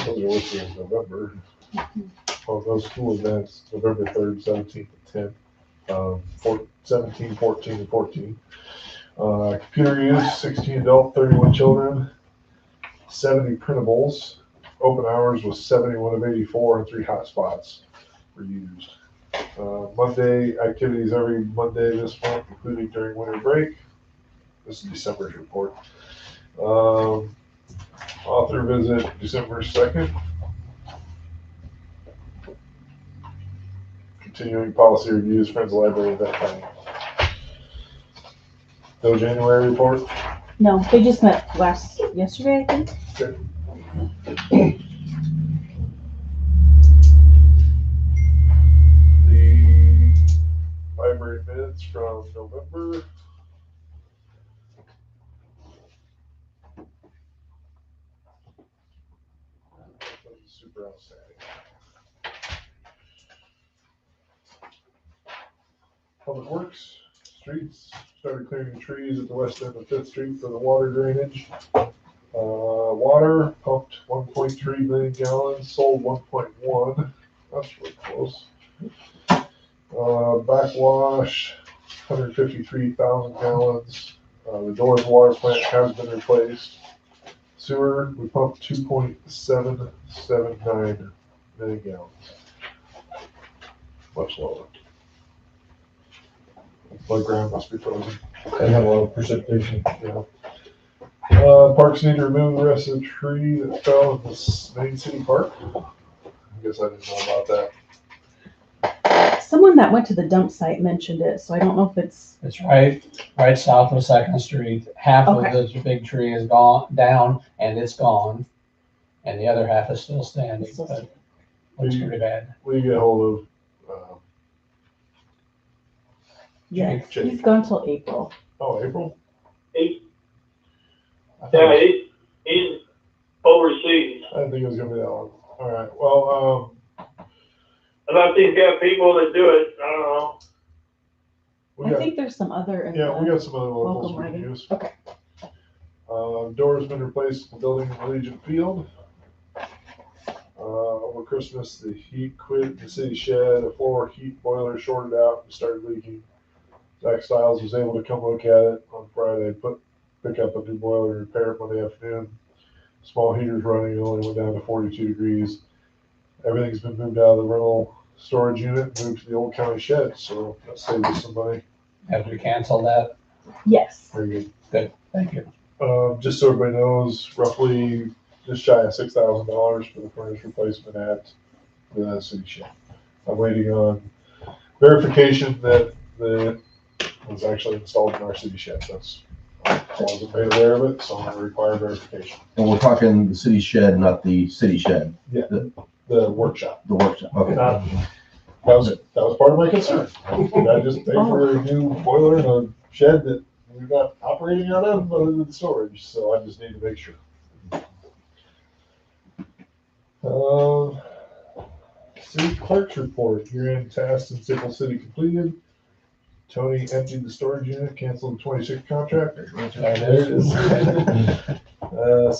Those are listed in November. Well, no school events, November 3rd, 17th, and 10th. 17, 14, and 14. Computer use, 16 adult, 31 children, 70 printables. Open hours was 71 of 84 and 3 hotspots were used. Monday activities every Monday this month, including during winter break. This is December's report. Author visit December 2nd. Continuing policy reviews, Friends Library event planning. No January report? No, they just met yesterday, I think. Okay. The library minutes from November. Super outstanding. Public Works, streets, started clearing the trees at the west end of Fifth Street for the water drainage. Water pumped 1.3 million gallons, sold 1.1. That's really close. Backwash, 153,000 gallons. The Doors water plant has been replaced. Sewer, we pumped 2.779 million gallons. Much lower. My ground must be frozen. And have a lot of precipitation. Yeah. Parks need to remove the rest of the tree that fell in the main city park. I guess I didn't know about that. Someone that went to the dump site mentioned it, so I don't know if it's. It's right south of 2nd Street. Half of Okay. the big tree is gone, down, and it's gone. And the other half is still standing, but looks pretty bad. We get hold of Yes, Jake. he's gone till April. Oh, April? He, I thought yeah, it was- he's overseas. I didn't think it was gonna be that long. All right, well, Unless he's got people that do it, I don't know. we I got, think there's some other in yeah, we the got some other locals welcome we can writing. use. Okay. Doors been replaced in the building in Legion Field. Over Christmas, the heat quit in the city shed, a floor heat boiler shorted out and started leaking. Zach Stiles was able to come look at it on Friday, pick up a new boiler and repair it Monday afternoon. Small heater's running, it only went down to 42 degrees. Everything's been moved out of the rental storage unit, moved to the old county shed, so that saved us some money. Have we canceled that? Yes. Very good. Good, thank you. Just so everybody knows, roughly just shy of $6,000 for the furnace replacement at the city shed. I'm waiting on verification that the was actually installed in our city shed. I wasn't made aware of it, so I'm gonna require verification. And we're talking the city shed, not the city shed, The workshop. the workshop. Okay. That was part of my concern. I just paid for a new boiler in a shed that we're not operating out of, other than storage, so I just need to make sure. City clerk's report, year-end tasks in Sickle City completed. Tony emptied the storage unit, canceled the 26 contract. There it is.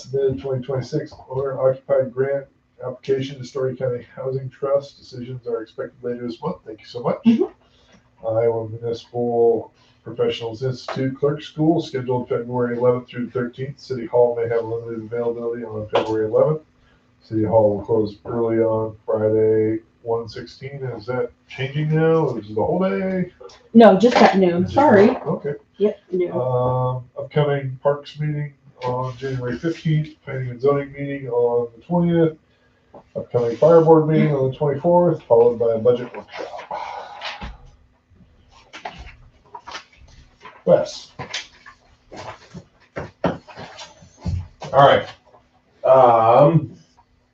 Submitted 2026 owner occupied grant application to Story County Housing Trust. Decisions are expected later this month. Thank you so much. Iowa Municipal Professionals Institute Clerk School scheduled February 11th through 13th. City Hall may have limited availability on February 11th. City Hall will close early on Friday, 1/16. Is that changing now? Is it the whole day? No, just at noon. Sorry. Okay. Yep, noon. Upcoming Parks meeting on January 15th, Planning and Zoning meeting on the 20th, upcoming Fire Board meeting on the 24th, followed by a budget workshop. Wes. All right.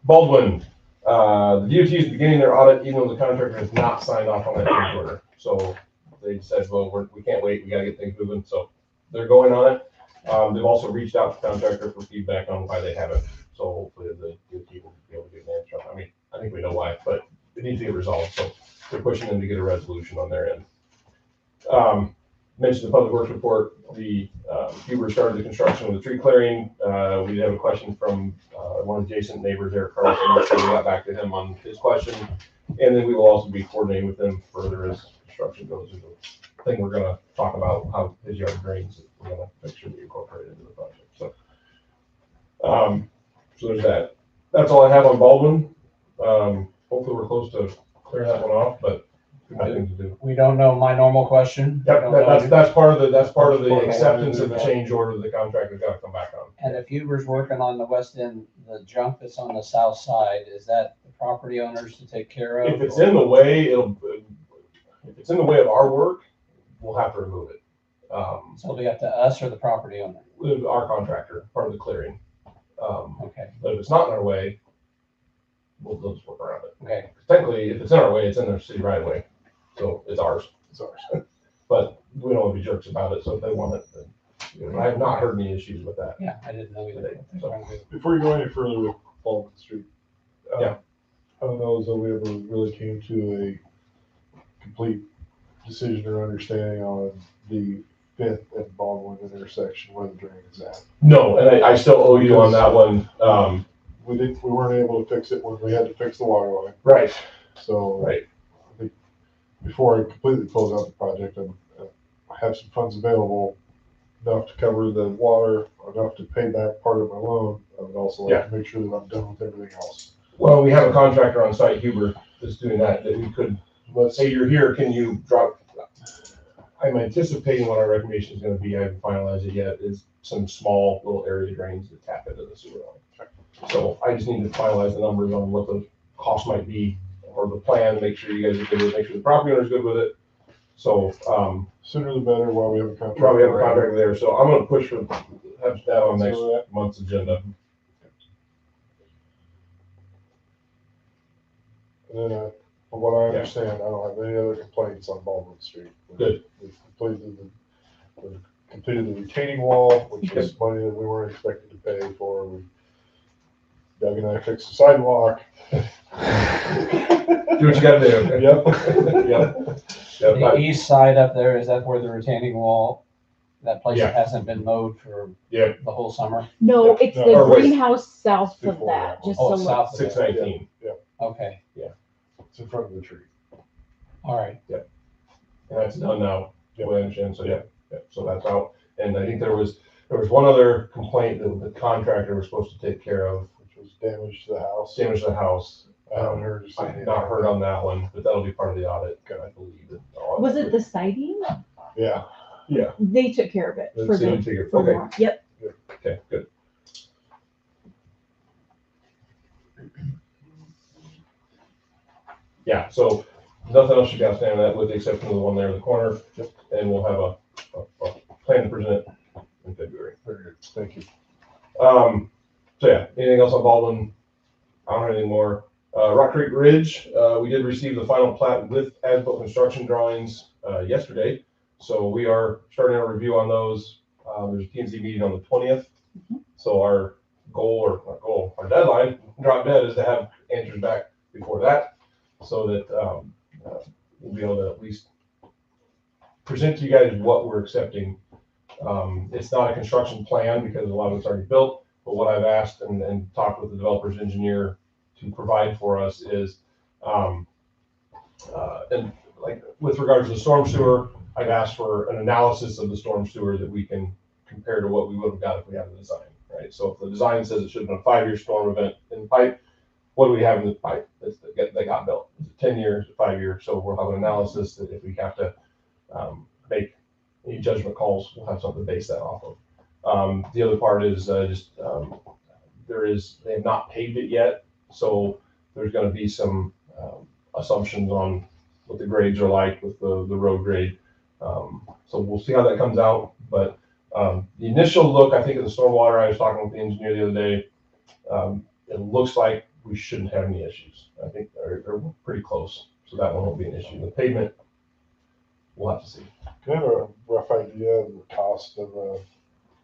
Baldwin, the DOT is beginning their audit, even though the contractor has not signed off on that change order. So they said, well, we can't wait, we gotta get things moving, so they're going on it. They've also reached out to the contractor for feedback on why they haven't, so hopefully the DOT will be able to get an answer. I mean, I think we know why, but it needs to get resolved, so they're pushing them to get a resolution on their end. Mentioned the public works report, the Huber started the construction of the tree clearing. We have a question from one of the adjacent neighbors, Eric Carlson, so we got back to him on his question. And then we will also be coordinating with them further as construction goes. There's a thing we're gonna talk about, how his yard drains, we're gonna make sure we incorporate it into the project, so. So there's that. That's all I have on Baldwin. Hopefully we're close to clearing that one off, but we got things to do. We don't know my normal question. We Yep, don't know that's part of the Okay. acceptance of the change order the contractor's gotta come back on. And if Huber's working on the west end, the junk that's on the south side, is that the property owners to take care of? If it's in the way, if it's in the way of our work, we'll have to remove it. So it'll be up to us or the property owner? With our contractor, part of the clearing. Okay, But if it's not in our way, we'll just work around it. okay. Technically, if it's in our way, it's in their city right away, so it's ours. It's ours. But we don't want to be jerks about it, so if they want it, then, you know, I have not heard any issues with that. Yeah, I didn't know either. what they're trying to do. Before you go any further with Baldwin Street. Yeah. I don't know as though we ever really came to a complete decision or understanding on the 5th and Baldwin intersection where the drain is at. No, and I still owe you on that one. We weren't able to fix it when we had to fix the water line. Right. So Right. I think before I completely close out the project, I have some funds available, enough to cover the water, enough to pay back part of my loan. I would also like to make sure that I'm done with everything else. Well, we have a contractor on site, Huber, that's doing that we could, let's say you're here, can you drop? I'm anticipating what our recommendation is gonna be, I haven't finalized it yet, is some small little area drains that tap into the sewer line. So I just need to finalize the numbers on what the cost might be, or the plan, make sure you guys are good with it, make sure the property owner's good with it. So, Sooner the better while we have a contract. probably have a contract there, so I'm gonna push for, have that on next So month's agenda. And then From what I understand, I don't have any other complaints on Baldwin Street. Good. We've completed the retaining wall, which was money that we weren't expected to pay for. Doug and I fixed the sidewalk. Do what you gotta do. Yep. Yep. The east side up there, is that where the retaining wall, that place Yeah. that hasn't been mowed for Yeah. the whole summer? No, it's No, the or west. greenhouse south of Before that, that just Oh, a it's little. south of it. 619. Okay, It's in front of the tree. all right. And that's done now, you understand, so yeah, so that's out. And I think there was one other complaint that the contractor was supposed to take care of, Which was damage to the house. damage to the house. I haven't heard. I have not heard on that one, but that'll be part of the audit, I believe. Was it the siding? Yeah. They took care of it The for city the, took it- for okay. more. Yep. Okay, good. Yeah, so nothing else you got standing on that with the exception of the one there in the corner. And we'll have a plan to present in February. Very good. Thank you. So yeah, anything else on Baldwin? I don't have anything more. Rock Creek Ridge, we did receive the final plat with as-built construction drawings, yesterday. So we are starting our review on those. There's a P&Z meeting on the 20th. So our our deadline, drop dead, is to have answers back before that, so that, we'll be able to at least present to you guys what we're accepting. It's not a construction plan because a lot of it's already built, but what I've asked and talked with the developer's engineer to provide for us is, and like with regards to the storm sewer, I've asked for an analysis of the storm sewer that we can compare to what we would have got if we had the design, right? So if the design says it should have been a 5-year storm event in the pipe, what do we have in the pipe that got built? Is it 10 years, 5 years? So we'll have an analysis that if we have to make any judgment calls, we'll have something to base that off of. The other part is they have not paved it yet, so there's going to be some assumptions on what the grades are like with the road grade. So we'll see how that comes out. But the initial look, I think, of the stormwater, I was talking with the engineer the other day, it looks like we shouldn't have any issues. I think they're pretty close, so that one won't be an issue. The pavement, we'll have to see. Can I have a rough idea of the cost of a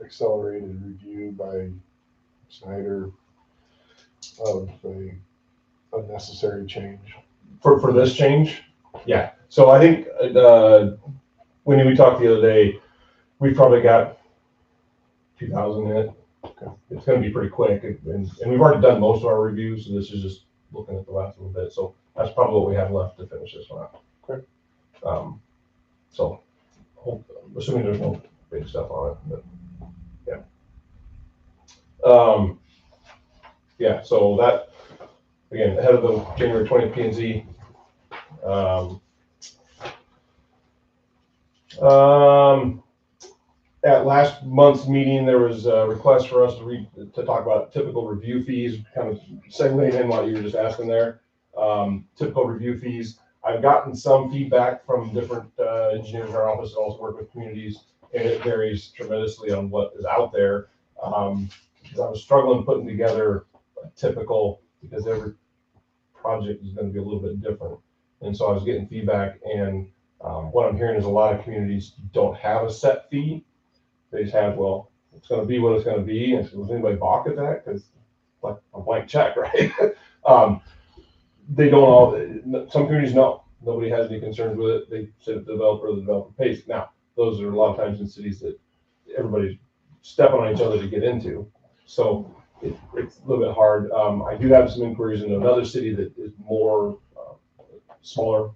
accelerated review by Snyder of a unnecessary change? For this change? Yeah. So I think, when we talked the other day, we've probably got 2,000 in it. Okay. It's gonna be pretty quick, and we've already done most of our reviews, so this is just looking at the last little bit. So that's probably what we have left to finish this one out. Okay. So, assuming there's no big stuff on it, but yeah. Yeah, so that, again, ahead of the January 20th P&Z. At last month's meeting, there was a request for us to talk about typical review fees, kind of segueing in what you were just asking there. Typical review fees. I've gotten some feedback from different engineers in our office that also work with communities, and it varies tremendously on what is out there. Because I was struggling putting together a typical, because every project is going to be a little bit different. And so I was getting feedback, and what I'm hearing is a lot of communities don't have a set fee. They just have, well, it's going to be what it's going to be. And so does anybody balk at that? Because like a blank check, right? They don't all, some communities, no, nobody has any concerns with it. They send it to the developer pays. Now, those are a lot of times in cities that everybody's stepping on each other to get into. So it's a little bit hard. I do have some inquiries in another city that is more smaller,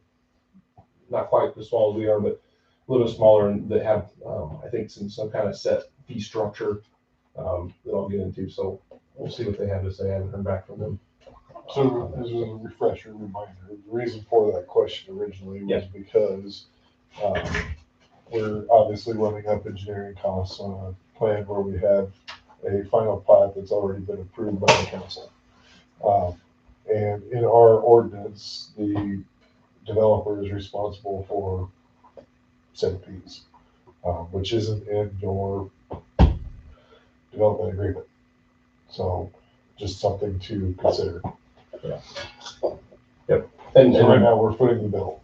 not quite as small as we are, but a little bit smaller, and that have, I think, some kind of set fee structure that I'll get into. So we'll see what they have to say. I haven't heard back from them. So as a refresher reminder, the reason for that question originally was because we're obviously running up engineering costs on a plan where we have a final plat that's already been approved by the council. And in our ordinance, the developer is responsible for set fees, which isn't in your development agreement. So just something to consider. Yeah. Yep. And, So right and now, we're footing the bill.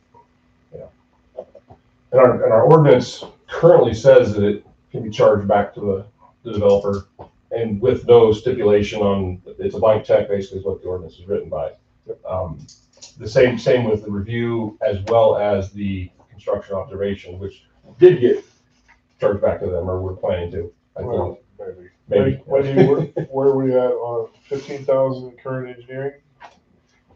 our ordinance currently says that it can be charged back to the developer, and with no stipulation on, it's a blank check, basically is what the ordinance is written by. The same with the review as well as the construction observation, which did get charged back to them, or we're planning to, I think. Well, Maybe. Where are we at on 15,000 current engineering?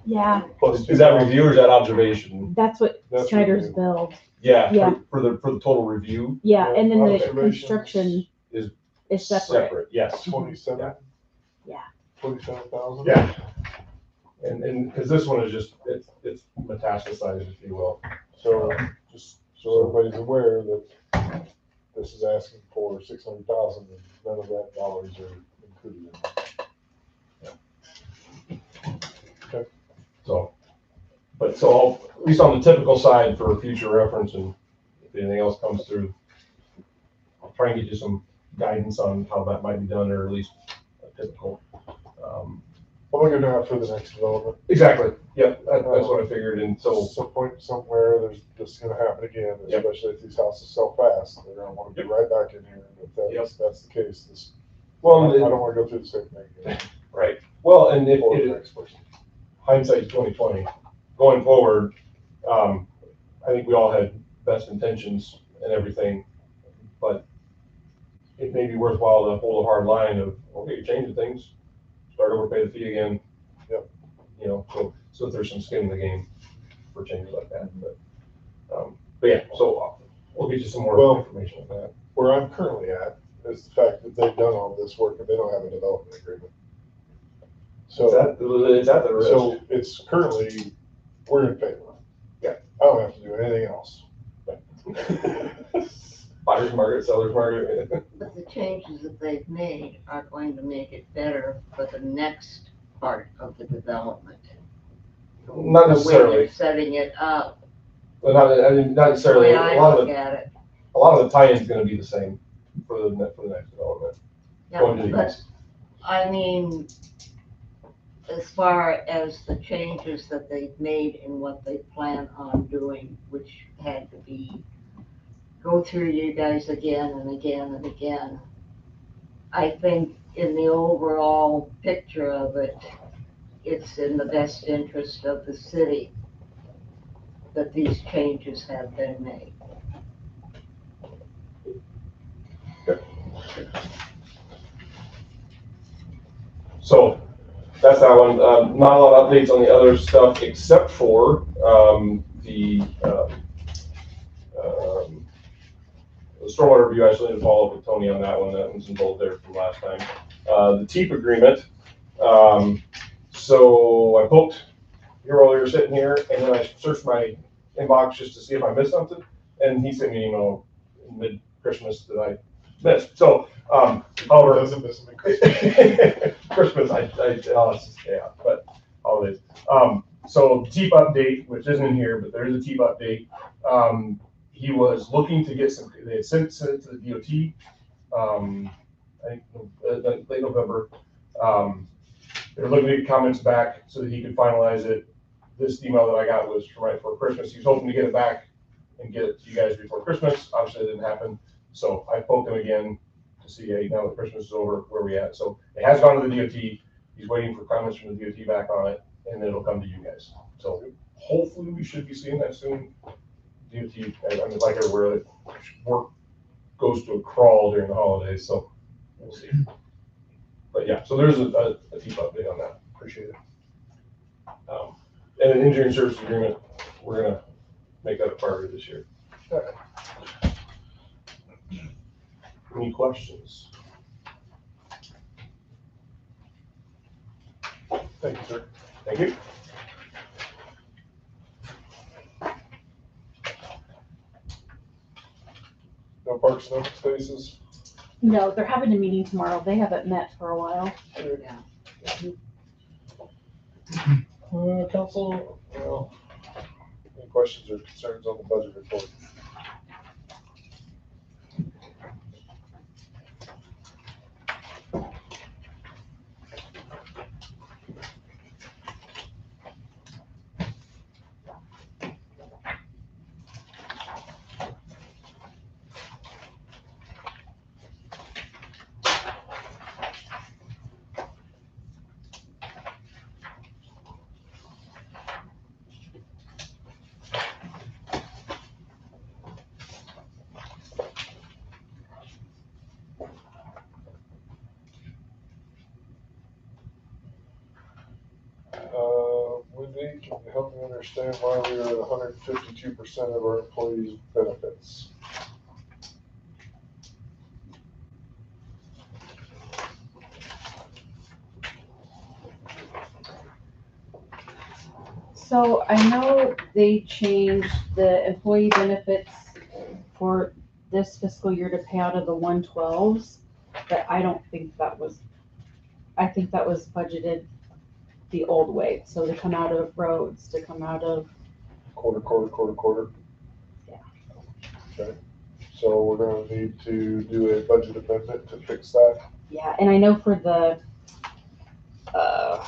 Yeah, Plus Is that review or is that observation? that's what That's Schneider's review. billed. Yeah, Yeah. for the total review Yeah, and then the Observations construction is is separate. separate, yes. 27? Yeah. 27,000? Yeah. And because this one is just, it's metastasized, if you will. So, just so everybody's aware that this is asking for 600,000, and none of that dollars are included in it. So, but so at least on the typical side for future reference, and if anything else comes through, I'll try and get you some guidance on how that might be done, or at least a typical. I'm looking out for the next development. Exactly. Yep. That's what I figured. And so, Some point somewhere, this is gonna happen again, Yep. especially if these houses sell fast. They're gonna wanna be right back in here. And if that's the case, well, I don't wanna go through the same thing again. right. Well, and if For the next person. hindsight's 2020, going forward, I think we all had best intentions and everything, but it may be worthwhile to hold a hard line of, okay, you're changing things, start over, pay the fee again. Yep. You know, so there's some skin in the game for changes like that, but yeah, so we'll get you some more information on that. Where I'm currently at is the fact that they've done all this work and they don't have a development agreement. So. Is that the risk? So it's currently, we're in favor. Yeah. I don't have to do anything else. Buyer's market, seller's market. But the changes that they've made are going to make it better for the next part of the development. Not The way necessarily. they're setting it up, Well, not the necessarily. way A I lot look of at it. the tie-in's gonna be the same for the next development. Going to Yeah, the but, east. I mean, as far as the changes that they've made and what they plan on doing, which had to be, go through you guys again and again and again. I think in the overall picture of it, it's in the best interest of the city that these changes have been made. So that's that one. Not a lot of updates on the other stuff except for the stormwater review. I still need to follow up with Tony on that one. That one's involved there from last time. The TEEP agreement. So I poked here while we were sitting here, and then I searched my inbox just to see if I missed something, and he sent me an email in mid-Christmas that I missed. So, however, Doesn't miss them in Christmas, yeah, but holidays. So TEEP update, which isn't in here, but there is a TEEP update. He was looking to get some, they had sent it to the DOT, I think late November. They were looking to get comments back so that he could finalize it. This email that I got was from right before Christmas. He was hoping to get it back and get it to you guys before Christmas. Obviously, it didn't happen. So I poked him again to see, hey, now that Christmas is over, where we at? So it has gone to the DOT. He's waiting for comments from the DOT back on it, and then it'll come to you guys. So hopefully we should be seeing that soon. DOT, I mean, like everywhere, work goes to a crawl during the holidays, so we'll see. But yeah, so there's a deep update on that. Appreciate it. And an engineering service agreement, we're gonna make that a priority this year. Any questions? Thank you, sir. Thank you. No parks and open spaces? No, they're having a meeting tomorrow. They haven't met for a while. Council, well, any questions or concerns on the budget report? Can you help me understand why we are at 152% of our employees' benefits? So I know they changed the employee benefits for this fiscal year to pay out of the 112s, but I don't think that was, I think that was budgeted the old way. So to come out of roads, to come out of, Quarter. Yeah. Okay, so we're gonna need to do a budget amendment to fix that. yeah, and I know for the,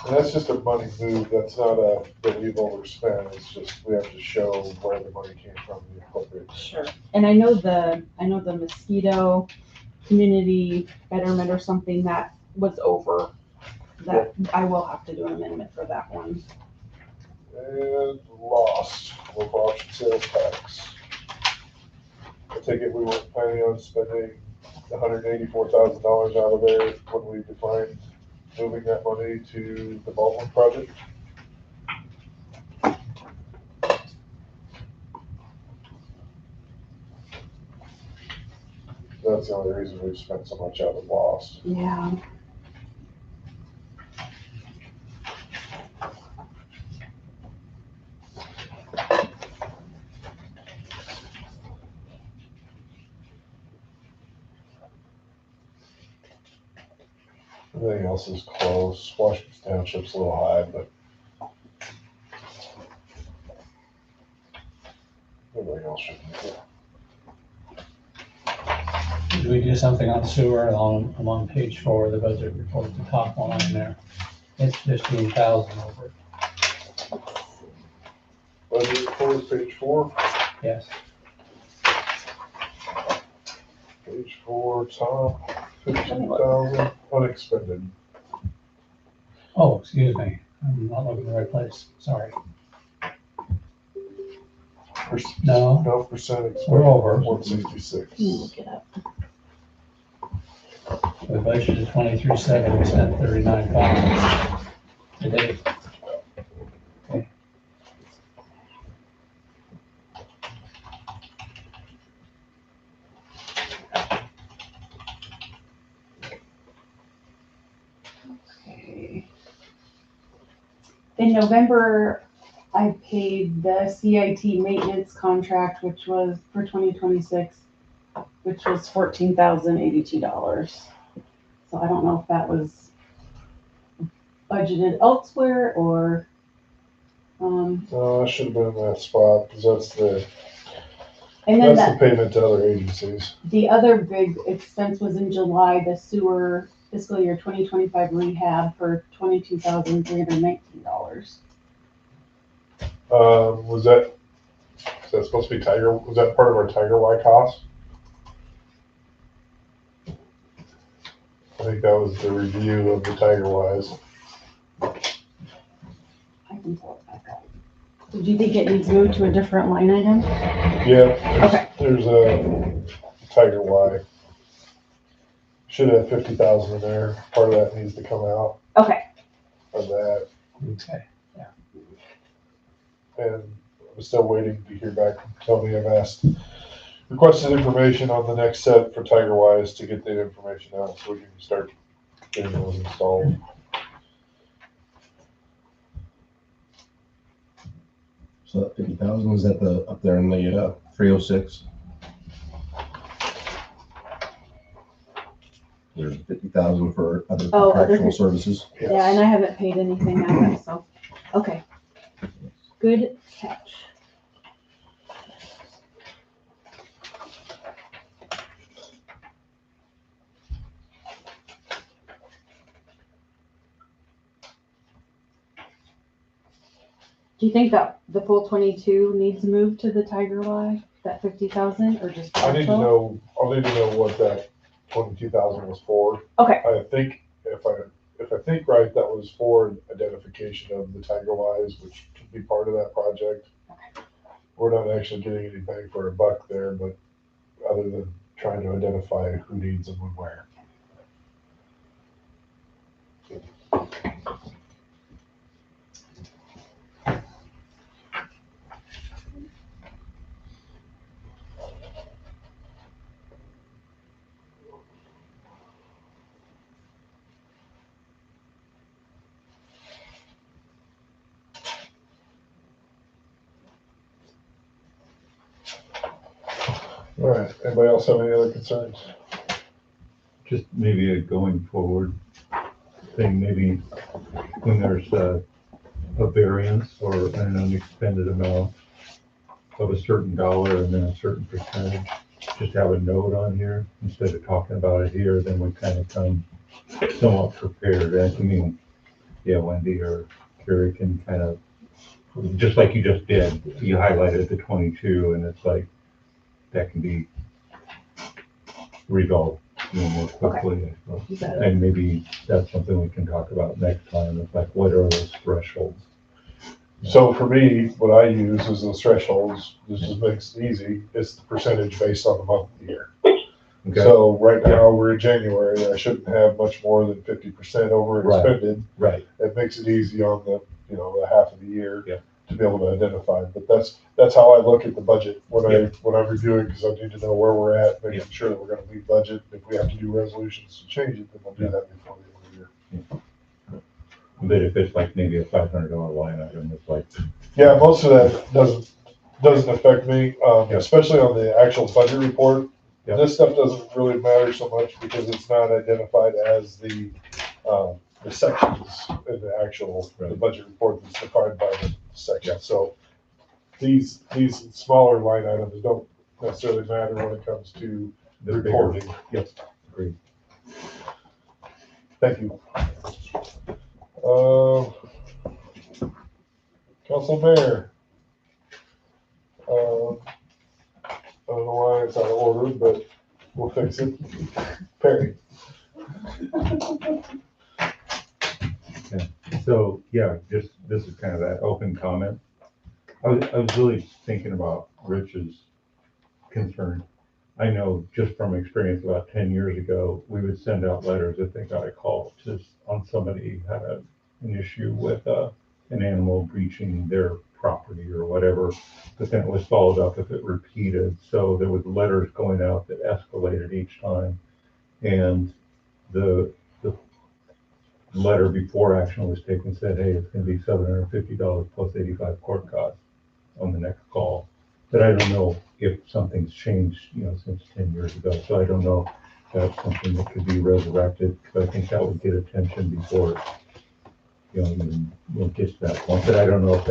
And that's just a money move, that's not that we've overspent, it's just we have to show where the money came from, the appropriate. sure. And I know the mosquito community betterment or something that was over. That I will have to do an amendment for that one. And lost, local option sales tax. I take it we weren't planning on spending $184,000 out of there when we defined moving that money to the Baldwin project. That's the only reason we've spent so much out of lost. Yeah. Everything else is close. Washington Township's a little high, but everything else should be good. Did we do something on sewer along page 4 of the budget report, the top line there? It's 15,000 over. Budget report, page 4. Yes. Page 4, top, 15,000 unexpended. Oh, excuse me. I'm not looking in the right place. Sorry. No. 12% expended. We're over. 166. Look it up. The budget is 23.7, we spent 39.5 today. Okay. Okay. In November, I paid the CIT maintenance contract, which was for 2026, which was $14,082. So I don't know if that was budgeted elsewhere or, No, I should have been in that spot, because and then that's the payment to other agencies. the other big expense was in July, the sewer fiscal year 2025 rehab for $22,319. Was that supposed to be was that part of our Tiger Y cost? I think that was the review of the Tiger Ys. I can pull it back up. Did you think it needs moved to a different line item? Yeah, there's a Tiger Y. Should have 50,000 in there. Part of that needs to come out Okay. of that. Okay. And I'm still waiting to hear back from Tony. I've requested information on the next set for Tiger Wise to get that information out so we can start getting those installed. So that 50,000 is at up there in the 306. There's 50,000 for other contractual services. Yes. Yeah, and I haven't paid anything out of it, so, okay. Good catch. Do you think that the full 22 needs moved to the Tiger Y, that 50,000, or just? I'll need to know what that 22,000 was for. Okay. I think if I think right, that was for identification of the Tiger Wise, which could be part of that project. Okay. We're not actually getting any bang for a buck there, but other than trying to identify who needs them and where. All right, anybody else have any other concerns? Just maybe a going forward thing, maybe when there's a variance or an unexpended amount of a certain dollar and then a certain percentage, just have a note on here instead of talking about it here, then we kind of come somewhat prepared. And I mean, yeah, Wendy or Carrie can kind of, just like you just did, you highlighted the 22 and it's like, that can be resolved, more quickly. I suppose. And maybe that's something we can talk about next time. It's like, what are those thresholds? So for me, what I use is those thresholds, this just makes it easy, it's the percentage based on the month of the year. Okay. So right now, we're in January, I shouldn't have much more than 50% over expended. Right. It makes it easy on the, the half of the year Yeah. to be able to identify. But that's how I look at the budget when I'm reviewing, because I need to know where we're at, making sure that we're gonna meet budget. If we have to do resolutions to change it, then we'll do that before the end of the year. But if it's like maybe a $500 line item, it's like. Yeah, most of that doesn't affect me, especially on the actual budget report. Yeah. This stuff doesn't really matter so much because it's not identified as the sections in the actual the budget report that's defined by the section. Yeah. So these smaller line items don't necessarily matter when it comes to The reporting. bigger. Yep, agreed. Thank you. Council Mayor. I don't know why it's out of order, but we'll fix it. Perry. Okay. So, yeah, just, this is kind of that open comment. I was really thinking about Rich's concern. I know just from experience about 10 years ago, we would send out letters if they got a call just on somebody had an issue with an animal breaching their property or whatever, but then it was followed up if it repeated. So there was letters going out that escalated each time. And the letter before action was taken said, hey, it's going to be $750 plus 85 court costs on the next call. But I don't know if something's changed, since 10 years ago. So I don't know if that's something that could be resurrected, because I think that would get attention before even gets to that point. But I don't know if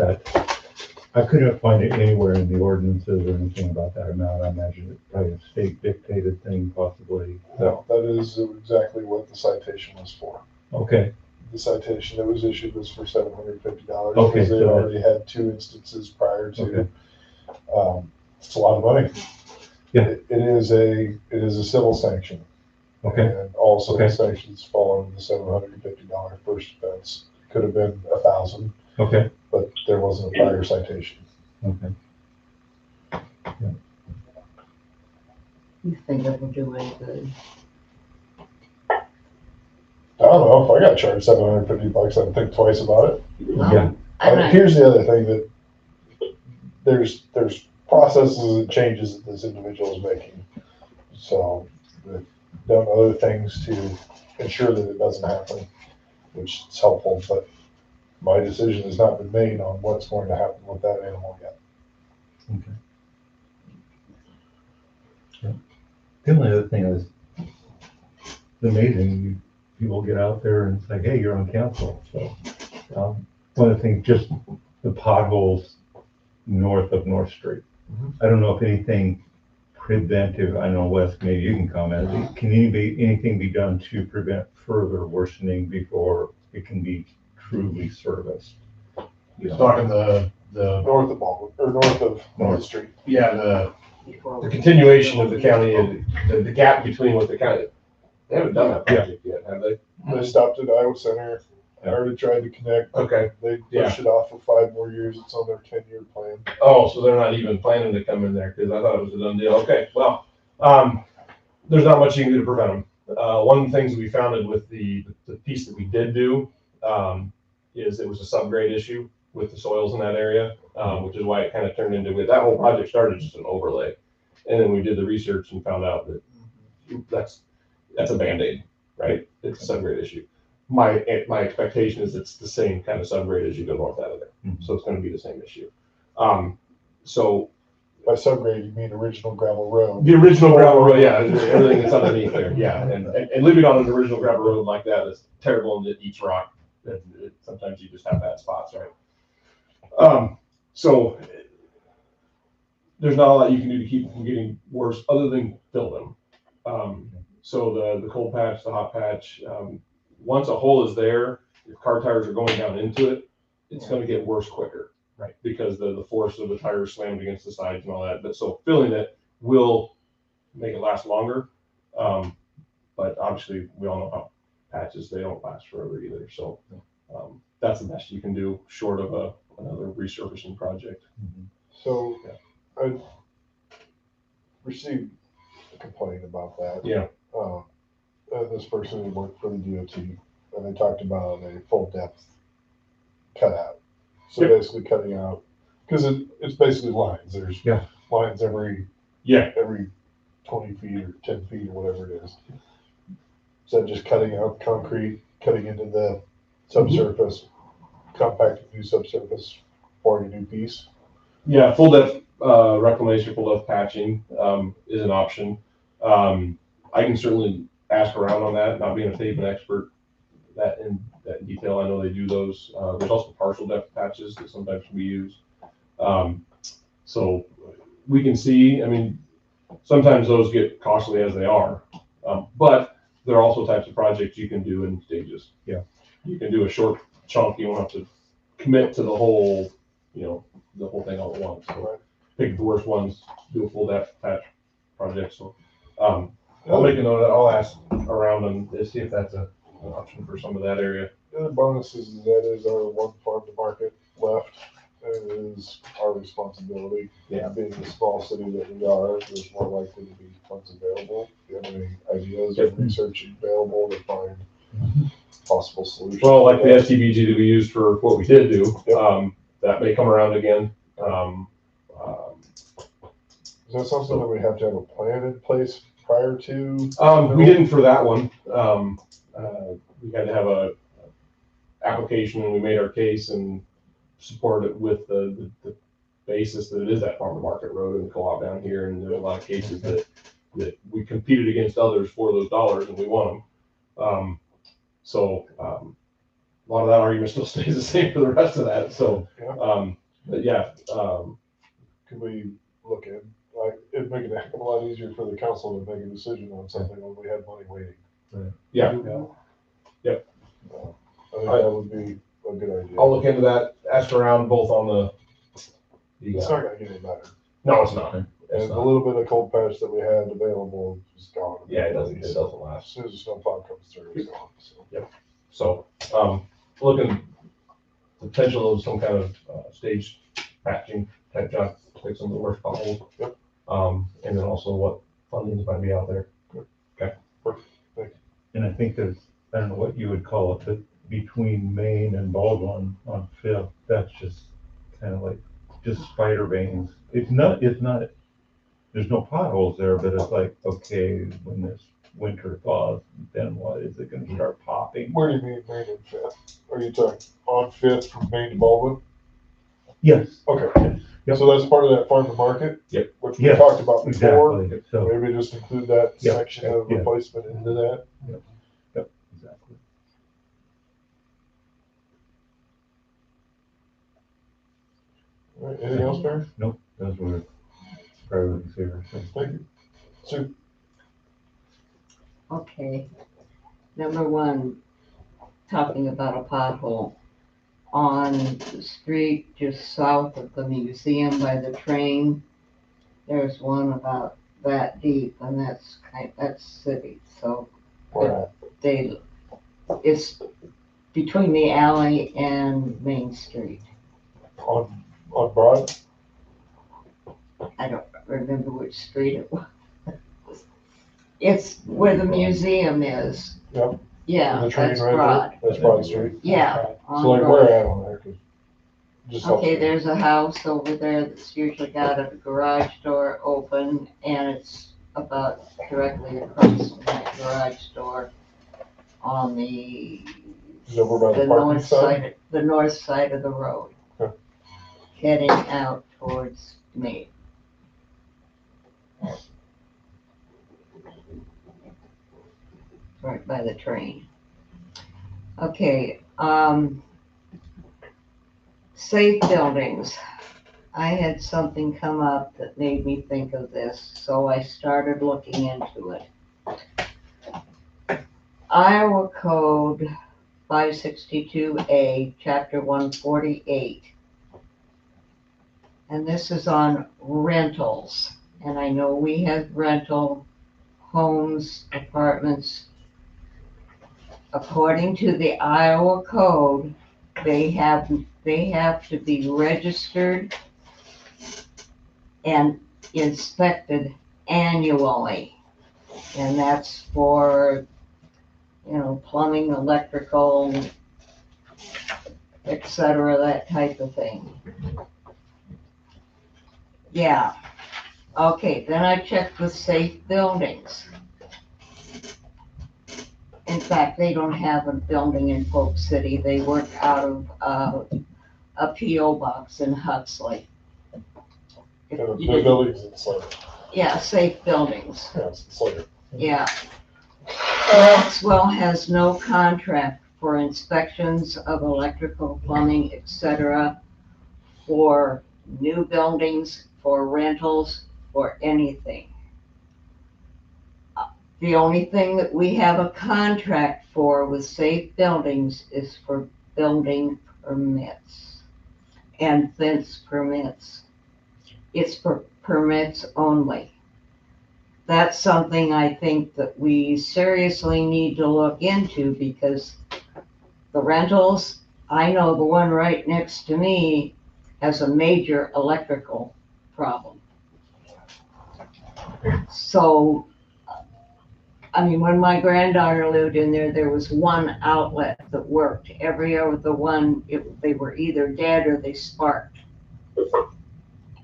I couldn't find it anywhere in the ordinances or anything about that amount. I imagine it's probably a state dictated thing, possibly. No, that is exactly what the citation was for. Okay. The citation that was issued was for $750. Okay, Because they so already had 2 instances prior to. Okay. It's a lot of money. Yeah. It is a civil sanction. Okay. And also Okay. the sanctions fall under the $750 first offense. Could have been $1,000, Okay. but there wasn't a prior citation. Okay. You think it will do any good? I don't know, if I got charged $750, I'd think twice about it. Yeah. I'm not, Here's the other thing that there's processes and changes that this individual is making. So we've done other things to ensure that it doesn't happen, which is helpful, but my decision has not been made on what's going to happen with that animal yet. Okay. Yeah. The only other thing is, it's amazing, people get out there and it's like, hey, you're on council. So one of the things, just the potholes north of North Street. I don't know if anything preventive, I know Wes, maybe you can comment, can anything be done to prevent further worsening before it can be truly serviced? Talking the North of Baldwin, or north of North Street. yeah, the continuation of the county, the gap between what the county, they haven't done that project yet, have they? They stopped at Iowa Center. I already tried to connect. Okay. They pushed it off for 5 more years. It's on their 10-year plan. Oh, so they're not even planning to come in there, because I thought it was a done deal. Okay, well, there's not much you can do to prevent them. One of the things we found with the piece that we did do is it was a subgrade issue with the soils in that area, which is why it kind of turned into it. That whole project started just an overlay. And then we did the research and found out that that's a Band-Aid, right? It's a subgrade issue. My expectation is it's the same kind of subgrade as you go north out of there. So it's going to be the same issue. So by subgrade, you mean original gravel road. The original gravel road, yeah, everything that's underneath there, yeah, and living on an original gravel road like that is terrible and it eats rock. Sometimes you just have bad spots, right? So there's not a lot you can do to keep it from getting worse other than fill them. So the cold patch, the hot patch, once a hole is there, if car tires are going down into it, it's gonna get worse quicker. Right. Because the force of the tires slammed against the sides and all that, but so filling it will make it last longer. But obviously we all know how patches, they don't last forever either, so that's the best you can do short of another resurfacing project. So I received a complaint about that. Yeah. This person who worked for the DOT, and they talked about a full depth cutout. So Yep. basically cutting out, because it's basically lines. There's lines every 20 feet or 10 feet or whatever it is. So just cutting out concrete, cutting into the subsurface, compacting new subsurface for a new piece. Yeah, full depth reclamation, full depth patching is an option. I can certainly ask around on that, not being a pavement expert that in detail. I know they do those. There's also partial depth patches that sometimes can be used. So we can see, I mean, sometimes those get costly as they are, but there are also types of projects you can do in stages. Yeah. You can do a short chunk. You don't have to commit to the whole, the whole thing all at once. So pick the worst ones, do a full depth patch project. So I'll make a note of that. I'll ask around and see if that's an option for some of that area. The other bonus is that is our one farm to market left. It is our responsibility. Yeah. Being the small city that we are, there's more likely to be funds available. Do you have any ideas of research available to find possible solutions? Well, like the STBG that we used for what we did do, that may come around again. Is that something that we have to have a plan in place prior to? We didn't for that one. We had to have a application and we made our case and supported it with the basis that it is that farm to market road and the co-op down here. And there are a lot of cases that we competed against others for those dollars and we won them. So a lot of that argument still stays the same for the rest of that. So, but yeah. Could we look at, like, it'd make it a heck of a lot easier for the council to make a decision on something when we had money waiting. Yeah. Yep. I think that would be a good idea. I'll look into that, ask around both on the It's not gonna get any better. No, it's not. And the little bit of cold patch that we had available is gone. Yeah, it doesn't last. As soon as the snowplow comes through, it's gone. So. Yep. So, looking potential of some kind of stage patching type job, fix some of the worst potholes. Yep. And then also what fundings might be out there. Good. Okay. Perfect. Thank you. And I think there's, I don't know what you would call it, but between Main and Baldwin on Fifth, that's just kind of like just spider veins. It's not, there's no potholes there, but it's like, okay, when this winter thaws, then what, is it gonna start popping? Where do you mean Main and Fifth? Are you talking on Fifth from Main to Baldwin? Yes. Okay. Yep. So that's part of that farm to market? Yep. Which we talked about before. Exactly. So, Maybe just include that Yep. section of Yeah. replacement into that. Yep. Yep. Exactly. All right, anything else, Barry? Nope, those were priorities here. So. Thank you. Sue? Okay. Number one, talking about a pothole on the street just south of the museum by the train. There's one about that deep, and that's city. So it's between the alley and Main Street. On Broad? I don't remember which street it was. It's where the museum is. Yep. Yeah, The train that's right Broad. there? That's Broad Street? Yeah. So like where at on there? 'Cause just Okay, there's a house over there that's usually got a garage door open, and it's about directly across from that garage door on the Is it over by the parking north side? side, the north side of the road, Okay. heading out towards me. right by the train. Okay, safe buildings. I had something come up that made me think of this, so I started looking into it. Iowa Code 562A, Chapter 148. And this is on rentals. And I know we have rental homes, apartments. According to the Iowa Code, they have to be registered and inspected annually. And that's for, plumbing, electrical, etc., that type of thing. Yeah. Okay, then I checked with Safe Buildings. In fact, they don't have a building in Polk City. They work out of a P.O. box in Huxley. The buildings in Slater. Yeah, Safe Buildings. Yeah, it's in Slater. Yeah. Maxwell has no contract for inspections of electrical, plumbing, etc., for new buildings, for rentals, for anything. The only thing that we have a contract for with Safe Buildings is for building permits and fence permits. It's for permits only. That's something I think that we seriously need to look into, because the rentals, I know the one right next to me has a major electrical problem. So, when my granddaughter lived in there, there was one outlet that worked. Every other one, they were either dead or they sparked.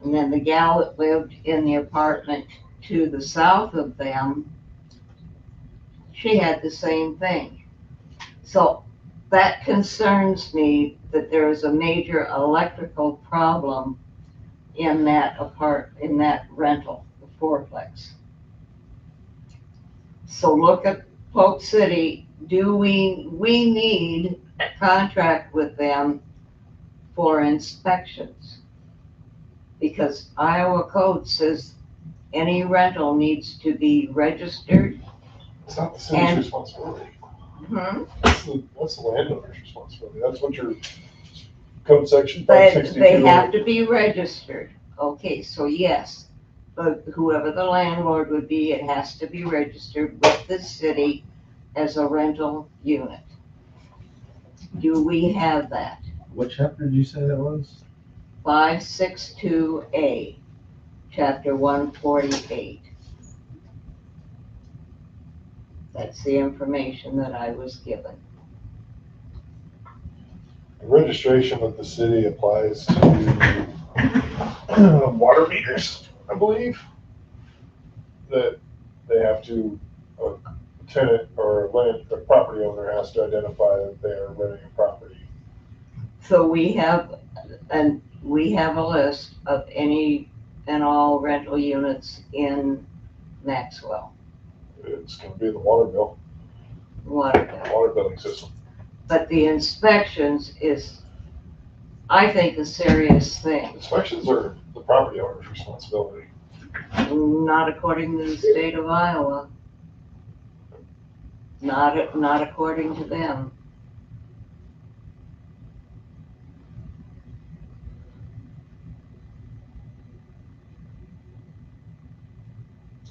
And then the gal that lived in the apartment to the south of them, she had the same thing. So that concerns me, that there is a major electrical problem in that rental, the fourplex. So look at Polk City. Do we need a contract with them for inspections? Because Iowa Code says any rental needs to be registered. It's not the city's responsibility. That's the landowner's responsibility. That's what your code section 562. They have to be registered. Okay, so yes, but whoever the landlord would be, it has to be registered with the city as a rental unit. Do we have that? What chapter did you say that was? 562A, Chapter 148. That's the information that I was given. The registration with the city applies to water meters, I believe. That they have to, a tenant or a property owner has to identify that they are renting a property. So we have a list of any and all rental units in Maxwell. It's going to be the water bill. Water billing system. But the inspections is, I think, a serious thing. Inspections are the property owner's responsibility. Not according to the state of Iowa. Not according to them.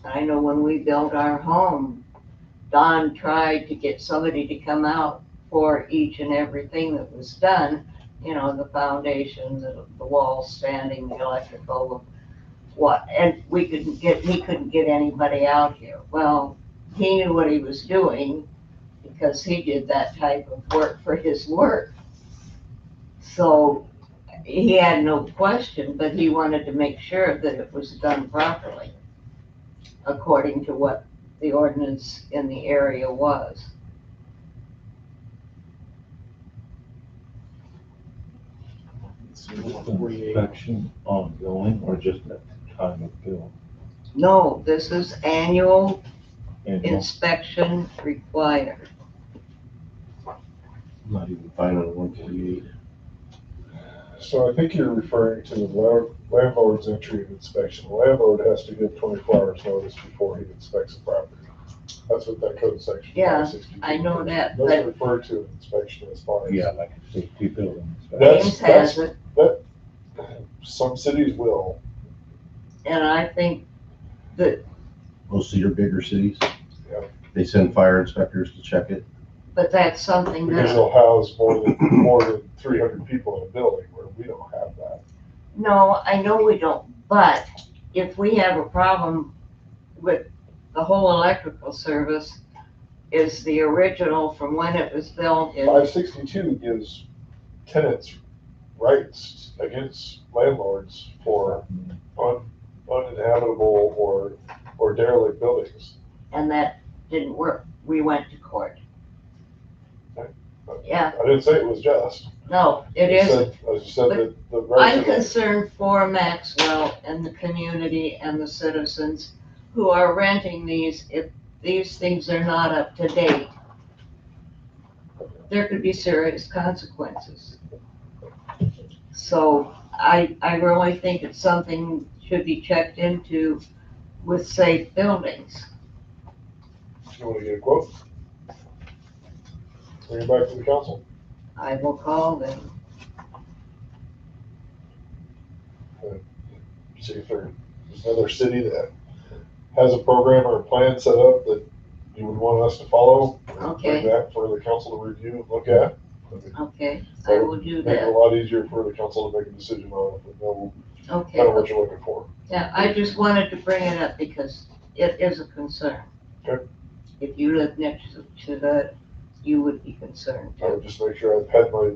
I know when we built our home, Don tried to get somebody to come out for each and everything that was done. The foundation, the walls standing, the electrical, and he couldn't get anybody out here. Well, he knew what he was doing because he did that type of work for his work. So he had no question, but he wanted to make sure that it was done properly, according to what the ordinance in the area was. Inspection ongoing or just at the time of build? No, this is annual inspection required. I'm not even finding 148. So I think you're referring to the landlord's entry and inspection. The landlord has to give 24 hours notice before he inspects the property. That's what that code section. Yeah, 562 I know that, doesn't but refer to an inspection as far as. Yeah, like a safety building. James has it, Some cities will. and I think that, Most of your bigger cities, Yeah. they send fire inspectors to check it. but that's something Because that, they'll house more than 300 people in a building where we don't have that. no, I know we don't, but if we have a problem with the whole electrical service, is the original from when it was built in, 562 gives tenants rights against landlords for uninhabitable or derelict buildings. and that didn't work. We went to court. Yeah, I didn't say it was just. no, it isn't. I just said that the rights. I'm concerned for Maxwell and the community and the citizens who are renting these. If these things are not up to date, there could be serious consequences. So I really think it's something should be checked into with safe buildings. You want to get a quote? Bring it back to the council. I will call them. See if there's another city that has a program or a plan set up that you would want us to follow. Okay. Bring that for the council to review and look at. Okay, I will do Make it a that. lot easier for the council to make a decision on it, but know Okay. kind of what you're looking for. Yeah, I just wanted to bring it up because it is a concern. Okay. If you live next to that, you would be concerned I too. would just make sure I've had my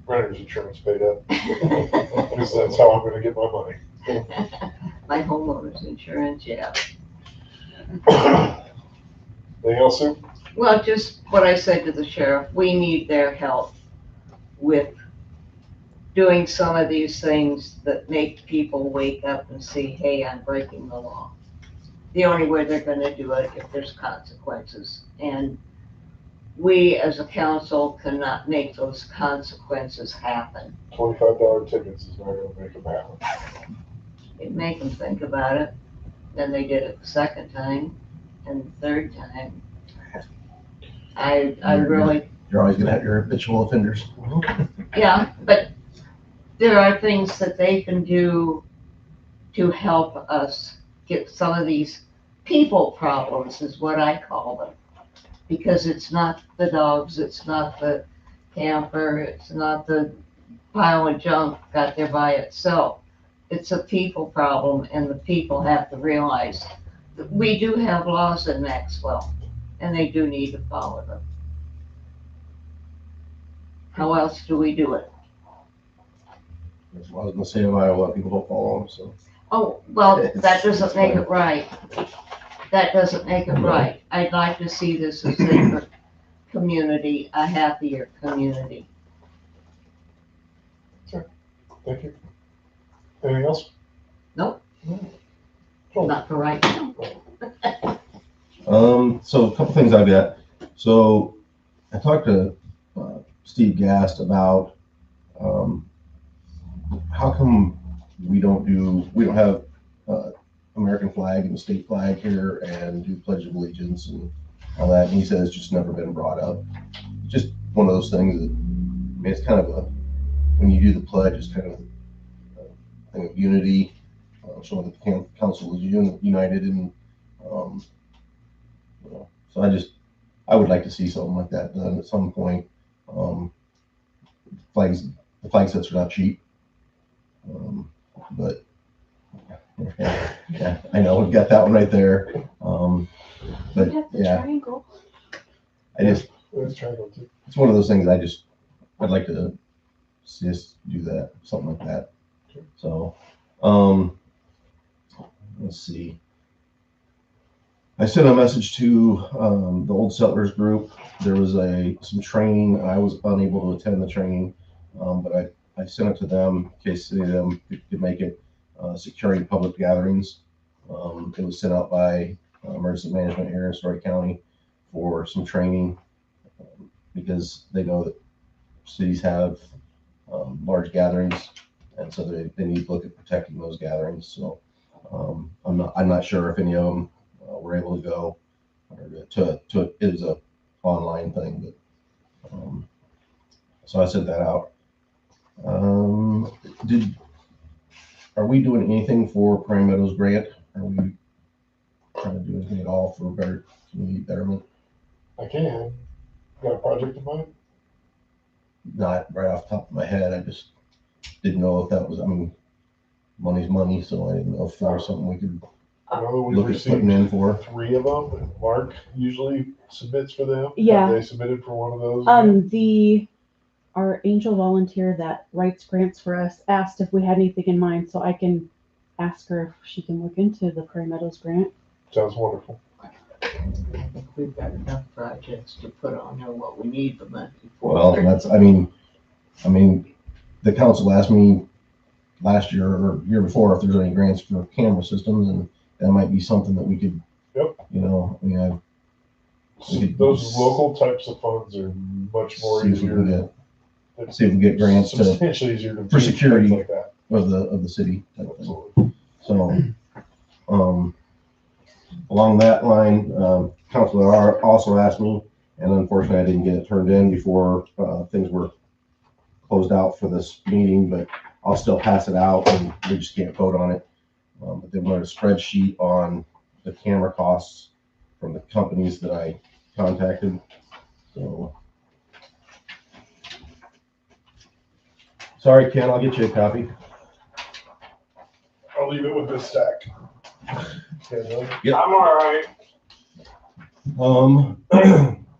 renter's insurance paid up. Because that's how I'm gonna get my money. My homeowner's insurance, yeah. Anything else, Sue? Well, just what I said to the sheriff, we need their help with doing some of these things that make people wake up and see, hey, I'm breaking the law. The only way they're gonna do it if there's consequences. And we as a council cannot make those consequences happen. $25 tickets is not gonna make them happen. It make them think about it. Then they did it the second time and the third time. I really, You're always gonna have your habitual offenders. yeah, but there are things that they can do to help us get some of these people problems is what I call them. Because it's not the dogs, it's not the camper, it's not the pile of junk got there by itself. It's a people problem, and the people have to realize that we do have laws in Maxwell, and they do need to follow them. How else do we do it? That's what I was gonna say in Iowa, people don't follow them, so. Oh, well, that doesn't make it right. That doesn't make it right. I'd like to see this a safer community, a happier community. Thank you. Anything else? Nope, Cool. not for right now. So a couple things I've got. So I talked to Steve Gast about how come we don't have American flag and the state flag here and do Pledge of Allegiance and all that. And he says it's just never been brought up. Just one of those things that, I mean, it's kind of a, when you do the pledge, it's kind of a thing of unity, showing that the council is united and, you know, so I would like to see something like that done at some point. The flag sets are not cheap. But yeah, I know we've got that one right there. But yeah, Triangle. it's one of those things I'd like to see us do that, something like that. So, let's see. I sent a message to the Old Settlers group. There was some training. I was unable to attend the training, but I sent it to them in case any of them could make it. Securing public gatherings. It was sent out by emergency management here in Story County for some training, because they know that cities have large gatherings, and so they need to look at protecting those gatherings. So I'm not sure if any of them were able to go, or it was a online thing, but so I sent that out. Are we doing anything for Prairie Meadows grant? Are we trying to do anything at all for better community betterment? I can. Got a project in mind? Not right off the top of my head. I just didn't know if that was, I mean, money's money, so I didn't know if there was something we could I know we've look at putting in for. 3 of them, and Mark usually submits for them. Yeah. Have they submitted for one of those? Our angel volunteer that writes grants for us asked if we had anything in mind, so I can ask her if she can look into the Prairie Meadows grant. Sounds wonderful. I think we've got enough projects to put on there what we need the money for. Well, that's, I mean, the council asked me last year or year before if there's any grants for camera systems, and that might be something that we could, Yep. you know, I mean, Those local types of funds are much more see if we easier. can get, see if we can get grants to, Substantially easier to for do security things like that. of the city type of thing. So, along that line, Councilor also asked me, and unfortunately I didn't get it turned in before things were closed out for this meeting, but I'll still pass it out, and we just can't vote on it. But they wanted a spreadsheet on the camera costs from the companies that I contacted. So, sorry, Ken, I'll get you a copy. I'll leave it with this stack. Yep. I'm all right.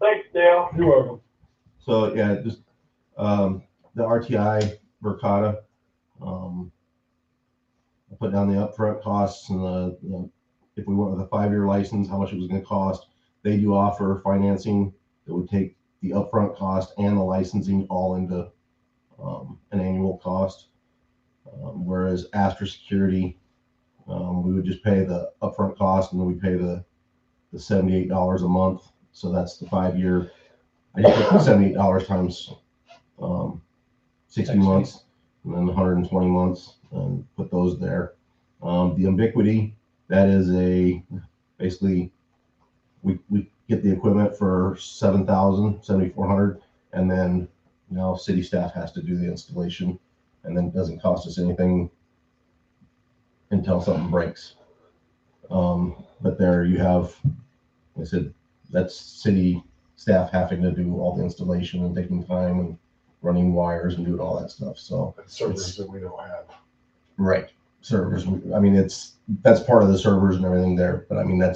Thanks, Dale. You're welcome. So yeah, just the RTI Verkada. I put down the upfront costs and the if we went with a 5-year license, how much it was going to cost. They do offer financing that would take the upfront cost and the licensing all into an annual cost. Whereas Astra Security, we would just pay the upfront cost, and then we pay the $78 a month. So that's the 5-year. I just took the $78 times 60 months, and then 120 months, and put those there. The Ubiquity, that is basically we get the equipment for $7,400, and then city staff has to do the installation, and then it doesn't cost us anything until something breaks. But there you have, like I said, that's city staff having to do all the installation and taking time and running wires and doing all that stuff. So servers that we don't have. Right. Servers. I mean, that's part of the servers and everything there, but I mean, then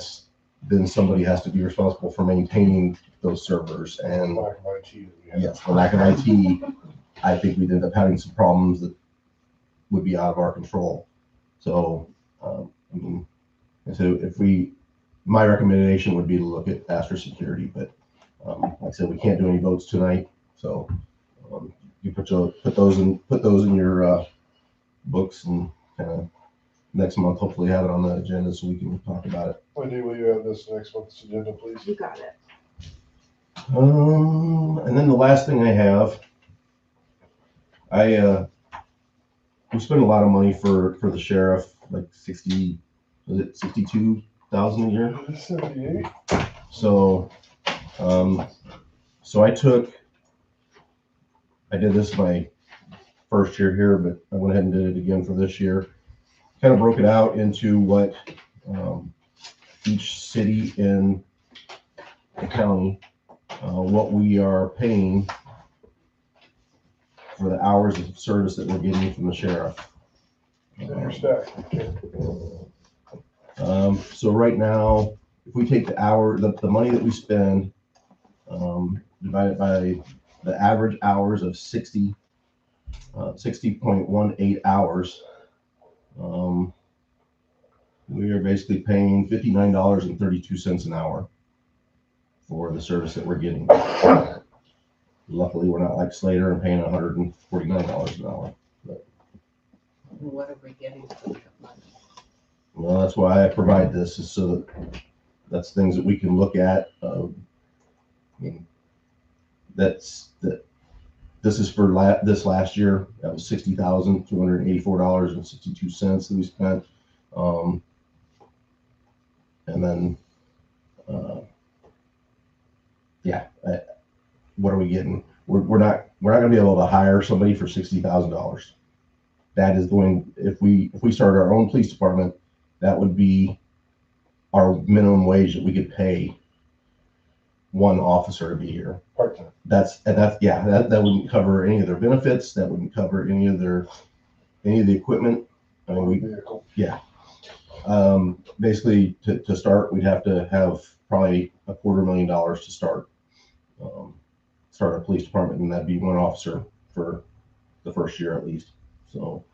somebody has to be responsible for maintaining those servers, and lack of IT that we have. yes, the lack of IT, I think we'd end up having some problems that would be out of our control. So, I mean, so my recommendation would be to look at Astra Security, but like I said, we can't do any votes tonight, so you put those in your books, and kind of next month hopefully have it on the agenda so we can talk about it. Wendy, will you have this next month's agenda, please? You got it. And then the last thing I have, we spend a lot of money for the sheriff, like 62,000 a year? 78. So, I did this my first year here, but I went ahead and did it again for this year. Kind of broke it out into what each city in the county, what we are paying for the hours of service that we're getting from the sheriff. Your stack. So right now, if we take the money that we spend, divided by the average hours of 60.18 hours, we are basically paying $59.32 an hour for the service that we're getting. Luckily, we're not like Slater and paying $149 an hour. But, What are we getting for that money? well, that's why I provide this, is so that that's things that we can look at. I mean, this is for this last year. That was $60,284.62 that we spent. And then, what are we getting? We're not going to be able to hire somebody for $60,000. That is going, if we started our own police department, that would be our minimum wage that we could pay one officer to be here. Part-time. That wouldn't cover any of their benefits. That wouldn't cover any of the equipment. I mean, basically to start, we'd have to have probably $250,000 to start our police department, and that'd be one officer for the first year at least. So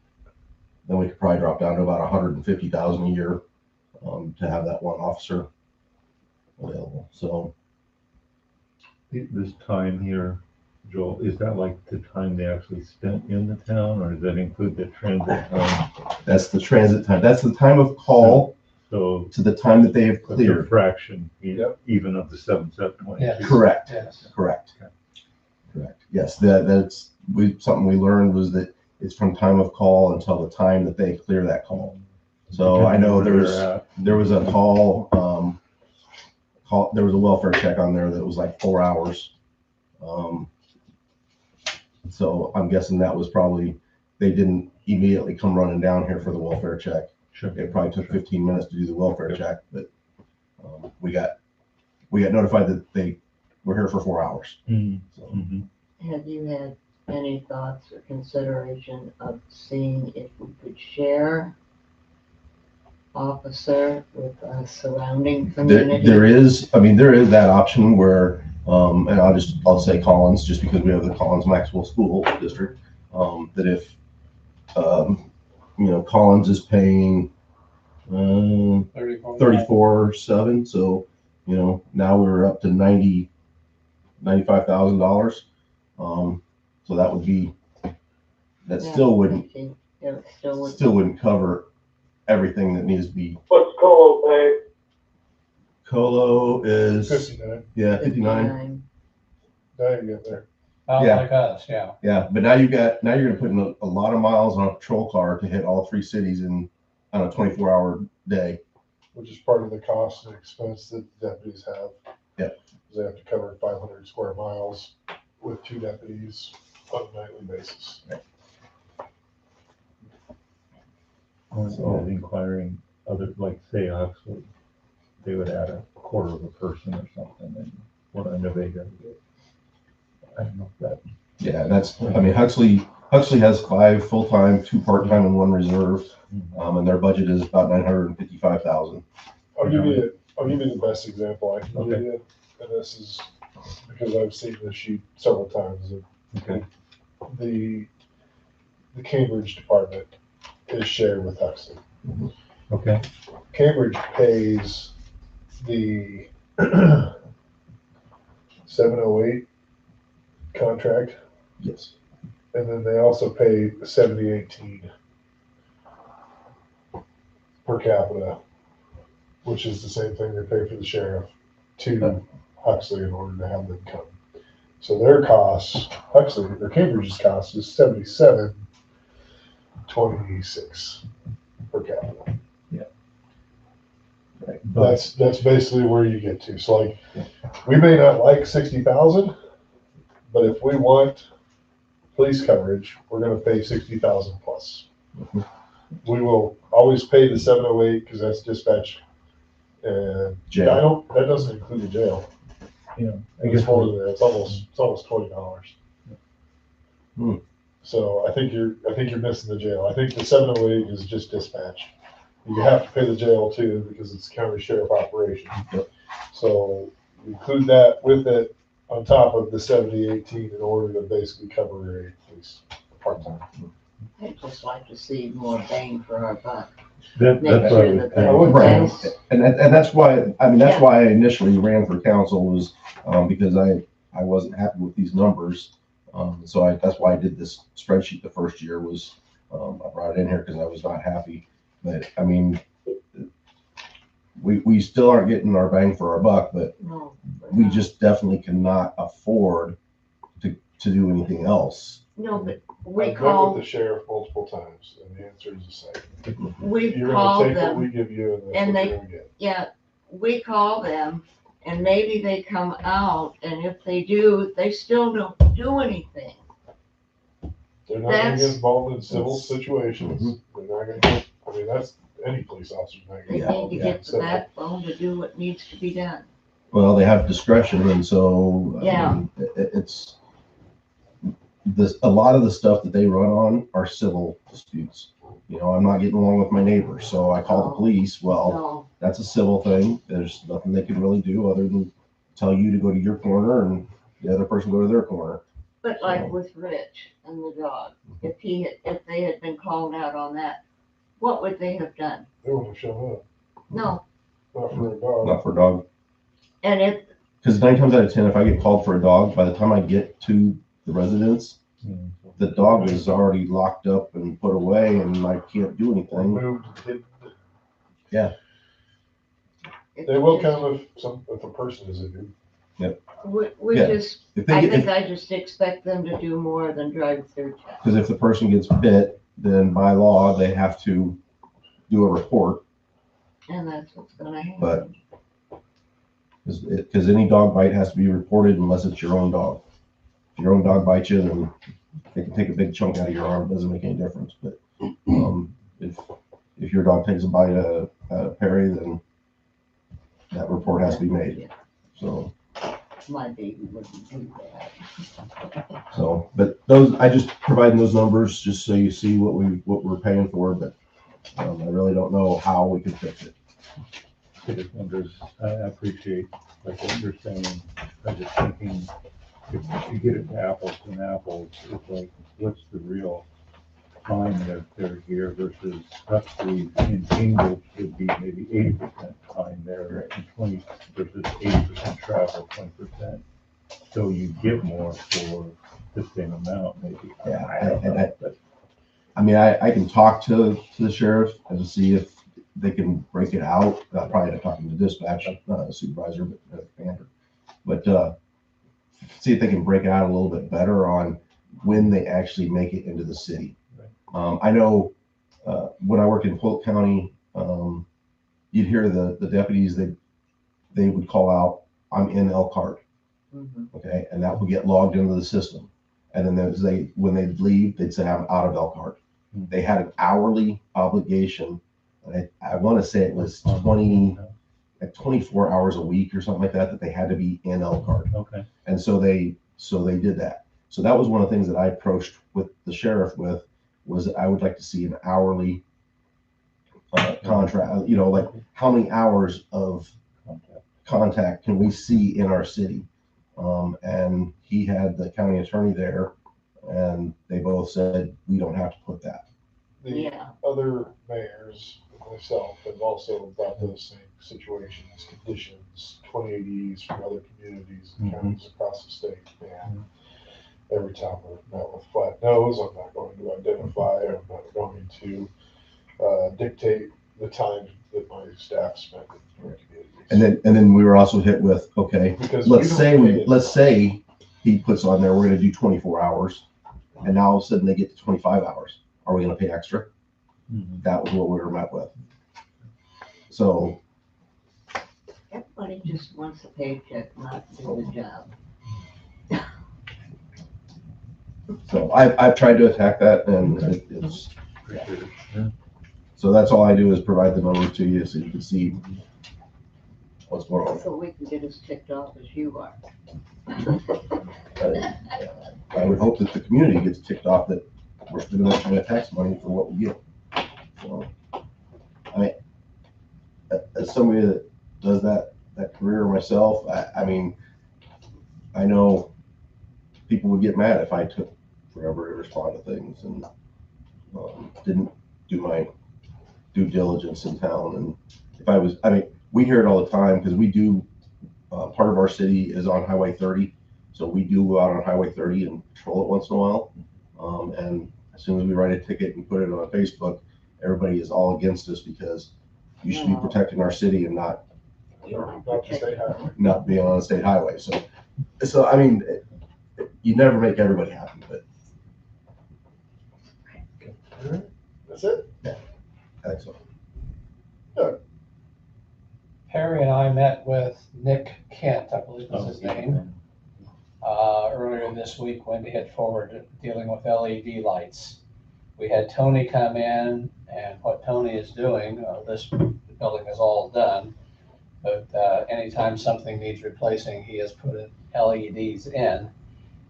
then we could probably drop down to about $150,000 a year to have that one officer available. So this time here, Joel, is that like the time they actually spent in the town, or does that include the transit time? That's the transit time. That's the time of call. So to the time that they have a cleared. fraction, even of the 7/7/22. Yes. Correct. Yes. Correct. Yes, that's something we learned was that it's from time of call until the time that they clear that call. So I know there was a call, there was a welfare check on there that was like 4 hours. So I'm guessing that was probably, they didn't immediately come running down here for the welfare check. Sure. It probably took 15 minutes to do the welfare check, but we got notified that they were here for 4 hours. So. Have you had any thoughts or consideration of seeing if we could share officer with a surrounding community? There is that option where, and I'll say Collins, just because we have the Collins Maxwell School District, that if, Collins is paying, 34.7, so, now we're up to $95,000. So that would be, still wouldn't cover everything that needs to be. What's Colo pay? Colo is 59. Yeah, 59. Now you get there. Like us, yeah. Yeah, but now you're gonna put in a lot of miles on a patrol car to hit all 3 cities on a 24-hour day. Which is part of the cost and expense that deputies have. Yep. They have to cover 500 square miles with 2 deputies on a nightly basis. So inquiring other, like say Oxford, they would add a quarter of a person or something, and what I know they gotta get. I don't know if that. Yeah, Huxley has 5 full-time, 2 part-time, and 1 reserve, and their budget is about $955,000. I'll give you the best example I can give you, and this is because I've seen this sheet several times. Okay. The Cambridge department is shared with Huxley. Okay. Cambridge pays the 708 contract. Yes. And then they also pay 7018 per capita, which is the same thing they pay for the sheriff to Huxley in order to have them come. So their costs, Cambridge's cost is 77.26 per capita. Yeah. Right. That's basically where you get to. So like, we may not like 60,000, but if we want police coverage, we're going to pay 60,000 plus. We will always pay the 708 because that's dispatch. And jail. That doesn't include the jail. Yeah, I guess more than that. It's almost $20. So I think you're missing the jail. I think the 708 is just dispatch. You have to pay the jail too because it's county sheriff operation. So you include that with it on top of the 7018 in order to basically cover a police part-time. I'd just like to see more bang for our buck. That's And that's why I initially ran for council was because I wasn't happy with these numbers. So that's why I did this spreadsheet the first year was I brought it in here because I was not happy. But I mean, we still aren't getting our bang for our buck, but No. we just definitely cannot afford to do anything else. No, but I've we met call, with the sheriff multiple times, and the answer is the same. we You're call gonna take what we them, give you, and that's and what they- you're gonna get. yeah, we call them, and maybe they come out, and if they do, they still don't do anything. They're not gonna That's- get involved in civil situations. They're not gonna get, I mean, that's any police officer's not They gonna need to get get the civil. backbone to do what needs to be done. Well, they have discretion, and so I Yeah. mean, it's a lot of the stuff that they run on are civil disputes. You know, I'm not getting along with my neighbor, so I call the police. Well, No, that's a civil thing. There's nothing they can really do other than tell you to go to your corner and the other person go to their corner. but like with Rich and the dog, if they had been called out on that, what would they have done? They wouldn't have shown up, No, not for a dog. Not for a dog. and if, Because 9 times out of 10, if I get called for a dog, by the time I get to the residence, the dog is already locked up and put away, and I can't do anything. Moved, Yeah. They will come if a person is a dude. we Yeah. just, If they I get, think I just expect them to do more than drive through town. because if the person gets bit, then by law, they have to do a report. And that's what's gonna happen. But because any dog bite has to be reported unless it's your own dog. If your own dog bites you, then they can take a big chunk out of your arm. It doesn't make any difference. But if your dog takes a bite at a Perry, then that report has to be made. So, My baby wouldn't do that. but those, I just providing those numbers just so you see what we're paying for. But I really don't know how we could fix it. I just wonders, I appreciate like what you're saying. I'm just thinking, if you get it to apples and apples, it's like, what's the real fine that they're here versus Huxley in Ingalls would be maybe 80% fine there and 20 versus 80% travel, 20%. So you get more for the same amount, maybe. Yeah, I don't know, but I mean, I can talk to the sheriff and see if they can break it out. I'll probably end up talking to dispatch, not a supervisor, but commander. But see if they can break it out a little bit better on when they actually make it into the city. I know when I worked in Polk County, you'd hear the deputies, they would call out, "I'm in Elkhart." Okay, and that would get logged into the system. And then when they'd leave, they'd say, "I'm out of Elkhart." They had an hourly obligation. I want to say it was 24 hours a week or something like that they had to be in Elkhart. Okay. And so they did that. So that was one of the things that I approached with the sheriff with, was that I would like to see an hourly contract, like how many hours of contact can we see in our city? And he had the county attorney there, and they both said, we don't have to put that. The other mayors, myself, have also brought those same situations, conditions, 2080s from other communities and counties across the state. And every time we're met with flat nose, I'm not going to identify, I'm not going to dictate the time that my staff spend in communities. And then we were also hit with, okay, Because let's we say he puts on there, we're gonna do 24 hours, and now all of a sudden they get to 25 hours. Are we gonna pay extra? That was what we were met with. So, Everybody just wants a paycheck, not to do the job. so I've tried to attack that, and it's, so that's all I do is provide the numbers to you so you can see what's going on. So we can get as ticked off as you are. I would hope that the community gets ticked off that we're spending that kind of tax money for what we get. So, I mean, as somebody that does that career myself, I mean, I know people would get mad if I took forever to respond to things and didn't do my due diligence in town. And if I mean, we hear it all the time because we do, part of our city is on Highway 30. So we do go out on Highway 30 and patrol it once in a while. And as soon as we write a ticket and put it on Facebook, everybody is all against us because You should be protecting our city and not Not the state highway. not being on a state highway. So I mean, you never make everybody happy, but That's it? excellent. Perry and I met with Nick Kent, I believe is his name, earlier this week. Wendy had forwarded dealing with LED lights. We had Tony come in, and what Tony is doing, this building is all done, but anytime something needs replacing, he has put LEDs in,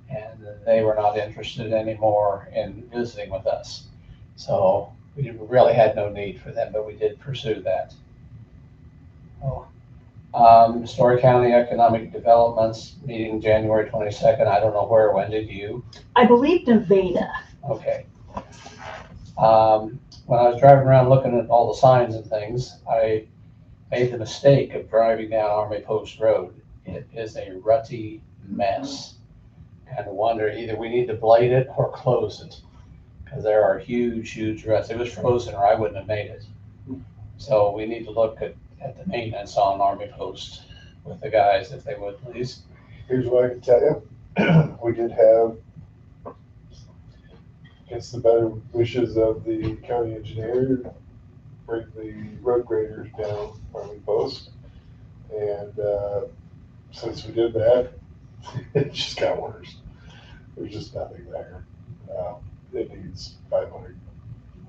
and they were not interested anymore in visiting with us. So we really had no need for them, but we did pursue that. Story County Economic Developments meeting January 22nd. I don't know where. When did you? I believe Nevada. Okay. When I was driving around looking at all the signs and things, I made the mistake of driving down Army Post Road. It is a rutty mess. Kind of wonder, either we need to blade it or close it, because there are huge, huge ruts. If it was frozen, or I wouldn't have made it. So we need to look at the maintenance on Army Post with the guys, if they would, please. Here's what I can tell you. We did have, against the better wishes of the county engineer, bring the road graders down Army Post. And since we did that, it just got worse. There's just nothing there. It needs 500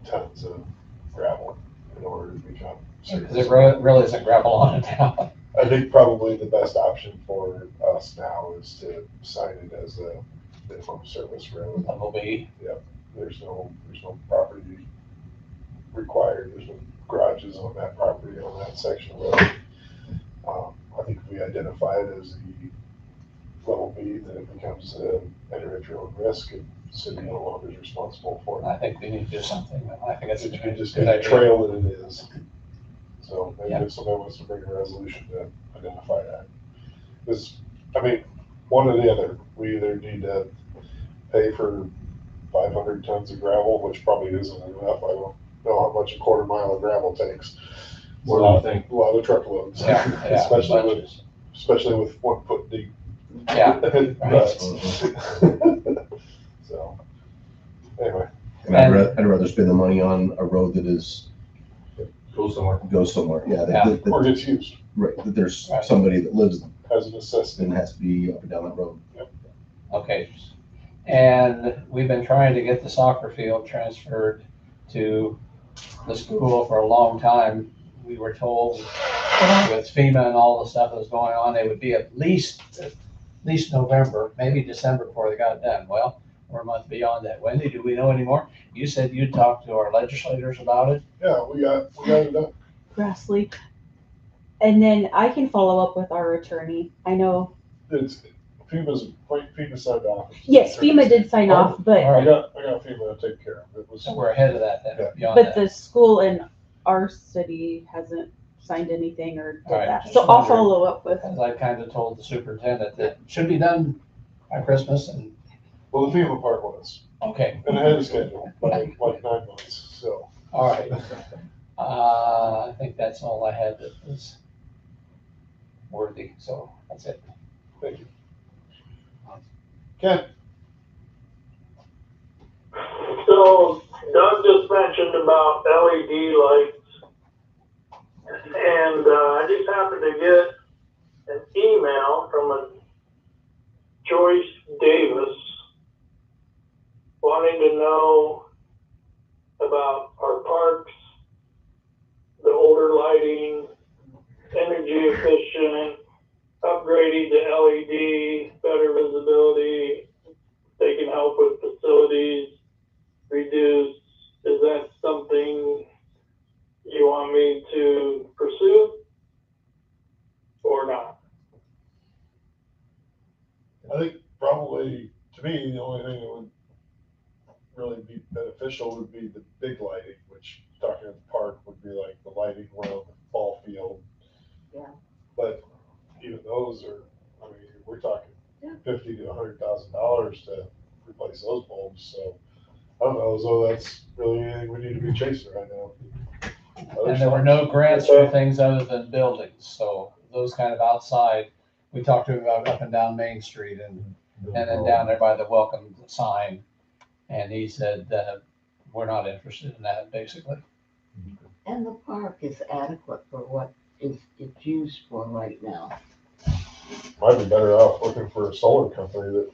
tons of gravel in order to become Because it really isn't gravel on it now. I think probably the best option for us now is to sign it as a minimum service road. Will be. Yep. There's no property required. There's no garages on that property on that section of road. I think if we identify it as the level B, then it becomes an individual risk, and the city no longer is responsible for it. I think we need to do something. I think it's a You can just good get a idea. trail that it is. So maybe Yeah. if somebody wants to bring a resolution to identify that. Because, I mean, one or the other, we either need to pay for 500 tons of gravel, which probably isn't enough. I don't know how much a quarter mile of gravel takes. More than you think. A lot of truckloads, Yeah, yeah. especially with 1 foot deep. Yeah. ruts. So, anyway. And I'd rather spend the money on a road that Goes somewhere. Yeah. Or gets used. Right, that there's somebody that lives As a necessity. and has to be up and down that road. Okay. And we've been trying to get the soccer field transferred to the school for a long time. We were told with FEMA and all the stuff that was going on, it would be at least November, maybe December before they got it done. Well, we're a month beyond that. Wendy, do we know any more? You said you'd talk to our legislators about it. Yeah, we got it done. Grassley. And then I can follow up with our attorney. I know, It's FEMA signed off. yes, FEMA did sign off, but, I got FEMA to take care of it. Was So we're ahead of that then, Yeah. beyond but that. the school in our city hasn't signed anything or did Right, that. just So I'll wondering. follow up with, As I kind of told the superintendent that it should be done by Christmas and, Well, the FEMA part was, okay, and ahead of schedule, by like 9 months, so. all right. I think that's all I had that was worthy, so that's it. Thank you. Ken? So Doug just mentioned about LED lights. And I just happened to get an email from a Joyce Davis wanting to know about our parks, the older lighting, energy efficient, upgrading to LED, better visibility. They can help with facilities, reduce. Is that something you want me to pursue or not? I think probably, to me, the only thing that would really be beneficial would be the big lighting, which talking at the park would be like the lighting around the ball field. Yeah. But even those are, I mean, we're talking $50,000 to $100,000 to replace those bulbs, so I don't know as though that's really anything we need to be chasing right now. And there were no grants for things other than buildings, so those kind of outside, we talked to him about up and down Main Street and then down there by the welcome sign. And he said, we're not interested in that, basically. And the park is adequate for what it's used for right now. Might be better off looking for a solar company that.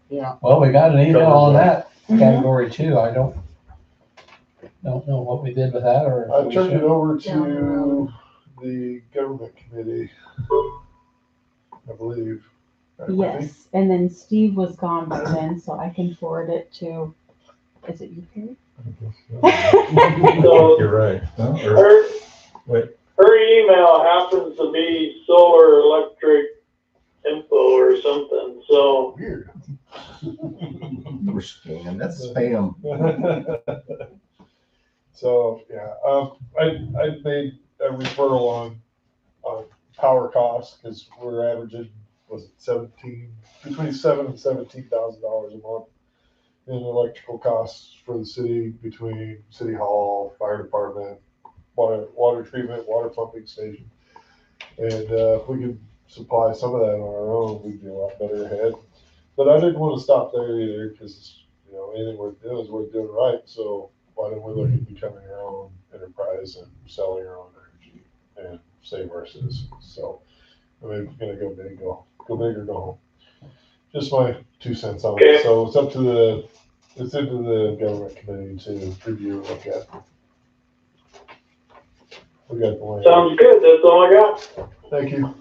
Yeah. Well, we got an email on that Mhm. category too. I don't know what we did with that or. if I we turned it should. over to the government committee, I believe. Right, Whitney? Yes, and then Steve was gone by then, so I can forward it to, is it you, Perry? So You're right. her, her email happens to be solar electric info or something, so. Weird. We're scam, that's spam. So, yeah, I made a referral on power costs, because we're averaging, was it between $7,000 and $17,000 a month in electrical costs for the city, between City Hall, Fire Department, water treatment, water pumping station. And if we could supply some of that on our own, we'd be a lot better ahead. But I didn't want to stop there either, because, anything worth doing is worth doing right. So why don't we look at becoming our own enterprise and selling our own energy and save our citizens? So I'm gonna go big, go big or go home. Just my 2 cents on it. So it's up to it's into the government committee to review and look at. We got the land. Sounds good, that's all I got. Thank you.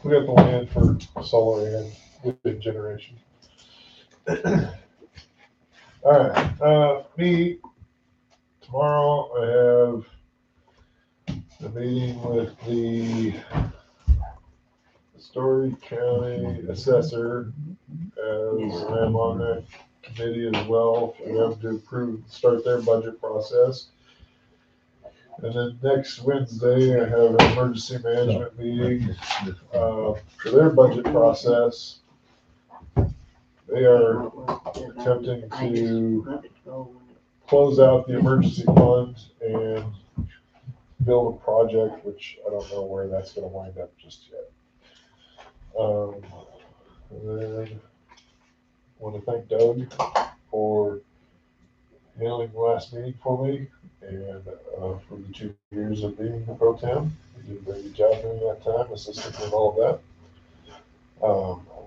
We got the land for solar and wind generation. All right, me, tomorrow I have a meeting with the Story County Assessor, as I'm on that committee as well, for them to start their budget process. And then next Wednesday, I have an emergency management meeting for their budget process. They are attempting to close out the emergency fund and build a project, which I don't know where that's gonna wind up just yet. And then I want to thank Doug for handling the last meeting for me and for the 2 years of being the pro tem. He did a very good job during that time, assisting with all of that.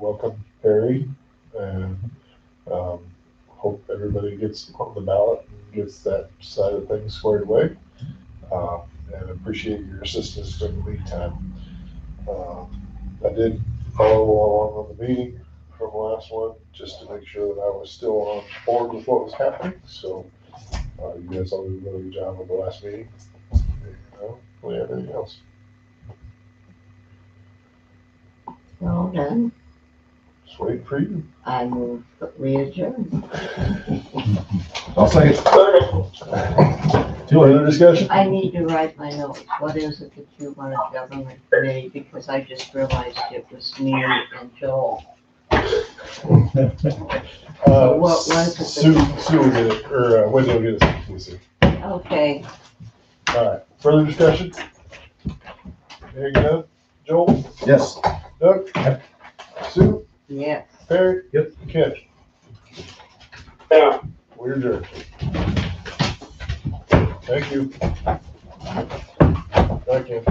Welcome Perry, and hope everybody gets on the ballot and gets that side of things squared away. And appreciate your assistance during the meantime. I did follow along on the meeting from the last one, just to make sure that I was still on board with what was happening. So you guys all did a really good job of the last meeting. Anything else? Well done. Just waiting for you. I move that we adjourn. I'll second. Further discussion? I need to write my notes. What is it that you want a government committee? Because I just realized it was me and Joel. What was it? Sue will get it, or Wendy will get it. Let me see. Okay. All right, further discussion? Hearing none. Joel? Yes. Doug? Sue? Yes. Perry? Yep. Ken? Yeah. We're adjourned. Thank you. Thank you.